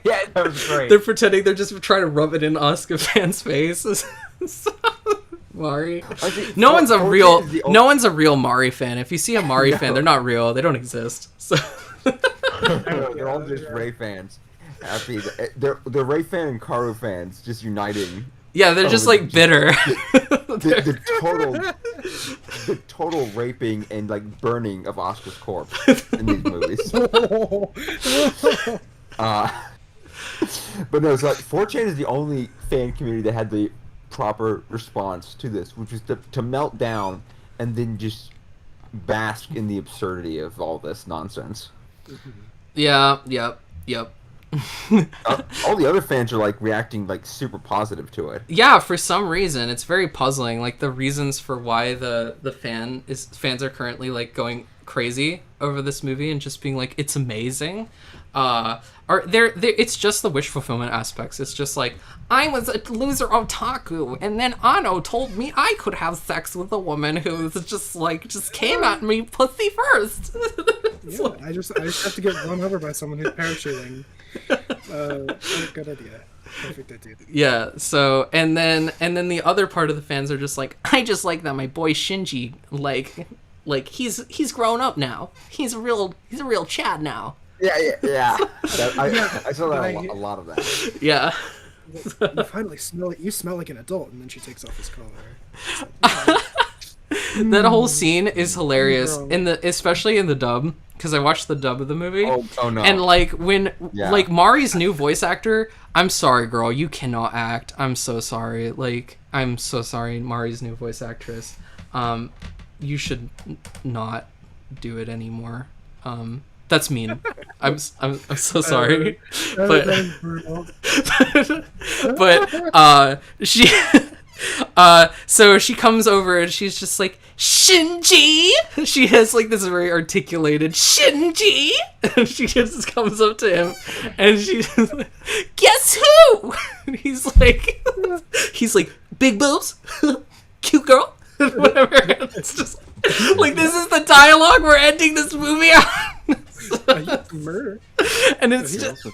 Yeah, that was great. They're pretending they're just trying to rub it in Asuka fans' faces. Mari. No one's a real Mari fan. If you see a Mari fan, they're not real. They don't exist. So they're all just Ray fans. Happy. They're Ray fan and Kaoru fans just uniting. Yeah, they're just like bitter. The total raping and like burning of Asuka's corpse in these movies. But no, it's like 4chan is the only fan community that had the proper response to this, which was to melt down and then just bask in the absurdity of all this nonsense. Yeah, yep. All the other fans are like reacting like super positive to it. Yeah, for some reason it's very puzzling. Like the reasons for why the fans are currently like going crazy over this movie and just being like it's amazing. Are there? It's just the wish fulfillment aspects. It's just like I was a loser otaku, and then Ano told me I could have sex with a woman who was just came at me pussy first. Yeah, I just have to get run over by someone who's parachuting. Good idea. Perfect idea. Yeah. So and then the other part of the fans are just like, I just like that my boy Shinji like he's grown up now. He's a real Chad now. Yeah. I saw that a lot of that. Yeah. You finally smell like an adult, and then she takes off his collar. That whole scene is hilarious Girl. especially in the dub, because I watched the dub of the movie. Oh no. And like when Yeah. like Mari's new voice actor, I'm sorry, girl, you cannot act. I'm so sorry. Like I'm so sorry, Mari's new voice actress. You should not do it anymore. That's mean. I'm so sorry. But That is brutal. but she so she comes over and she's just like, Shinji. She has like this very articulated Shinji. And she just comes up to him and she's like, guess who? And he's like big boobs, cute girl, whatever. It's just like this is the dialogue we're ending this movie on. Murder. And it's just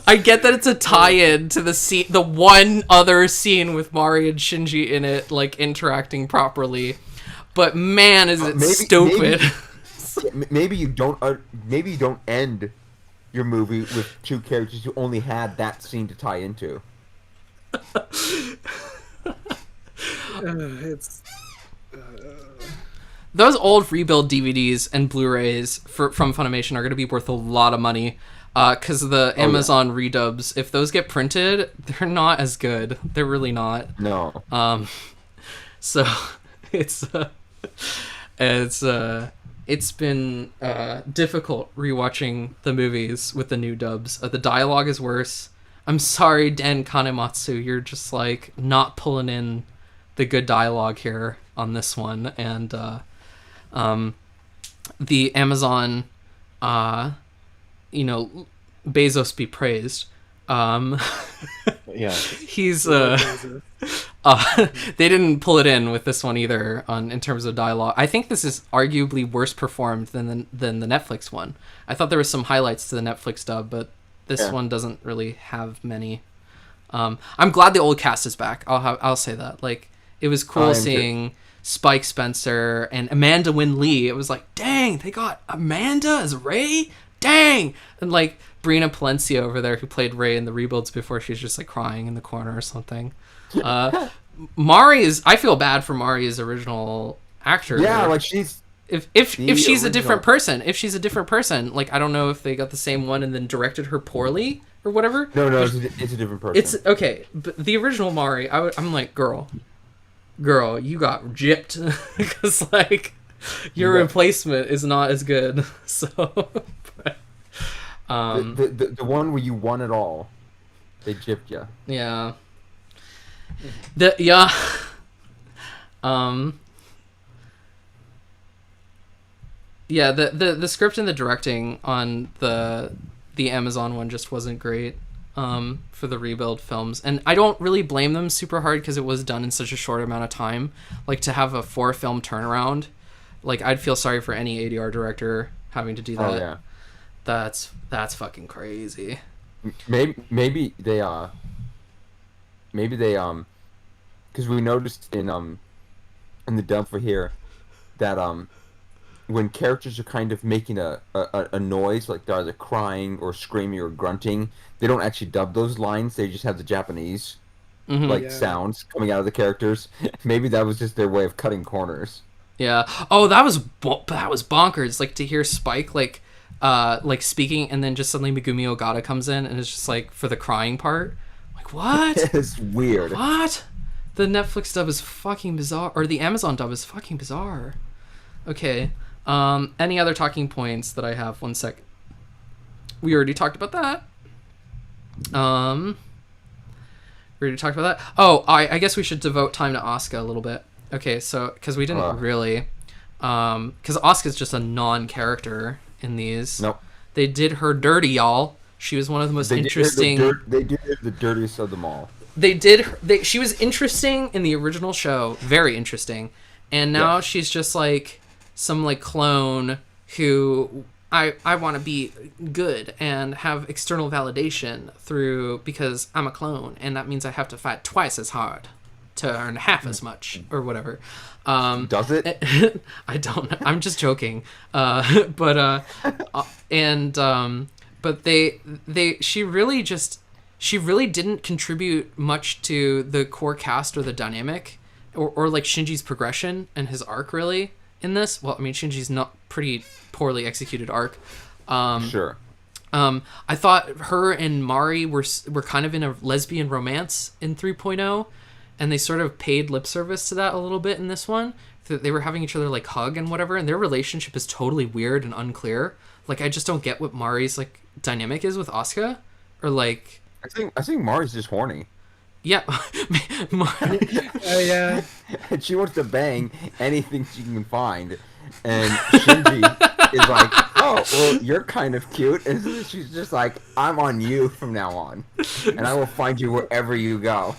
I get that it's a tie-in to the scene, the one other scene with Mari and Shinji in it, like interacting properly. But man, is it stupid. Maybe you don't end your movie with two characters you only had that scene to tie into. It's Those old rebuild DVDs and Blu-rays from Funimation are going to be worth a lot of money, because the Amazon redubs, if those get printed, they're not as good. They're really not. No. So it's been difficult rewatching the movies with the new dubs. The dialogue is worse. I'm sorry, Dan Kanematsu, you're just like not pulling in the good dialogue here on this one, and the Amazon, Bezos be praised. Yeah. He's they didn't pull it in with this one either in terms of dialogue. I think this is arguably worse performed than the Netflix one. I thought there was some highlights to the Netflix dub, but this one doesn't really have many. I'm glad the old cast is back. I'll say that. Like, it was cool seeing Spike Spencer and Amanda Wynn Lee. It was like, dang, they got Amanda as Ray? Dang! And like Brina Palencia over there, who played Ray in the rebuilds before, she's just like crying in the corner or something. I feel bad for Mari's original actor. Yeah, like she's if she's a different person, like I don't know if they got the same one and then directed her poorly or whatever. No, it's a different person. It's okay, but the original Mari, I'm like, girl, you got gypped because like your replacement is not as good. So, but, the one where you won it all, they gypped you. Yeah. Yeah, the script and the directing on the Amazon one just wasn't great for the rebuild films, and I don't really blame them super hard because it was done in such a short amount of time. Like, to have a 4-film turnaround, like I'd feel sorry for any ADR director having to do that. Oh, yeah. That's fucking crazy. Maybe they because we noticed in the dub for here that when characters are kind of making a noise, like they're either crying or screaming or grunting, they don't actually dub those lines. They just have the Japanese sounds coming out of the characters. Maybe that was just their way of cutting corners. Yeah. Oh, that was bonkers. Like, to hear Spike like speaking, and then just suddenly Megumi Ogata comes in and it's just like for the crying part. Like, what? It's weird. What? The Netflix dub is fucking bizarre, or the Amazon dub is fucking bizarre. Okay. Any other talking points that I have? One sec. We already talked about that. We already talked about that. Oh, I guess we should devote time to Asuka a little bit. Okay, so because we didn't really, because Asuka's just a non-character in these. Nope. They did her dirty, y'all. She was one of the most interesting. They did the dirtiest of them all. She was interesting in the original show, very interesting, and now she's just like some like clone who I want to be good and have external validation through because I'm a clone, and that means I have to fight twice as hard to earn half as much or whatever. Does it? I don't know. I'm just joking. But she really didn't contribute much to the core cast or the dynamic or like Shinji's progression and his arc really in this. Well, I mean, Shinji's not pretty poorly executed arc. Sure. I thought her and Mari were kind of in a lesbian romance in 3.0, and they sort of paid lip service to that a little bit in this one. They were having each other like hug and whatever, and their relationship is totally weird and unclear. Like, I just don't get what Mari's like dynamic is with Asuka, or like. I think Mari's just horny. Yeah. Yeah. And she wants to bang anything she can find. And Shinji is like, oh, well, you're kind of cute. And she's just like, I'm on you from now on. And I will find you wherever you go.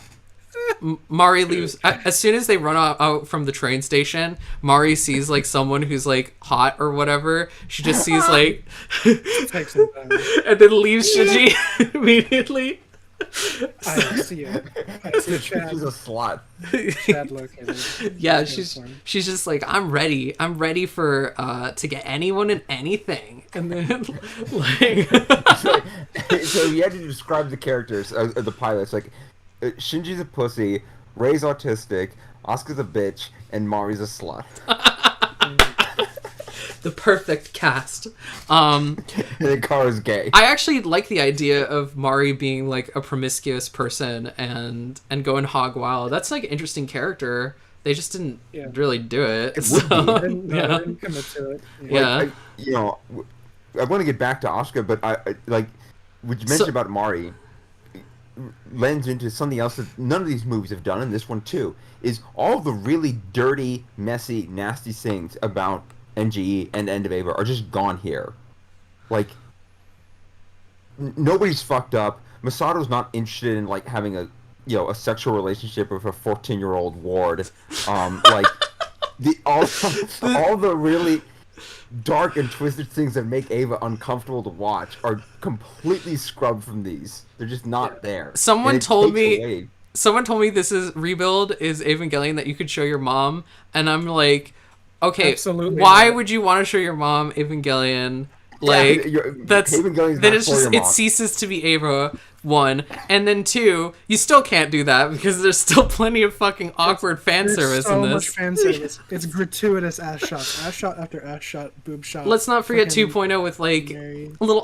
Mari leaves as soon as they run out from the train station. Mari sees like someone who's like hot or whatever. She just sees like and then leaves Shinji immediately. I see it. I see Chad. She's a slut. Chad located. Yeah, she's just like, I'm ready for to get anyone and anything. And then like so you had to describe the characters of the pilots. Like Shinji's a pussy, Rei's autistic, Asuka's a bitch, and Mari's a slut. The perfect cast. And then Kara's gay. I actually like the idea of Mari being like a promiscuous person and going hog wild. That's like an interesting character. They just didn't really do it. It would be. Didn't commit to it. Yeah. I want to get back to Asuka, but I like what you mentioned about Mari lends into something else that none of these movies have done, and this one too, is all the really dirty, messy, nasty things about NGE and End of Ava are just gone here. Like, nobody's fucked up. Masato's not interested in like having a sexual relationship with a 14-year-old ward. Like all the really dark and twisted things that make Ava uncomfortable to watch are completely scrubbed from these. They're just not there. Someone told me this is Rebuild is Evangelion that you could show your mom, and I'm like, okay, absolutely why not. would you want to show your mom Evangelion? Like, then it's just it ceases to be Ava, 1, and then 2, you still can't do that because there's still plenty of fucking awkward fan service in this. So much fan service. It's gratuitous ass shot after ass shot, boob shot. Let's not forget 2.0 with like Mary. little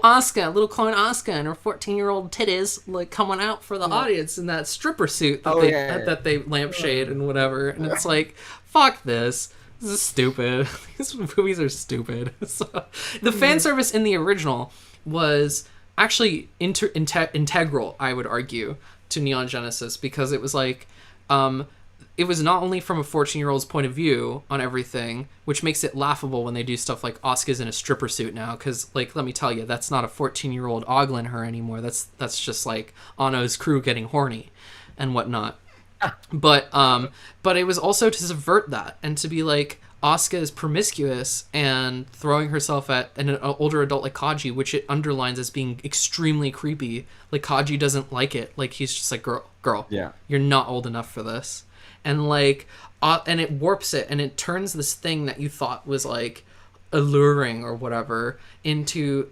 clone Asuka and her 14-year-old titties like coming out for the audience in that stripper suit that that they lampshade and whatever, and it's like, fuck this. This is stupid. These movies are stupid. So, the fan service in the original was actually integral, I would argue, to Neon Genesis, because it was like, it was not only from a 14-year-old's point of view on everything, which makes it laughable when they do stuff like Asuka's in a stripper suit now, because, like, let me tell you, that's not a 14-year-old ogling her anymore. That's just like Anno's crew getting horny and whatnot. But it was also to subvert that and to be like, Asuka is promiscuous and throwing herself at an older adult like Kaji, which it underlines as being extremely creepy. Like, Kaji doesn't like it. Like, he's just like, girl, yeah, you're not old enough for this. And like, and it warps it, and it turns this thing that you thought was like alluring or whatever into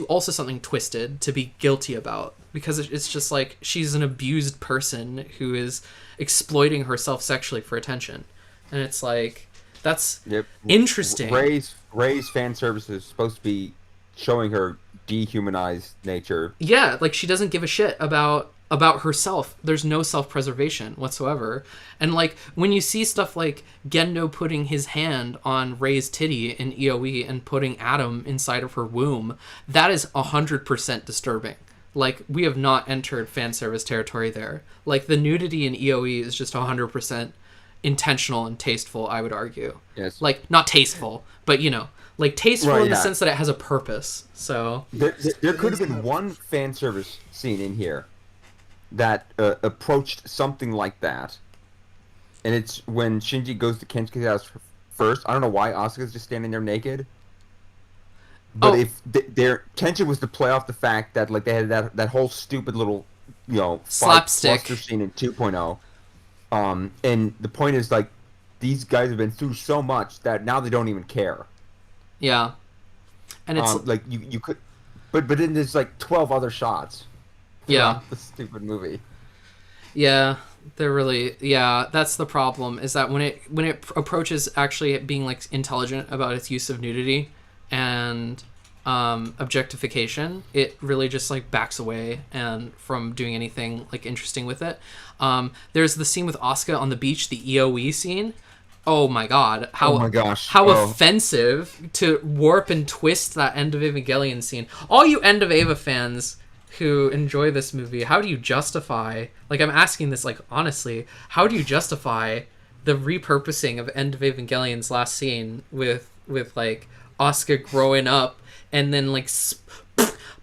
also something twisted to be guilty about, because it's just like, she's an abused person who is exploiting herself sexually for attention, and it's like, that's interesting. Rei's fan service is supposed to be showing her dehumanized nature. Yeah, like, she doesn't give a shit about about herself. There's no self-preservation whatsoever. And like when you see stuff like Gendo putting his hand on Rey's titty in EOE and putting Adam inside of her womb, that is 100% disturbing. Like, we have not entered fan service territory there. Like, the nudity in EOE is just 100% intentional and tasteful, I would argue. Yes. Like, not tasteful, but, you know, like, tasteful Right, in the yeah. sense that it has a purpose. So, There could have been one fan service scene in here that approached something like that. And it's when Shinji goes to Kensuke's house first. I don't know why Asuka's just standing there naked. But if their tension was to play off the fact that like they had that whole stupid little, you know, slapstick cluster scene in 2.0, and the point is like these guys have been through so much that now they don't even care. yeah. And it's like you could, but then there's like 12 other shots. yeah. The stupid movie. Yeah, they're really that's the problem, is that when it approaches actually being like intelligent about its use of nudity and objectification, it really just like backs away and from doing anything like interesting with it. There's the scene with Asuka on the beach, the EOE scene. Oh my god, Oh my gosh. how Oh. offensive to warp and twist that End of Evangelion scene. All you End of Eva fans who enjoy this movie, how do you justify, like, I'm asking this like honestly, how do you justify the repurposing of End of Evangelion's last scene with like Asuka growing up and then like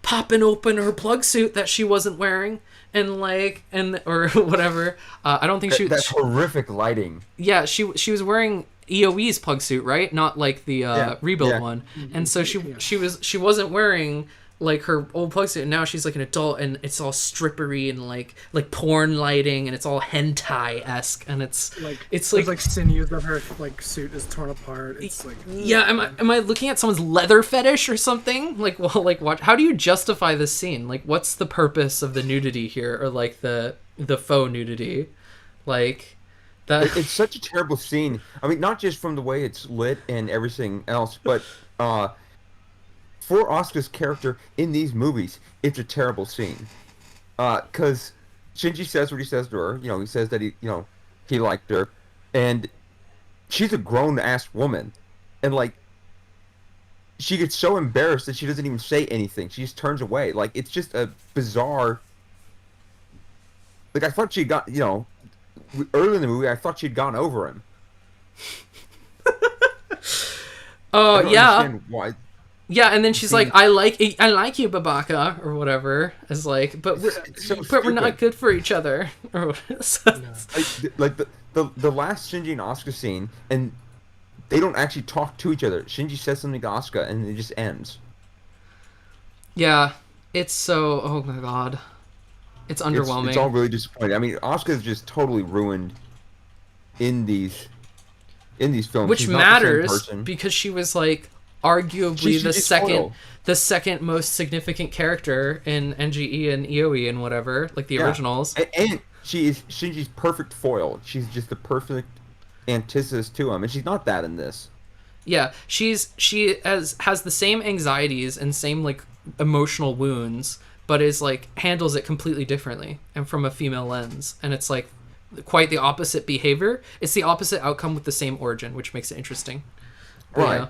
popping open her plug suit that she wasn't wearing and like or whatever. I don't think That's horrific lighting. yeah, she was wearing EOE's plug suit, right? Not like the rebuild yeah. one. And so she wasn't wearing like her old plug suit, and now she's like an adult and it's all strippery and like porn lighting and it's all hentai-esque and it's like sinews of her like suit is torn apart. It's like yeah, am I looking at someone's leather fetish or something? Like, well, like what, how do you justify this scene? Like, what's the purpose of the nudity here, or like the faux nudity? Like that It's such a terrible scene. I mean, not just from the way it's lit and everything else, but for Asuka's character in these movies, it's a terrible scene. Because Shinji says what he says to her. You know, he says that he liked her, and she's a grown-ass woman, and like she gets so embarrassed that she doesn't even say anything. She just turns away. Like, it's just a bizarre. Like, I thought she got, you know, early in the movie, I thought she'd gone over him. oh I don't yeah. understand why. Yeah, and then she's like, I like you, Babaka, or whatever. It's like, but we're not good for each other. Or Like the last Shinji and Asuka scene, and they don't actually talk to each other. Shinji says something to Asuka, and it just ends. yeah, it's so, oh my god, it's underwhelming. It's all really disappointing. I mean, Asuka is just totally ruined in these films. Which She's not the same matters person. because she was like arguably She's foil. the second most significant character in NGE and EOE and whatever, like the Yeah. originals. And she is Shinji's perfect foil. She's just the perfect antithesis to him, and she's not that in this. Yeah, she has the same anxieties and same like emotional wounds, but is like handles it completely differently and from a female lens, and it's like quite the opposite behavior. It's the opposite outcome with the same origin, which makes it interesting. But, Right. yeah.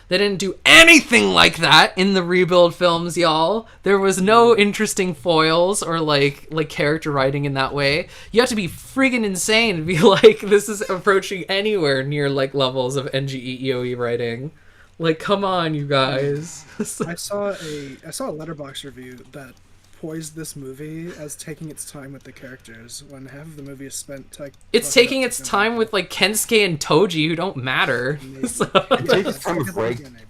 They didn't do anything like that in the rebuild films, y'all. There was no interesting foils or like character writing in that way. You have to be friggin' insane to be like, this is approaching anywhere near like levels of NGE EOE writing. Like, come on, you guys. I saw a Letterboxd review that poised this movie as taking its time with the characters when half of the movie is spent It's taking its time with like Kensuke and Toji, who don't matter. So- It takes its time with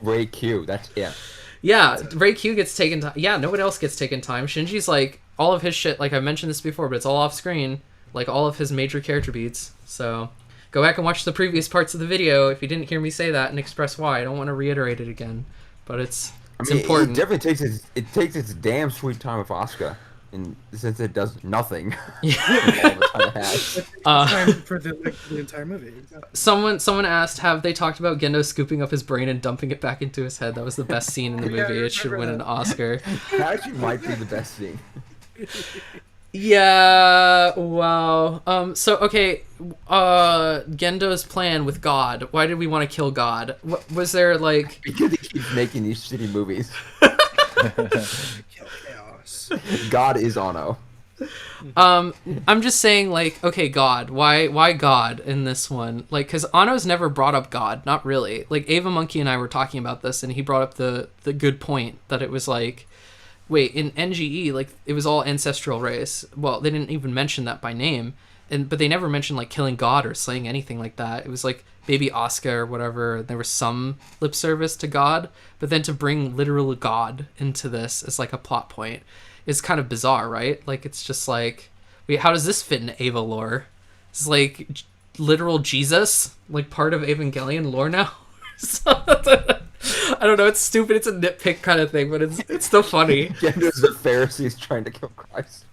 Ray Q. That's it. Yeah, Ray Q gets taken time. Yeah, nobody else gets taken time. Shinji's like, all of his shit, like I mentioned this before, but it's all off screen. Like all of his major character beats. So go back and watch the previous parts of the video if you didn't hear me say that and express why. I don't want to reiterate it again. But it's important. It definitely takes its damn sweet time with Asuka, and since it does nothing. time for the entire movie. Exactly. Someone asked, have they talked about Gendo scooping up his brain and dumping it back into his head? That was the best scene in the Yeah, I movie. It should win remember an that. Oscar. That actually might be the best scene. Yeah, wow. So okay, Gendo's plan with God. Why did we want to kill God? What was there like? Because he keeps making these shitty movies. Kill chaos. God is Ono. I'm just saying, like, okay, God. Why God in this one? Like, because Ano's never brought up God, not really. Like, Ava Monkey and I were talking about this, and he brought up the good point that it was like, wait, in NGE, like, it was all ancestral race. Well, they didn't even mention that by name, but they never mentioned like killing God or slaying anything like that. It was like baby Asuka or whatever. There was some lip service to God, but then to bring literal God into this as like a plot point is kind of bizarre, right? Like, it's just like, wait, how does this fit in Ava lore? It's like literal Jesus, like part of Evangelion lore now. So, I don't know. It's stupid. It's a nitpick kind of thing, but it's still funny. Gendo's the Pharisees trying to kill Christ.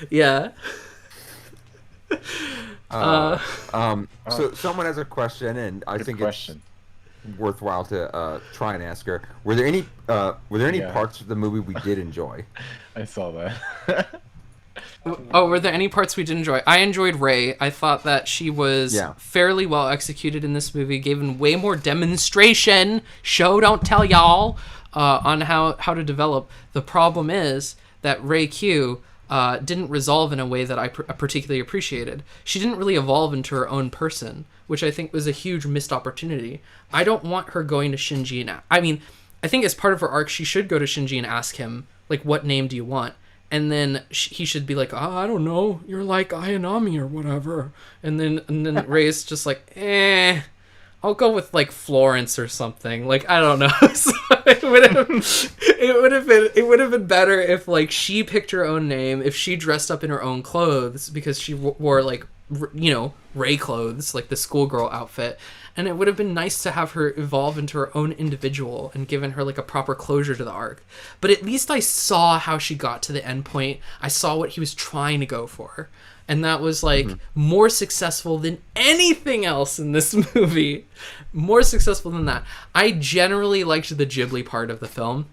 Yeah. So someone has a question, and I Good think question. it's worthwhile to try and ask her. Were there any Yeah. parts of the movie we did enjoy? I saw that. Oh, were there any parts we did enjoy? I enjoyed Rey. I thought that she was Yeah. fairly well executed in this movie, given way more demonstration, show don't tell y'all, on how to develop. The problem is that Rey Q didn't resolve in a way that I particularly appreciated. She didn't really evolve into her own person, which I think was a huge missed opportunity. I don't want her going to Shinji and I mean, I think as part of her arc, she should go to Shinji and ask him, like, what name do you want? And then he should be like, oh, I don't know, you're like Ayanami or whatever. And then Rey's just like, I'll go with like Florence or something. Like, I don't know. So it would have been better if like she picked her own name, if she dressed up in her own clothes because she wore like Rey clothes, like the schoolgirl outfit. And it would have been nice to have her evolve into her own individual and given her like a proper closure to the arc. But at least I saw how she got to the end point. I saw what he was trying to go for. And that was like more successful than anything else in this movie. More successful than that. I generally liked the Ghibli part of the film.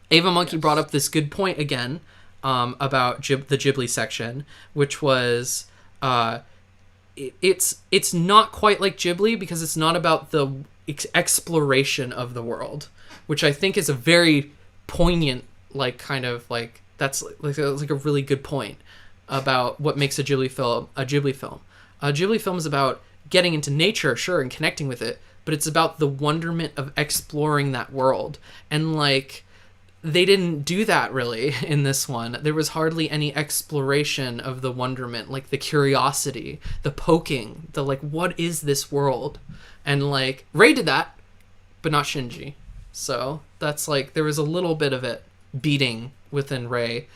Ava Monkey brought up this good point again about the Ghibli section, which was it's not quite like Ghibli because it's not about the exploration of the world, which I think is a very poignant, like, kind of like, that's like a really good point about what makes a Ghibli film a Ghibli film. A Ghibli film is about getting into nature, sure, and connecting with it, but it's about the wonderment of exploring that world. And like, they didn't do that really in this one. There was hardly any exploration of the wonderment, like the curiosity, the poking, the like, what is this world? And like, Rey did that, but not Shinji. So that's like, there was a little bit of it beating within Rey.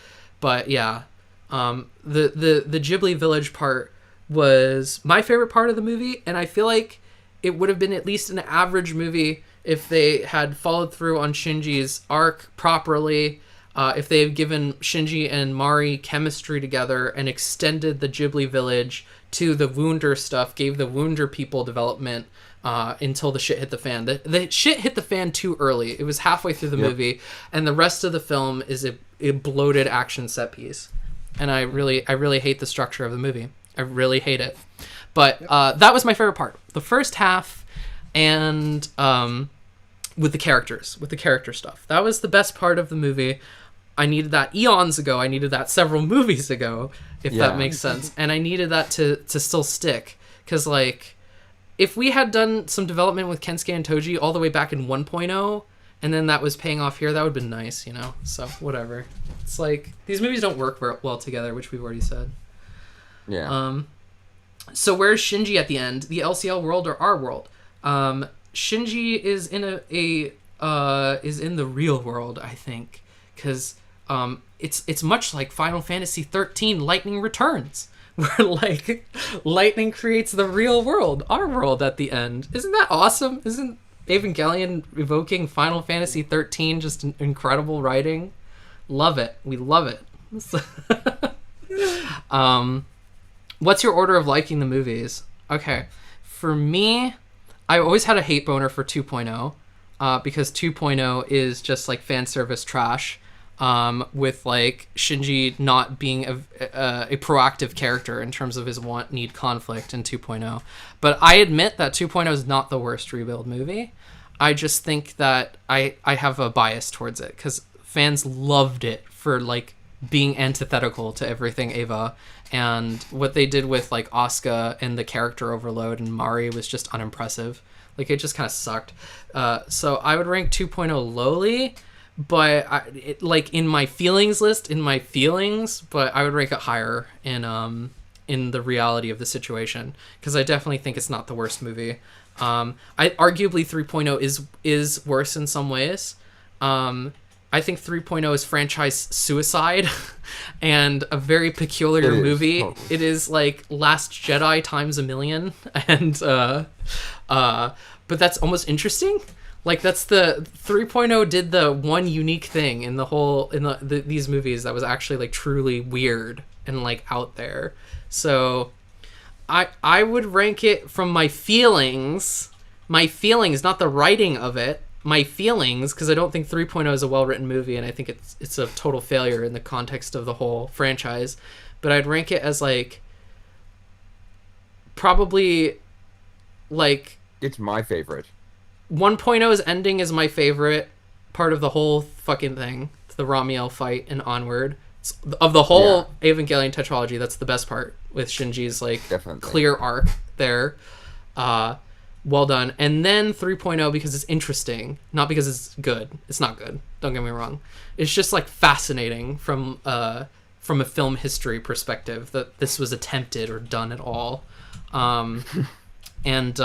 But yeah, the Ghibli village part was my favorite part of the movie, and I feel like it would have been at least an average movie if they had followed through on Shinji's arc properly, if they had given Shinji and Mari chemistry together and extended the Ghibli village to the Wunder stuff, gave the Wunder people development until the shit hit the fan. The shit hit the fan too early. It was halfway through the movie, and the rest of the film is a bloated action set piece. And I really hate the structure of the movie. I really hate it. But that was my favorite part. The first half, and with the character stuff. That was the best part of the movie. I needed that eons ago. I needed that several movies ago, if that makes sense. And I needed that to still stick. Because, like, if we had done some development with Kensuke and Toji all the way back in 1.0, and then that was paying off here, that would have been nice, you know? So, whatever. It's like, these movies don't work well together, which we've already said. Yeah. So where's Shinji at the end? The LCL world or our world? Shinji is in is in the real world, I think, because it's much like Final Fantasy 13 Lightning Returns, where like lightning creates the real world, our world at the end. Isn't that awesome? Isn't Evangelion evoking Final Fantasy 13 just incredible writing? Love it. We love it. What's your order of liking the movies? Okay, for me, I always had a hate boner for 2.0 because 2.0 is just like fan service trash. with like Shinji not being a proactive character in terms of his need conflict in 2.0. But I admit that 2.0 is not the worst rebuild movie. I just think that I have a bias towards it because fans loved it for like being antithetical to everything Eva, and what they did with like Asuka and the character overload and Mari was just unimpressive. Like it just kind of sucked. So I would rank 2.0 lowly, but like in my feelings list, but I would rank it higher in the reality of the situation because I definitely think it's not the worst movie. I arguably 3.0 is worse in some ways. I think 3.0 is franchise suicide and a very peculiar movie. Totally. It is like Last Jedi times a million, and but that's almost interesting. Like that's the 3.0 did the one unique thing in these movies that was actually like truly weird and like out there. So I would rank it from my feelings, not the writing of it. My feelings, because I don't think 3.0 is a well-written movie, and I think it's a total failure in the context of the whole franchise. But I'd rank it as like probably like It's my favorite. 1.0's ending is my favorite part of the whole fucking thing. It's the Ramiel fight and onward. Of the whole Evangelion tetralogy, that's the best part with Shinji's like Definitely. clear arc there. Well done. And then 3.0 because it's interesting, not because it's good. It's not good. Don't get me wrong. It's just like fascinating from a film history perspective that this was attempted or done at all. And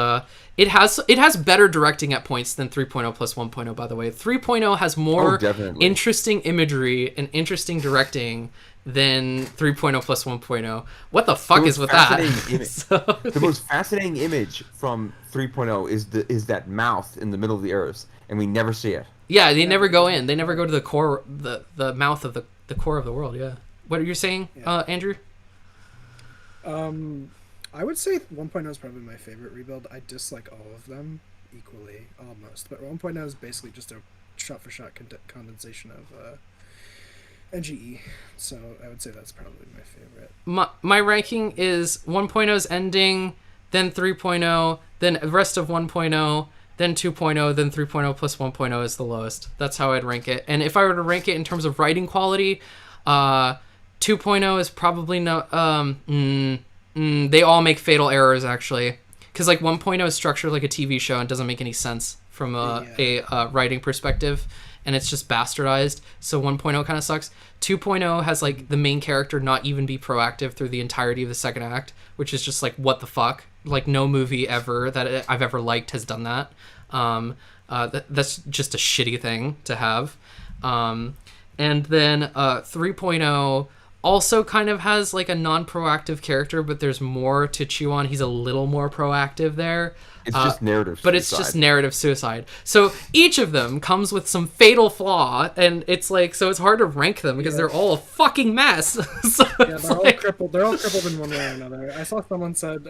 it has better directing at points than 3.0 plus 1.0, by the way. 3.0 has more interesting imagery and interesting directing than 3.0 plus 1.0. What the fuck is with that? The most fascinating image from 3.0 is that mouth in the middle of the earth, and we never see it. Yeah, they never go in. They never go to the core, the mouth of the core of the world. Yeah. What are you saying, Andrew? I would say 1.0 is probably my favorite rebuild. I dislike all of them equally, almost. But 1.0 is basically just a shot-for-shot condensation of NGE. So I would say that's probably my favorite. My ranking is 1.0's ending, then 3.0, then the rest of 1.0, then 2.0, then 3.0 plus 1.0 is the lowest. That's how I'd rank it. And if I were to rank it in terms of writing quality, 2.0 is probably no... they all make fatal errors, actually. Because like 1.0 is structured like a TV show and doesn't make any sense from a writing perspective. And it's just bastardized. So 1.0 kind of sucks. 2.0 has like the main character not even be proactive through the entirety of the second act, which is just like, what the fuck? Like no movie ever that I've ever liked has done that. That's just a shitty thing to have. And then 3.0 also kind of has like a non-proactive character, but there's more to chew on. He's a little more proactive there. It's just narrative suicide. But it's just narrative suicide. So each of them comes with some fatal flaw, and it's like, so it's hard to rank them because they're all a fucking mess. So yeah, they're all crippled. They're all crippled in one way or another. I saw someone said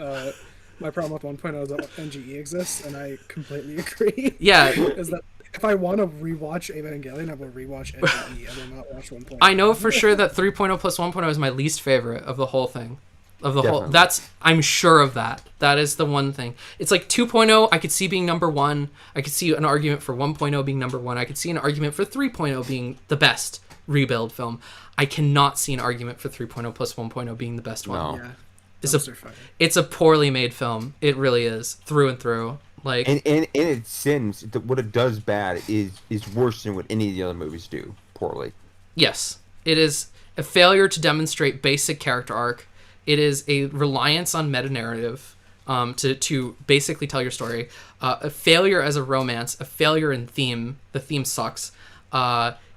my problem with 1.0 is that NGE exists, and I completely agree. Yeah. Is that if I want to rewatch Evangelion, I will rewatch NGE. I will not watch 1.0. I know for sure that 3.0 plus 1.0 is my least favorite of the whole thing. Definitely. I'm sure of that. That is the one thing. It's like 2.0 I could see being number one. I could see an argument for 1.0 being number one. I could see an argument for 3.0 being the best rebuild film. I cannot see an argument for 3.0 plus 1.0 being the best one. No. Yeah. It's a poorly made film. It really is, through and through. Like, and its sins, what it does bad is worse than what any of the other movies do poorly. Yes, it is a failure to demonstrate basic character arc. It is a reliance on meta-narrative to basically tell your story. A failure as a romance, a failure in theme. The theme sucks.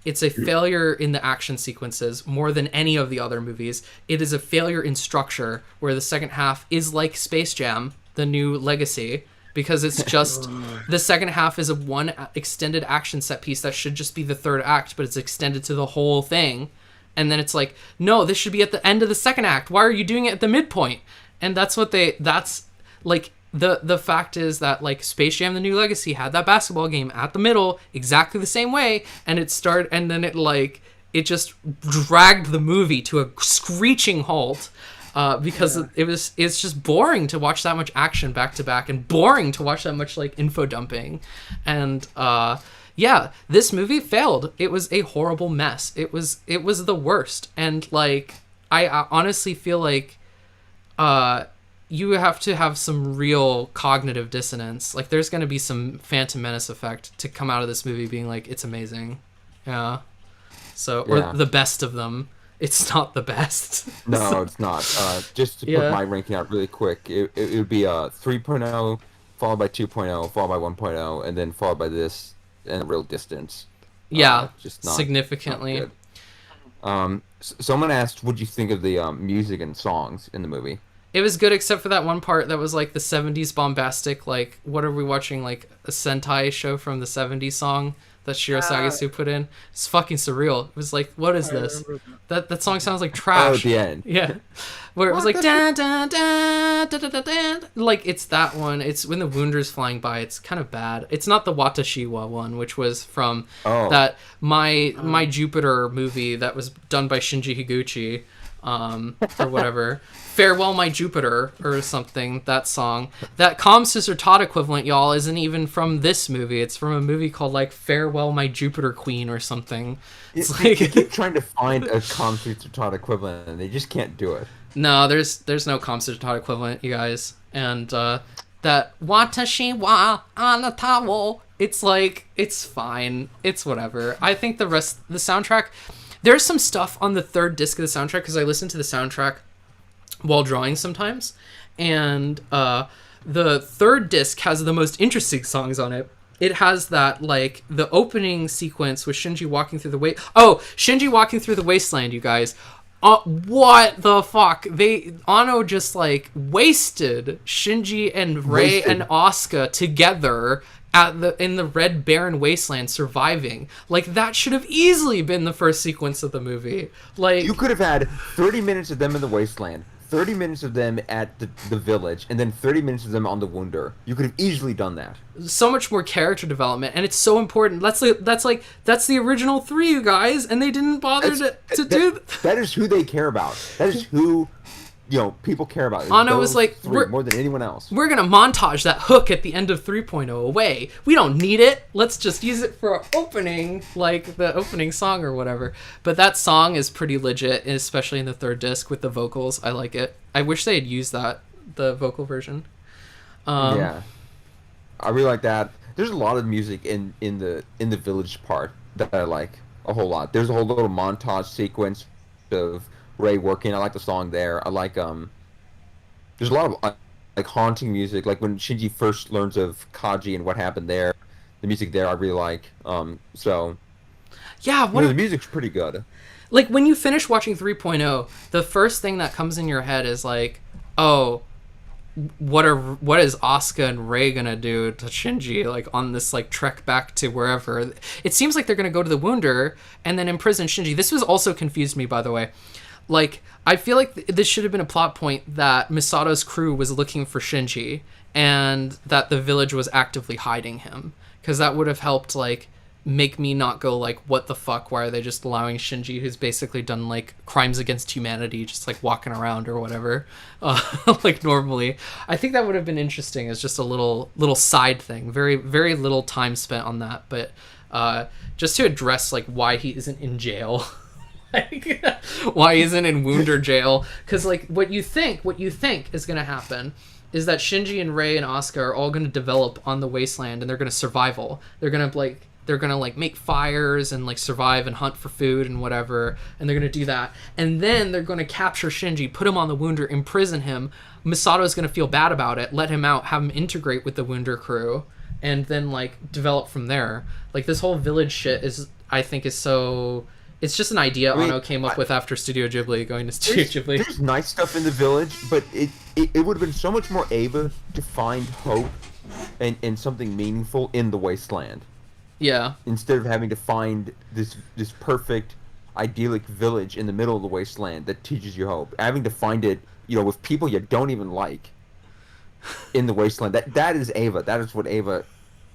It's a failure in the action sequences more than any of the other movies. It is a failure in structure, where the second half is like Space Jam, the new legacy, because it's just the second half is a one extended action set piece that should just be the third act, but it's extended to the whole thing. And then it's like, no, this should be at the end of the second act. Why are you doing it at the midpoint? And that's like the fact is that like Space Jam: The New Legacy had that basketball game at the middle exactly the same way, and then it like it just dragged the movie to a screeching halt. Because it's just boring to watch that much action back to back, and boring to watch that much like info dumping, and this movie failed. It was a horrible mess. It was the worst, and like I honestly feel like you have to have some real cognitive dissonance. Like there's going to be some Phantom Menace effect to come out of this movie being like it's amazing, or the best of them. It's not the best. No, it's not. Just to put my ranking out really quick, it would be 3.0, followed by 2.0, followed by 1.0, and then followed by this, and a real distance. Just not significantly. Not good. Someone asked, "What do you think of the music and songs in the movie?" It was good, except for that one part that was like the 70s bombastic. Like, what are we watching? Like a Sentai show from the 70s song that Shiro Sagasu put in. It's fucking surreal. It was like, what is this? That song sounds like trash. Oh, at the end. Yeah. Where it was like, dun, dun, dun, dun, dun, dun, dun. Like, it's that one. It's when the Wounder's flying by. It's kind of bad. It's not the Watashiwa one, which was from that My Jupiter movie that was done by Shinji Higuchi. Or whatever. Farewell My Jupiter or something, that song. That Calm Sister Todd equivalent, y'all, isn't even from this movie. It's from a movie called like Farewell My Jupiter Queen or something. It's like they keep trying to find a Calm Sister Todd equivalent and they just can't do it. No, there's no Calm Sister Todd equivalent, you guys. And that Watashi wa anata, it's like, it's fine. It's whatever. I think the soundtrack, there's some stuff on the third disc of the soundtrack, because I listen to the soundtrack while drawing sometimes, and the third disc has the most interesting songs on it. It has that, like, the opening sequence with Shinji walking through the Shinji walking through the wasteland, you guys. What the fuck? Anno just, like, wasted Shinji and Rei and Asuka together in the Red Barren Wasteland surviving. Like, that should have easily been the first sequence of the movie. Like, you could have had 30 minutes of them in the wasteland, 30 minutes of them at the village, and then 30 minutes of them on the Wunder. You could have easily done that. So much more character development, and it's so important. That's the original 3, you guys, and they didn't bother to do that. Is who they care about. That is who people care about. Anno was like, more than anyone else. We're gonna montage that hook at the end of 3.0 away. We don't need it. Let's just use it for our opening, like the opening song or whatever. But that song is pretty legit, especially in the third disc with the vocals. I like it. I wish they had used the vocal version. Yeah, I really like that. There's a lot of music in the village part that I like a whole lot. There's a whole little montage sequence of Rei working. I like the song there. I like there's a lot of like haunting music, like when Shinji first learns of Kaji and what happened there. The music there I really like. So yeah, the music's pretty good. Like when you finish watching 3.0, the first thing that comes in your head is like, oh, what is Asuka and Rei gonna do to Shinji, like on this like trek back to wherever? It seems like they're gonna go to the Wunder and then imprison Shinji. This was also confused me, by the way. Like, I feel like this should have been a plot point that Misato's crew was looking for Shinji and that the village was actively hiding him, because that would have helped like make me not go like, what the fuck, why are they just allowing Shinji, who's basically done like crimes against humanity, just like walking around or whatever, like normally. I think that would have been interesting as just a little side thing. Very, very little time spent on that, but just to address like why he isn't in jail. Like, why isn't in Wunder jail? Because like what you think is gonna happen is that Shinji and Rei and Asuka are all gonna develop on the wasteland, and they're gonna survival. They're gonna make fires and like survive and hunt for food and whatever, and they're gonna do that. And then they're gonna capture Shinji, put him on the Wunder, imprison him. Misato's gonna feel bad about it, let him out, have him integrate with the Wunder crew, and then like develop from there. Like this whole village shit I think is so. It's just an idea Anno came up with after Studio Ghibli, going to Studio Ghibli. There's nice stuff in the village, but it would have been so much more Eva to find hope and something meaningful in the wasteland. Yeah. Instead of having to find this perfect, idyllic village in the middle of the wasteland that teaches you hope. Having to find it, with people you don't even like in the wasteland. That is Eva. That is what Eva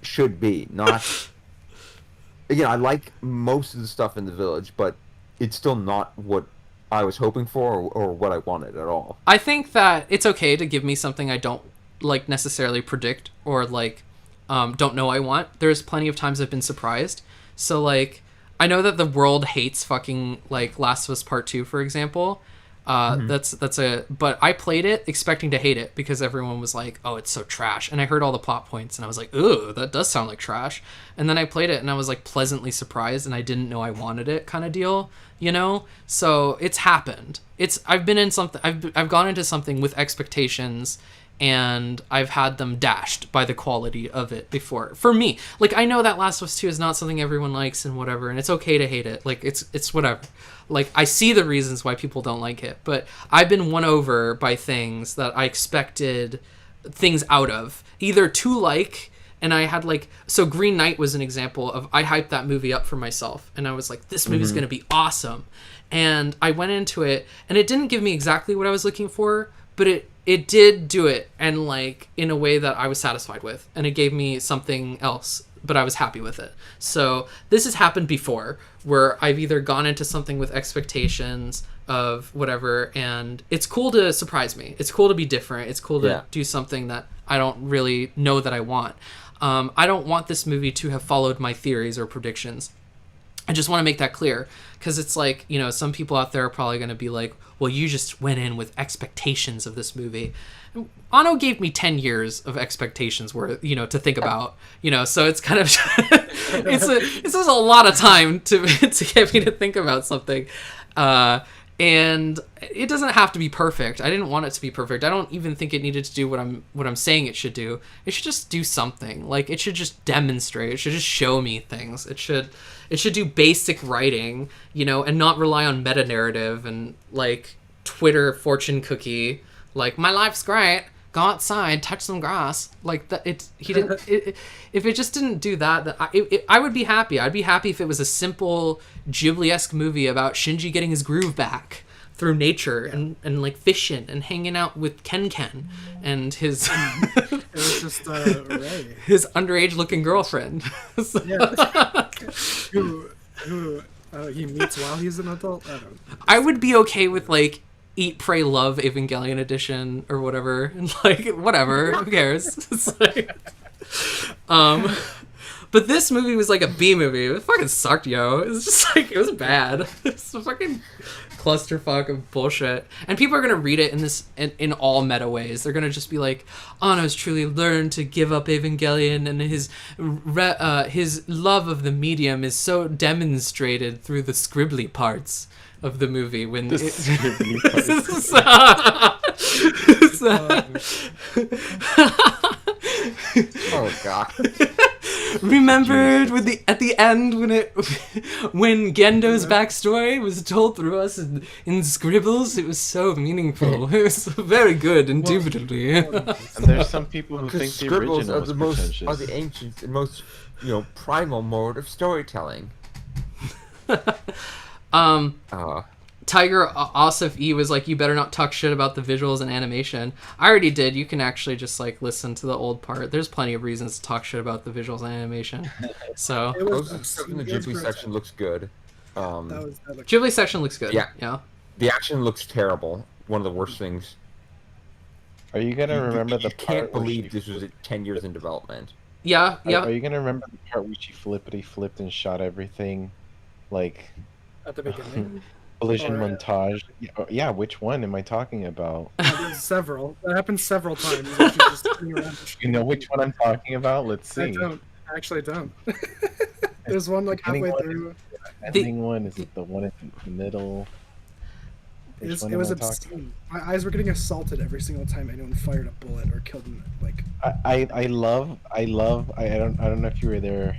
should be, not... Again, I like most of the stuff in the village, but it's still not what I was hoping for or what I wanted at all. I think that it's okay to give me something I don't like necessarily predict or like don't know I want. There's plenty of times I've been surprised. So like I know that the world hates fucking like Last of Us Part 2, for example. But I played it expecting to hate it because everyone was like, "Oh, it's so trash," and I heard all the plot points and I was like, "Ooh, that does sound like trash." And then I played it and I was like pleasantly surprised and I didn't know I wanted it, kind of deal, you know. So it's happened. I've been in something. I've gone into something with expectations and I've had them dashed by the quality of it before. For me, like I know that Last of Us 2 is not something everyone likes and whatever, and it's okay to hate it. Like it's whatever. Like I see the reasons why people don't like it, but I've been won over by things that I expected things out of, either to like, and I had like, so Green Knight was an example of, I hyped that movie up for myself and I was like, this movie's going to be awesome. And I went into it and it didn't give me exactly what I was looking for, but it did do it, and like in a way that I was satisfied with, and it gave me something else, but I was happy with it. So this has happened before where I've either gone into something with expectations of whatever, and it's cool to surprise me. It's cool to be different. It's cool to do something that I don't really know that I want. I don't want this movie to have followed my theories or predictions. I just want to make that clear, because it's like, you know, some people out there are probably going to be like, well, you just went in with expectations of this movie. Anno gave me 10 years of expectations worth, you know, to think about, you know, so it's kind of, it's a lot of time to get me to think about something. And it doesn't have to be perfect. I didn't want it to be perfect. I don't even think it needed to do what I'm saying it should do. It should just do something. Like, it should just demonstrate. It should just show me things. It should do basic writing, you know, and not rely on meta narrative and like Twitter fortune cookie. Like, my life's great. Go outside, touch some grass. Like that. If it just didn't do that, then I would be happy. I'd be happy if it was a simple Ghibli-esque movie about Shinji getting his groove back through nature and like fishing and hanging out with Ken and his It was just Ray. his underage looking girlfriend. So, Yeah. who he meets while he's an adult. I don't know. I would be okay with like Eat, Pray, Love Evangelion edition or whatever, and like whatever, who cares? It's like, but this movie was like a B movie. It fucking sucked, yo. It was just like, it was bad. It's a fucking clusterfuck of bullshit, and people are gonna read it in all meta ways. They're gonna just be like, Anno's truly learned to give up Evangelion, and his love of the medium is so demonstrated through the scribbly parts of the movie when Oh god. remembered with at the end when Gendo's backstory was told through us in scribbles. It was so meaningful. It was very good, indubitably. And there's some people who think the Scribbles original was pretentious. are the ancient and most, you know, primal mode of storytelling. Tiger Asif E was like, you better not talk shit about the visuals and animation. I already did. You can actually just like listen to the old part. There's plenty of reasons to talk shit about the visuals and animation. So It was In the Ghibli section looks good. That looked Ghibli section looks good. Yeah. The action looks terrible. One of the worst things. Are you gonna remember the You can't part where believe she- this was 10 years in development. Yeah. Are you gonna remember the part where she flipped and shot everything, like at the beginning. collision Or- montage? Yeah, which one am I talking about? There's several. That happened several times. Like, you're just sitting around. You know which one I'm talking about? Let's I see. don't. I actually don't. There's one like halfway Beginning one through. The ending one is it the one in the middle? Which one It am was I talking- obscene. My eyes were getting assaulted every single time anyone fired a bullet or killed him. Like, I love I don't know if you were there.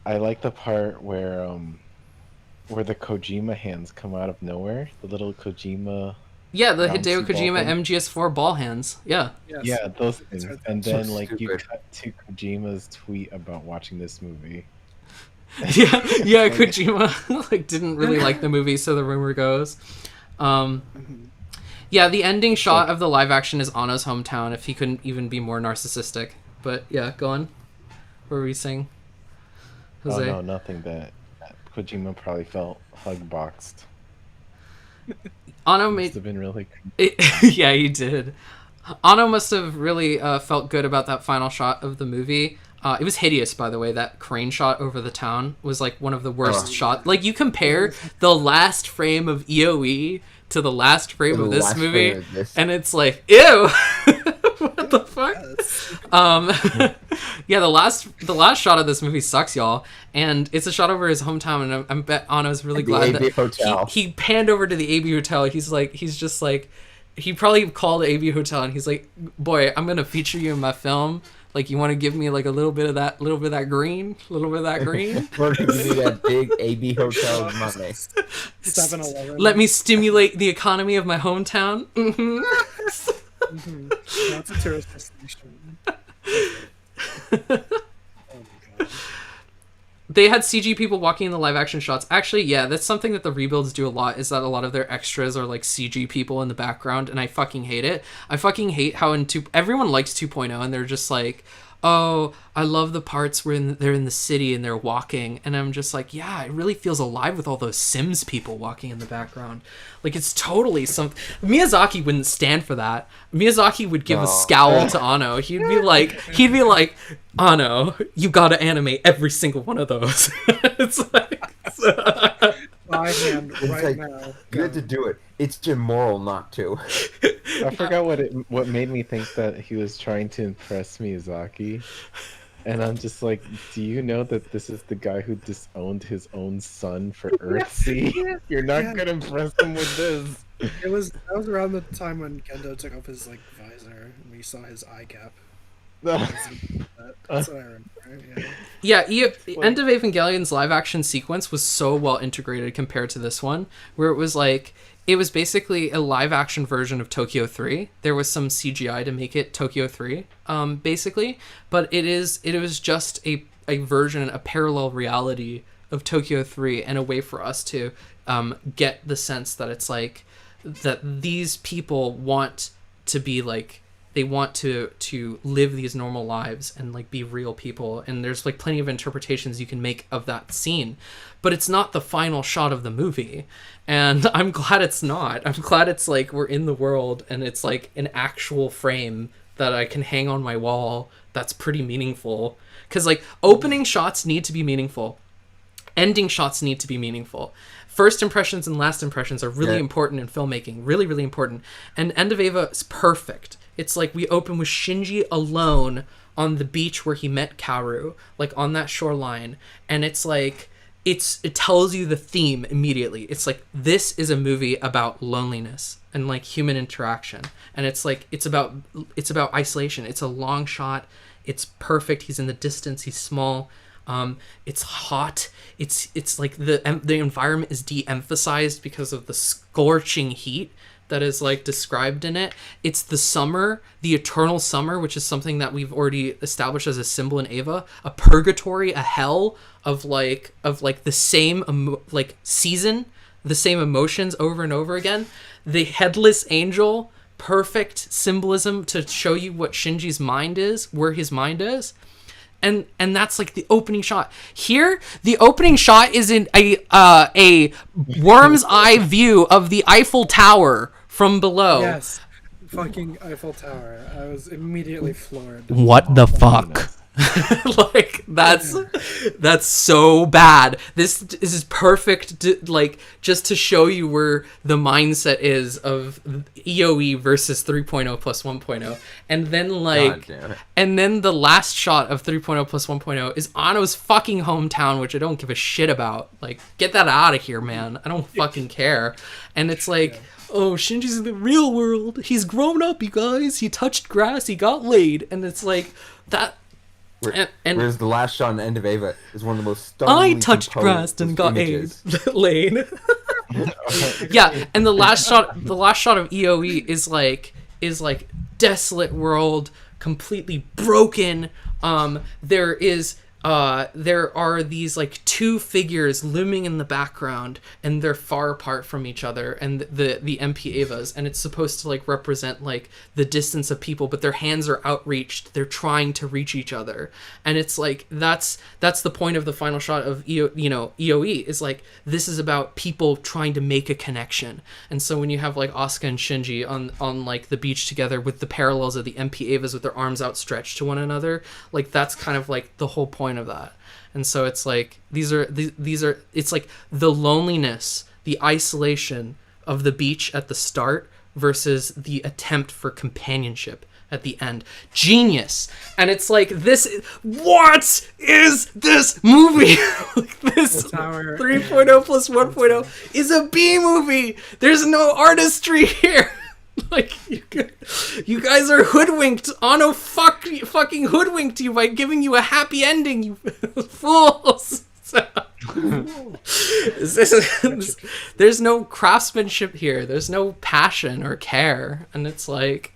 I like the part where the Kojima hands come out of nowhere. The little Kojima. Yeah, the Bouncy Hideo ball Kojima thing. MGS4 ball hands. Yeah. yes. Yeah, those things. right. And So then like you stupid. cut to Kojima's tweet about watching this movie. yeah, Kojima like didn't really like the movie, so the rumor goes. Yeah, the ending shot of the live action is Anno's hometown, if he couldn't even be more narcissistic. But yeah, go on. What were we saying? Oh Jose? no, nothing. That Kojima probably felt hug boxed. Ano Must made have been really. yeah, he did. Ano must have really felt good about that final shot of the movie. It was hideous, by the way. That crane shot over the town was like one of the worst shots. Like, you compare the last frame of EOE to the last frame of this movie, and it's like, ew. What the fuck? Yeah, the last shot of this movie sucks, y'all, and it's a shot over his hometown, and I bet Anna's really glad AB Hotel. He panned over to the AB Hotel. He's just like, he probably called the AB Hotel, and he's like, boy, I'm gonna feature you in my film. Like, you want to give me like a little bit of that green? We're gonna give you that big AB Hotel money. 7-Eleven. Let me stimulate the economy of my hometown. Mm-hmm. That's a tourist destination. Oh my god. They had CG people walking in the live action shots. Actually, yeah, that's something that the rebuilds do a lot, is that a lot of their extras are like CG people in the background, and I fucking hate it. I fucking hate how everyone likes 2.0, and they're just like, oh, I love the parts where they're in the city and they're walking, and I'm just like, yeah, it really feels alive with all those Sims people walking in the background. Like, it's totally something. Miyazaki wouldn't stand for that. Miyazaki would give a scowl to Ano. He'd be like, Ano, you gotta animate every single one of those. It's like, My hand right like, now. You had to do it. It's immoral not to. I forgot what made me think that he was trying to impress Miyazaki, and I'm just like, do you know that this is the guy who disowned his own son for Earthsea? You're not gonna impress him with this. That was around the time when Gendo took off his like visor and we saw his eye gap. That's what I remember. Yeah. Yeah, End of Evangelion's live action sequence was so well integrated compared to this one, where it was basically a live action version of Tokyo 3. There was some CGI to make it Tokyo 3, basically, but it was just a version, a parallel reality of Tokyo 3, and a way for us to get the sense that it's like that these people want to be like, they want to live these normal lives and like be real people, and there's like plenty of interpretations you can make of that scene, but it's not the final shot of the movie, and I'm glad it's not. I'm glad it's like we're in the world and it's like an actual frame that I can hang on my wall that's pretty meaningful, because like opening shots need to be meaningful, ending shots need to be meaningful. First impressions and last impressions are really important in filmmaking, really, really important. And End of Eva is perfect. It's like we open with Shinji alone on the beach where he met Kaoru, like on that shoreline. And it's like, it tells you the theme immediately. It's like, this is a movie about loneliness and like human interaction. And it's like, it's about isolation. It's a long shot. It's perfect. He's in the distance. He's small. It's hot. It's like the environment is de-emphasized because of the scorching heat that is like described in it. It's the summer, the eternal summer, which is something that we've already established as a symbol in Eva, a purgatory, a hell of the same season, the same emotions over and over again. The headless angel, perfect symbolism to show you what Shinji's mind is, where his mind is. And that's like the opening shot. Here, the opening shot is in a worm's eye view of the Eiffel Tower from below. Yes, fucking Eiffel Tower. I was immediately floored. What the fuck? Like, that's so bad. This is perfect just to show you where the mindset is of EOE versus 3.0 plus 1.0. And then the last shot of 3.0 plus 1.0 is Ano's fucking hometown, which I don't give a shit about. Like, get that out of here, man. I don't fucking care. And it's like, oh, Shinji's in the real world. He's grown up, you guys. He touched grass. He got laid. And it's like that. Whereas the last shot in the End of Ava is one of the most stunningly I touched grass and got images. laid. Yeah, and the last shot of EOE is like desolate world, completely broken. There is there are these like two figures looming in the background, and they're far apart from each other, and the MP Evas, and it's supposed to like represent like the distance of people, but their hands are outreached, they're trying to reach each other, and it's like that's the point of the final shot of EOE is like, this is about people trying to make a connection. And so when you have like Asuka and Shinji on like the beach together with the parallels of the MP Evas with their arms outstretched to one another, like that's kind of like the whole point of that. And so it's like these are it's like the loneliness, the isolation of the beach at the start versus the attempt for companionship at the end. Genius. And it's like, what is this movie? Like, this 3.0 plus 1.0 is a B movie. There's no artistry here. Like, you guys are hoodwinked. Ano fucking hoodwinked you by giving you a happy ending, you fools. There's no craftsmanship here. There's no passion or care. And it's like,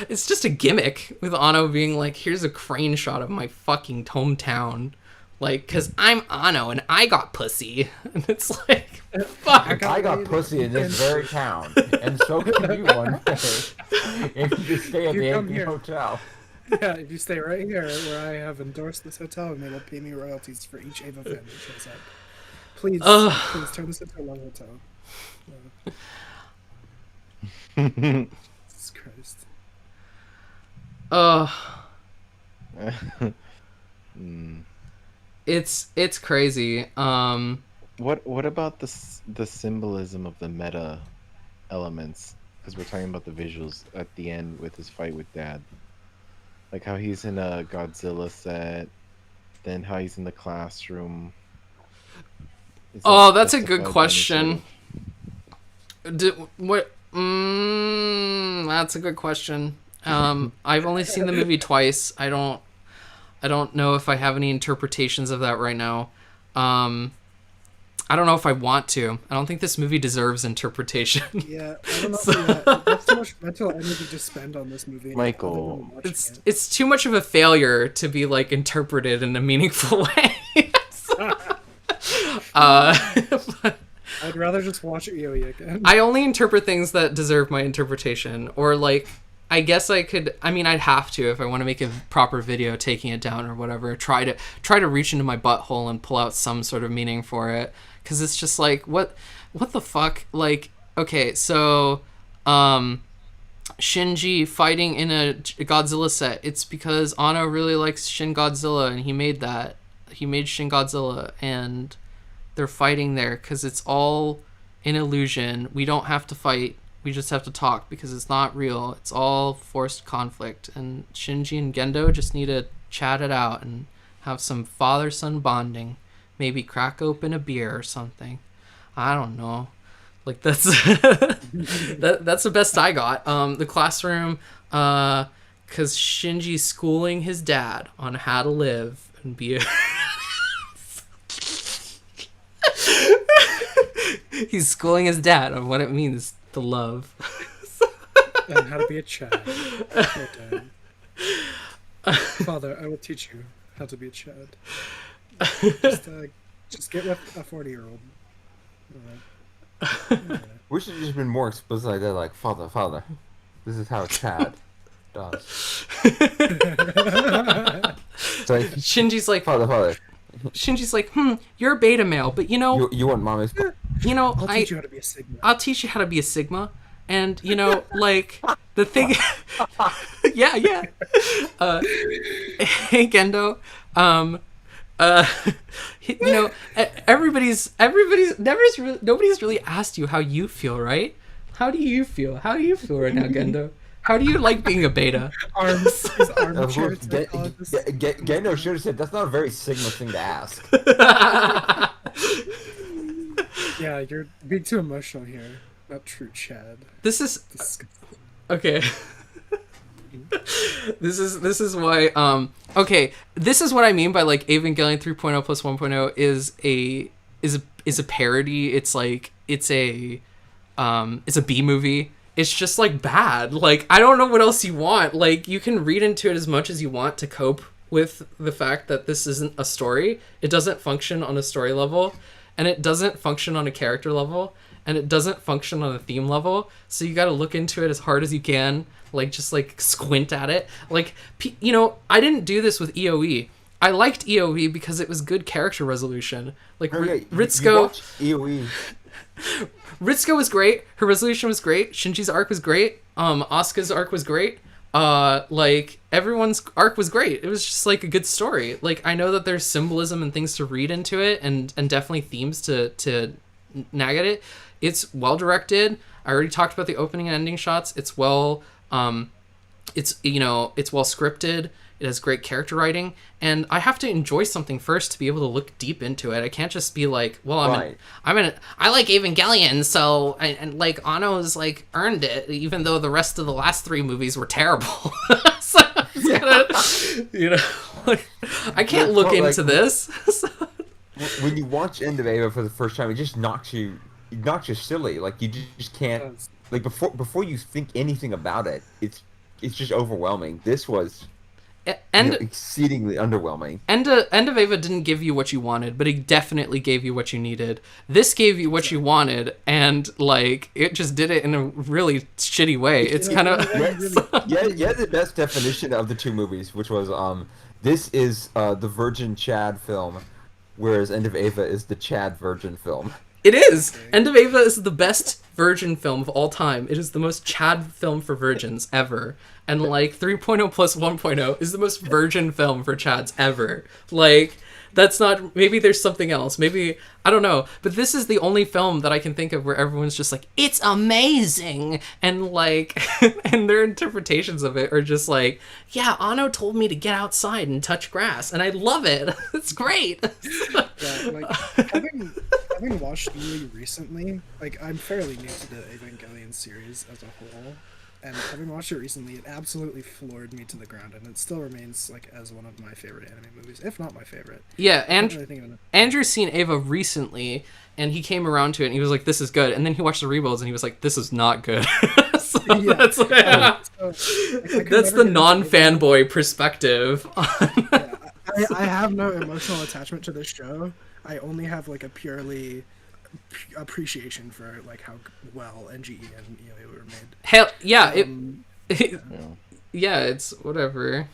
it's just a gimmick with Ano being like, here's a crane shot of my fucking hometown. Like, because I'm Ano and I got pussy. And it's like, fuck. I got pussy in this very town. And so can you one day. If you just stay at the AP hotel. Yeah, if you stay right here where I have endorsed this hotel, and they will pay me royalties for each Ava fan that shows up. Please turn this into a long hotel. Jesus Christ. It's crazy. What about the symbolism of the meta elements? Because we're talking about the visuals at the end with his fight with Dad. Like how he's in a Godzilla set, then how he's in the classroom. That's a good question. That's a good question. I've only seen the movie twice. I don't know if I have any interpretations of that right now. I don't know if I want to. I don't think this movie deserves interpretation. Yeah, I don't know. That's too much mental energy to spend on this movie. Michael, it's too much of a failure to be like interpreted in a meaningful way. I'd rather just watch EOE again. I only interpret things that deserve my interpretation, or like, I guess I could. I mean, I'd have to if I want to make a proper video taking it down or whatever. Try to reach into my butthole and pull out some sort of meaning for it, because it's just like, what the fuck? Like, okay, so Shinji fighting in a Godzilla set. It's because Ano really likes Shin Godzilla, and he made that. He made Shin Godzilla, and they're fighting there because it's all an illusion. We don't have to fight. We just have to talk because it's not real. It's all forced conflict. And Shinji and Gendo just need to chat it out and have some father-son bonding. Maybe crack open a beer or something. I don't know. Like, that's that's the best I got. The classroom, because Shinji's schooling his dad on how to live and be a... He's schooling his dad on what it means to love. And how to be a Chad. Father, I will teach you how to be a Chad. Just get with a 40-year-old. Right. We should have just been more explicit like that, like, father, this is how a Chad does. So, Shinji's like, father. Shinji's like, you're a beta male, but you know... You want mommy's... You know, I'll teach you how to be a Sigma. I'll teach you how to be a Sigma. And, you know, like, the thing... yeah. Hey, Gendo. You know, nobody's really asked you how you feel, right? How do you feel? How do you feel right now, Gendo? How do you like being a beta? His armchair. Gendo should have said, that's not a very Sigma thing to ask. Yeah, you're being too emotional here. Not true, Chad. This is... Disgusting. Okay. This is why okay, this is what I mean by like Evangelion 3.0 plus 1.0 is a parody. It's like it's a B movie. It's just like bad. Like, I don't know what else you want. Like, you can read into it as much as you want to cope with the fact that this isn't a story. It doesn't function on a story level, and it doesn't function on a character level, and it doesn't function on a theme level. So you got to look into it as hard as you can, like just like squint at it. Like, you know, I didn't do this with EOE. I liked EOE because it was good character resolution. Like Ritsuko, EOE. Ritsuko was great. Her resolution was great. Shinji's arc was great. Asuka's arc was great. Like everyone's arc was great. It was just like a good story. Like I know that there's symbolism and things to read into it, and definitely themes to nag at it. It's well directed. I already talked about the opening and ending shots. It's well, it's well scripted. It has great character writing, and I have to enjoy something first to be able to look deep into it. I can't just be like, well, I like Evangelion, so and like Anno's like earned it, even though the rest of the last 3 movies were terrible. So like, I can't look into this. When you watch End of Eva for the first time, it just knocks you silly. Like you just can't, like before you think anything about it, it's just overwhelming. This was exceedingly underwhelming. End of Eva didn't give you what you wanted, but it definitely gave you what you needed. This gave you what you wanted, and like it just did it in a really shitty way. It's kind of yeah, the best definition of the 2 movies, which was this is the Virgin Chad film, whereas End of Eva is the Chad Virgin film. It is. End of Eva is the best virgin film of all time. It is the most Chad film for virgins ever. And like 3.0 plus 1.0 is the most virgin film for Chads ever. Like that's not, maybe there's something else. Maybe, I don't know. But this is the only film that I can think of where everyone's just like, it's amazing. And like, and their interpretations of it are just like, yeah, Anno told me to get outside and touch grass. And I love it. It's great. Yeah, like, having watched really recently, like, I'm fairly new to the Evangelion series as a whole. And having watched it recently, it absolutely floored me to the ground, and it still remains like as one of my favorite anime movies, if not my favorite. Yeah, Andrew's seen Eva recently, and he came around to it, and he was like, "This is good." And then he watched the rebuilds, and he was like, "This is not good." So yeah, that's the non-fanboy perspective. Yeah, I have no emotional attachment to this show. I only have like a purely appreciation for like how well NGE and EOA were made. Hell yeah, yeah, it's whatever.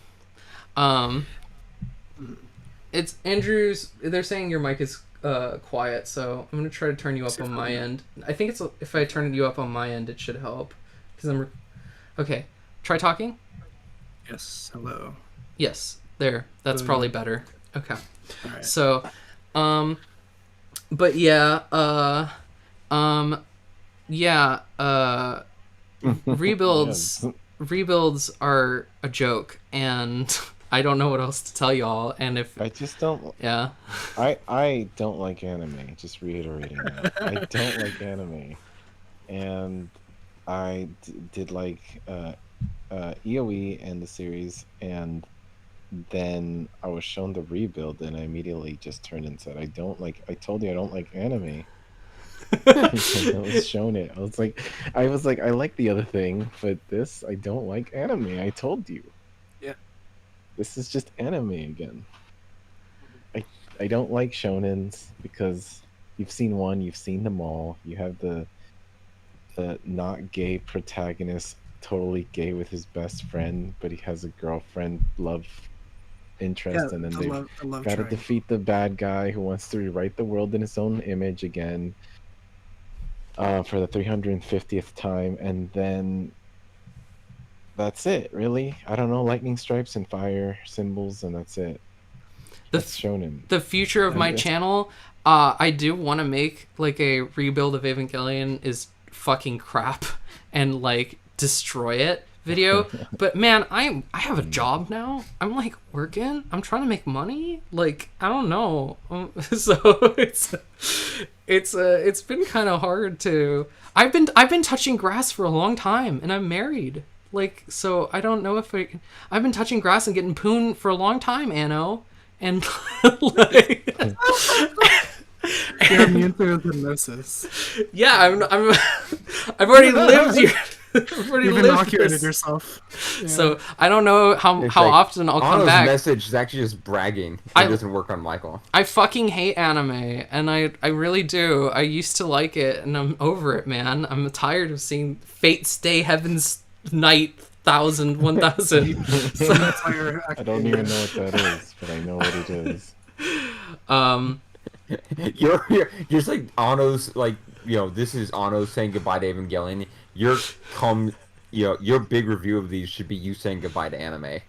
It's Andrew's. They're saying your mic is quiet, so I'm gonna try to turn you up on my end. I think it's if I turn you up on my end, it should help. Because okay. Try talking. Yes. Hello. Yes. There. That's probably better. Okay. All right. So, but yeah, rebuilds are a joke, and I don't know what else to tell y'all. And if I just don't, yeah, I don't like anime. Just reiterating that I don't like anime, and I did like EOE and the series, and then I was shown the rebuild, and I immediately just turned and said, I told you I don't like anime. I was shown it. I was like, I like the other thing, but this, I don't like anime. I told you. Yeah. This is just anime again. I don't like shonens because you've seen one, you've seen them all. You have the not gay protagonist, totally gay with his best friend, but he has a girlfriend, love interest, and then they gotta defeat the bad guy who wants to rewrite the world in his own image again for the 350th time, and then that's it, really. I don't know, lightning stripes and fire symbols, and that's it. That's shonen. The future of my channel, I do want to make like a rebuild of Evangelion is fucking crap and like destroy it video. But man, I have a job now. I'm like working. I'm trying to make money. Like I don't know. So it's been kind of hard to. I've been touching grass for a long time, and I'm married. Like so, I don't know if I've been touching grass and getting poon for a long time, Anno, and like. You're immune to hypnosis. Yeah, I've already lived here. already You've lived inoculated this. yourself. Yeah. So I don't know how It's how like, often I'll come Anno's back. message is actually just bragging. I- It doesn't work on Michael. I fucking hate anime, and I really do. I used to like it, and I'm over it, man. I'm tired of seeing Fate Stay Heaven's Night 1000. So, That's why you're I don't even know what that is, but I know what it is. You're just like Anno's like this is Anno saying goodbye to Evangelion. Your big review of these should be you saying goodbye to anime.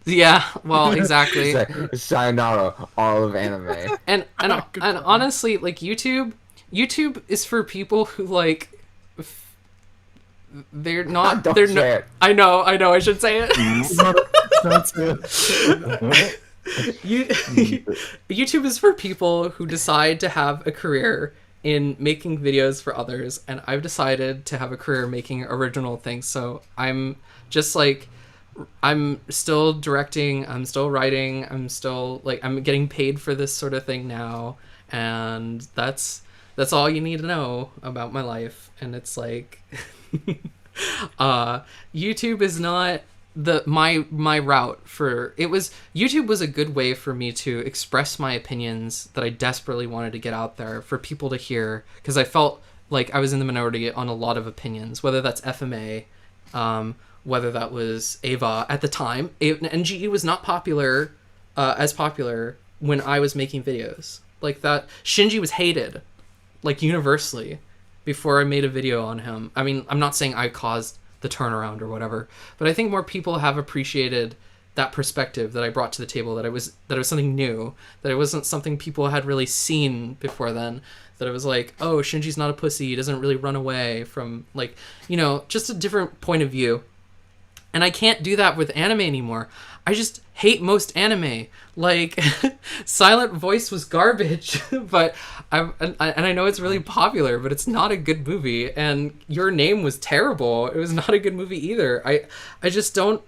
yeah, well, exactly. It's like, sayonara, all of anime. And honestly, like YouTube is for people who like they're not Don't they're say not it. I know I should say it. That's it. YouTube is for people who decide to have a career in making videos for others, and I've decided to have a career making original things. So I'm just like, I'm still directing, I'm still writing, I'm still like, I'm getting paid for this sort of thing now, and that's all you need to know about my life. And it's like YouTube is not my route for it. Was YouTube was a good way for me to express my opinions that I desperately wanted to get out there for people to hear, because I felt like I was in the minority on a lot of opinions, whether that's FMA, whether that was Ava at the time. NGE was not popular as popular when I was making videos like that. Shinji was hated like universally before I made a video on him. I mean, I'm not saying I caused the turnaround or whatever, but I think more people have appreciated that perspective that I brought to the table, that it was something new, that it wasn't something people had really seen before then, that it was like, oh, Shinji's not a pussy, he doesn't really run away from, like, just a different point of view. And I can't do that with anime anymore. I just hate most anime. Like, Silent Voice was garbage, but I know it's really popular, but it's not a good movie. And Your Name was terrible. It was not a good movie either. I just don't.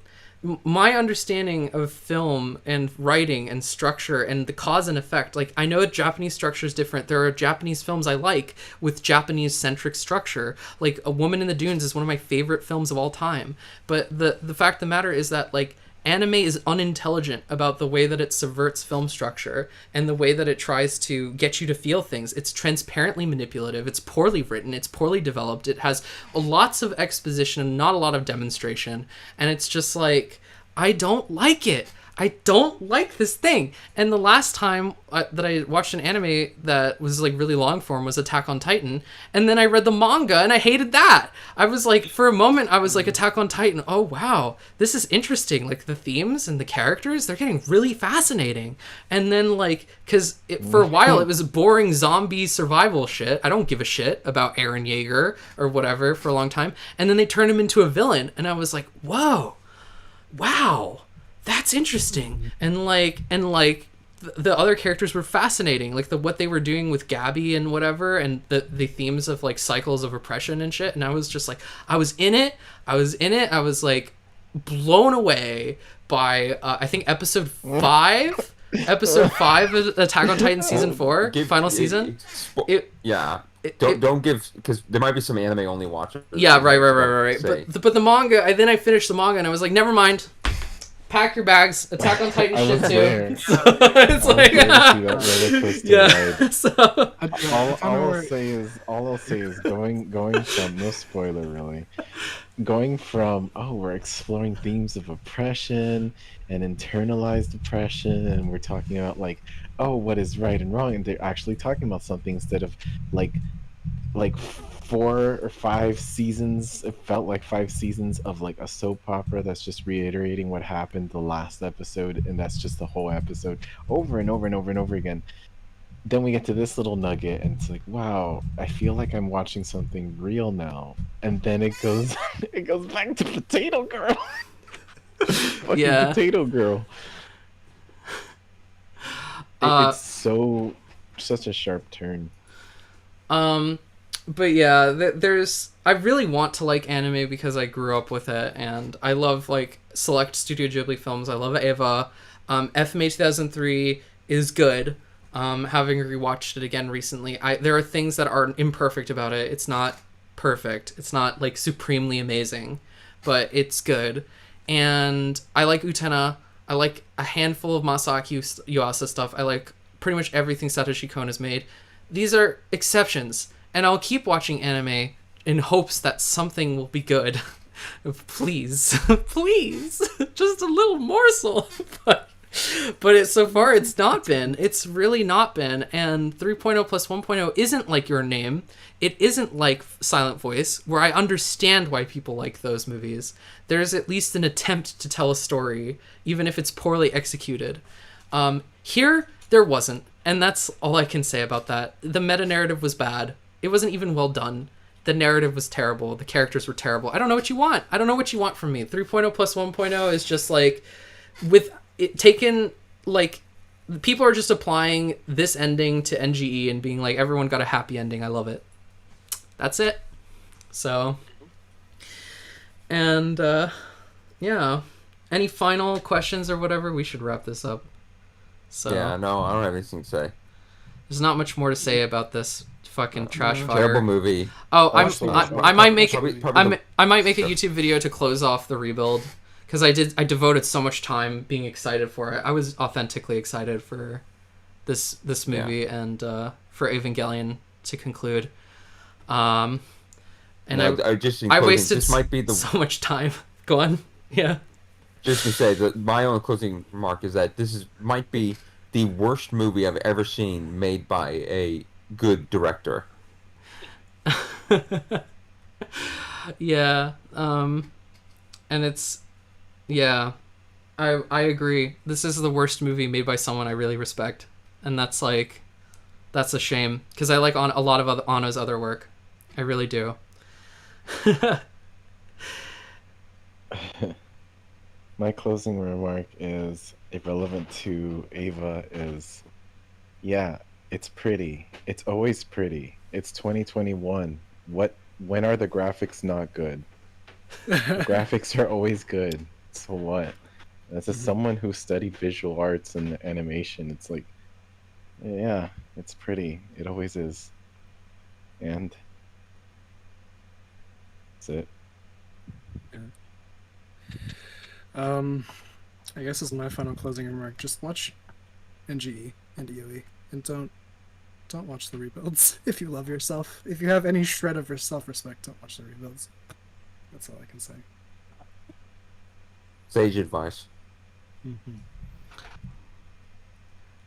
My understanding of film and writing and structure and the cause and effect, like, I know Japanese structure is different. There are Japanese films I like with Japanese centric structure. Like A Woman in the Dunes is one of my favorite films of all time. But the fact of the matter is that, like, anime is unintelligent about the way that it subverts film structure and the way that it tries to get you to feel things. It's transparently manipulative. It's poorly written. It's poorly developed. It has lots of exposition and not a lot of demonstration. And it's just like, I don't like it. I don't like this thing. And the last time that I watched an anime that was like really long form was Attack on Titan. And then I read the manga and I hated that. I was like, for a moment, I was like, Attack on Titan, oh wow, this is interesting. Like the themes and the characters, they're getting really fascinating. And then like, because for a while it was boring zombie survival shit. I don't give a shit about Eren Yeager or whatever for a long time. And then they turned him into a villain. And I was like, whoa, wow. That's interesting. And the other characters were fascinating, like what they were doing with Gabby and whatever, and the themes of like cycles of oppression and shit. And I was just like, I was in it. I was like blown away by I think episode 5 of Attack on Titan season 4, final season. Don't give, because there might be some anime only watchers. Yeah, right. But the manga, I finished the manga and I was like, never mind. Pack your bags. Attack on Titan shit too. So it's like, yeah. So all I'll say is going from, no spoiler really, going from, oh, we're exploring themes of oppression and internalized oppression, and we're talking about like, oh, what is right and wrong, and they're actually talking about something instead of like 4 or 5 seasons. It felt like 5 seasons of like a soap opera that's just reiterating what happened the last episode, and that's just the whole episode over and over and over and over again. Then we get to this little nugget and it's like, wow, I feel like I'm watching something real now. And then it goes back to Potato Girl. Fucking Yeah. Potato Girl. It's such a sharp turn. But yeah, I really want to like anime because I grew up with it, and I love like select Studio Ghibli films. I love Eva. FMA 2003 is good. Having rewatched it again recently, there are things that are imperfect about it. It's not perfect. It's not like supremely amazing, but it's good. And I like Utena. I like a handful of Masaaki Yuasa stuff. I like pretty much everything Satoshi Kon has made. These are exceptions, and I'll keep watching anime in hopes that something will be good. Please, please, just a little morsel. But so far it's not been. It's really not been. And 3.0 plus 1.0 isn't like Your Name. It isn't like Silent Voice, where I understand why people like those movies. There's at least an attempt to tell a story, even if it's poorly executed. Here, there wasn't. And that's all I can say about that. The meta-narrative was bad. It wasn't even well done. The narrative was terrible. The characters were terrible. I don't know what you want. I don't know what you want from me. 3.0 plus 1.0 is just like, with it taken, like, people are just applying this ending to NGE and being like, everyone got a happy ending. I love it. That's it. So, and, yeah. Any final questions or whatever? We should wrap this up. So, yeah, no, I don't have anything to say. There's not much more to say about this fucking trash fire. Terrible movie. Oh, I might make a Sure. YouTube video to close off the rebuild, because I devoted so much time being excited for it. I was authentically excited for this movie and for Evangelion to conclude. And No, I just in I closing, wasted this might be the so much time. Go on. Yeah. just to say that my only closing remark is that might be the worst movie I've ever seen made by a good director. Yeah. And it's, yeah, I agree. This is the worst movie made by someone I really respect, and that's a shame, because I like a lot of Anno's other work. I really do. My closing remark is irrelevant to Ava is, yeah, it's pretty. It's always pretty. It's 2021. When are the graphics not good? The graphics are always good. So what? As someone who studied visual arts and animation, it's like, yeah, it's pretty. It always is. And that's it. I guess as my final closing remark, just watch NGE and DOE, and don't watch the rebuilds. If you love yourself, if you have any shred of your self-respect, don't watch the rebuilds. That's all I can say. Sage advice.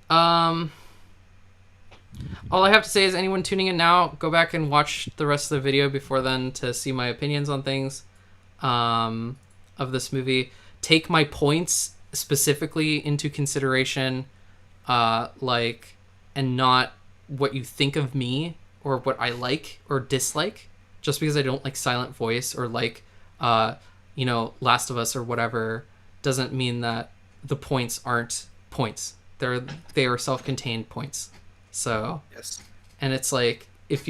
All I have to say is, anyone tuning in now, go back and watch the rest of the video before then to see my opinions on things of this movie. Take my points specifically into consideration, and not what you think of me or what I like or dislike. Just because I don't like Silent Voice or like, Last of Us or whatever, doesn't mean that the points aren't points. They are self-contained points. So, Yes. and it's like, if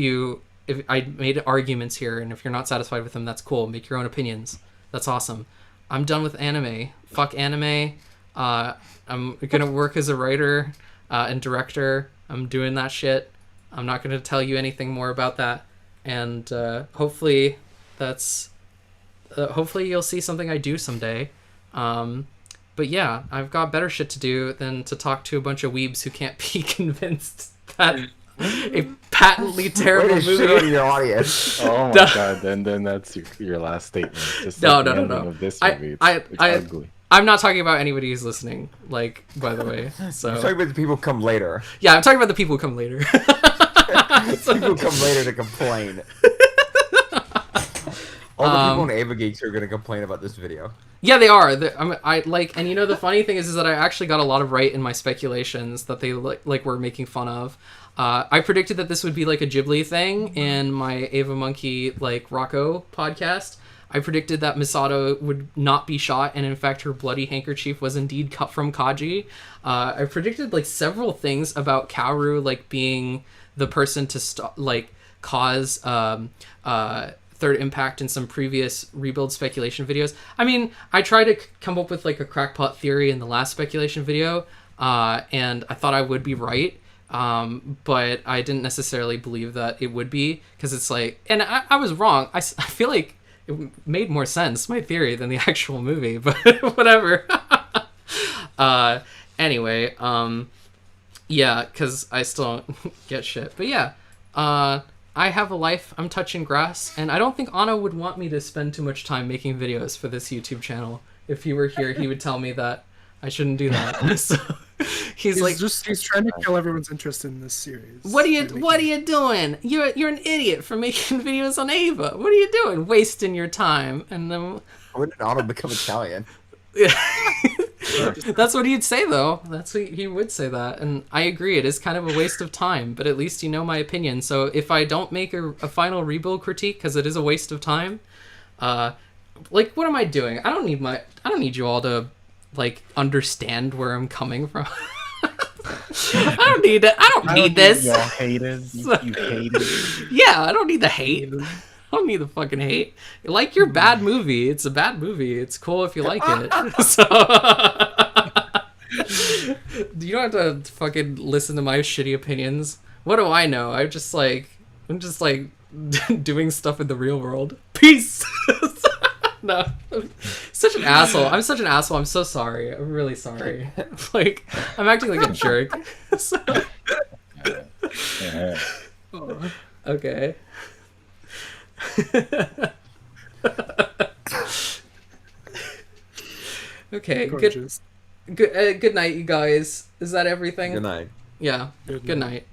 I made arguments here, and if you're not satisfied with them, that's cool. Make your own opinions. That's awesome. I'm done with anime. Fuck anime. I'm gonna work as a writer and director. I'm doing that shit. I'm not gonna tell you anything more about that. And hopefully you'll see something I do someday. But yeah, I've got better shit to do than to talk to a bunch of weebs who can't be convinced that a patently terrible Way to shit on movie. your audience. Oh my god, then that's your last statement. Just No, like no, the no, ending no. Of this I- movie. I- It's I- ugly. I'm not talking about anybody who's listening, like, by the way. So I'm talking about the people who come later. yeah, I'm talking about the people who come later. People who come later to complain. All the people in Ava Geeks are going to complain about this video. Yeah, they are. I like, and the funny thing is that I actually got a lot of right in my speculations that they like were making fun of. I predicted that this would be like a Ghibli thing in my Ava Monkey like Rocco podcast. I predicted that Misato would not be shot, and in fact, her bloody handkerchief was indeed cut from Kaji. I predicted like several things about Kaoru like being the person to cause third impact in some previous rebuild speculation videos. I mean, I tried to come up with like a crackpot theory in the last speculation video, and I thought I would be right, but I didn't necessarily believe that it would be, because it's like, and I was wrong. I feel like it made more sense, my theory, than the actual movie, but whatever. Anyway, yeah, because I still don't get shit. But yeah, I have a life, I'm touching grass, and I don't think Anna would want me to spend too much time making videos for this YouTube channel. If he were here, he would tell me that I shouldn't do that. So he's like, he's trying to kill everyone's interest in this series. what are you doing? You're an idiot for making videos on Ava. What are you doing? Wasting your time. And then When did Otto become Italian? that's what he'd say, though. That's what he would say that, and I agree. It is kind of a waste of time, but at least you know my opinion. So if I don't make a final rebuild critique because it is a waste of time, like, what am I doing? I don't need you all to like understand where I'm coming from. I don't need it. I don't need this. Y'all haters. You haters. Yeah, I don't need the hate. I don't need the fucking hate. Like your bad movie. It's a bad movie. It's cool if you like it. So you don't have to fucking listen to my shitty opinions. What do I know? I'm just like doing stuff in the real world. Peace. No. Such an asshole. I'm such an asshole. I'm so sorry. I'm really sorry. Like, I'm acting like a jerk. So... Okay. Okay. Gorgeous. Good night, you guys. Is that everything? Good night. Yeah. Good night.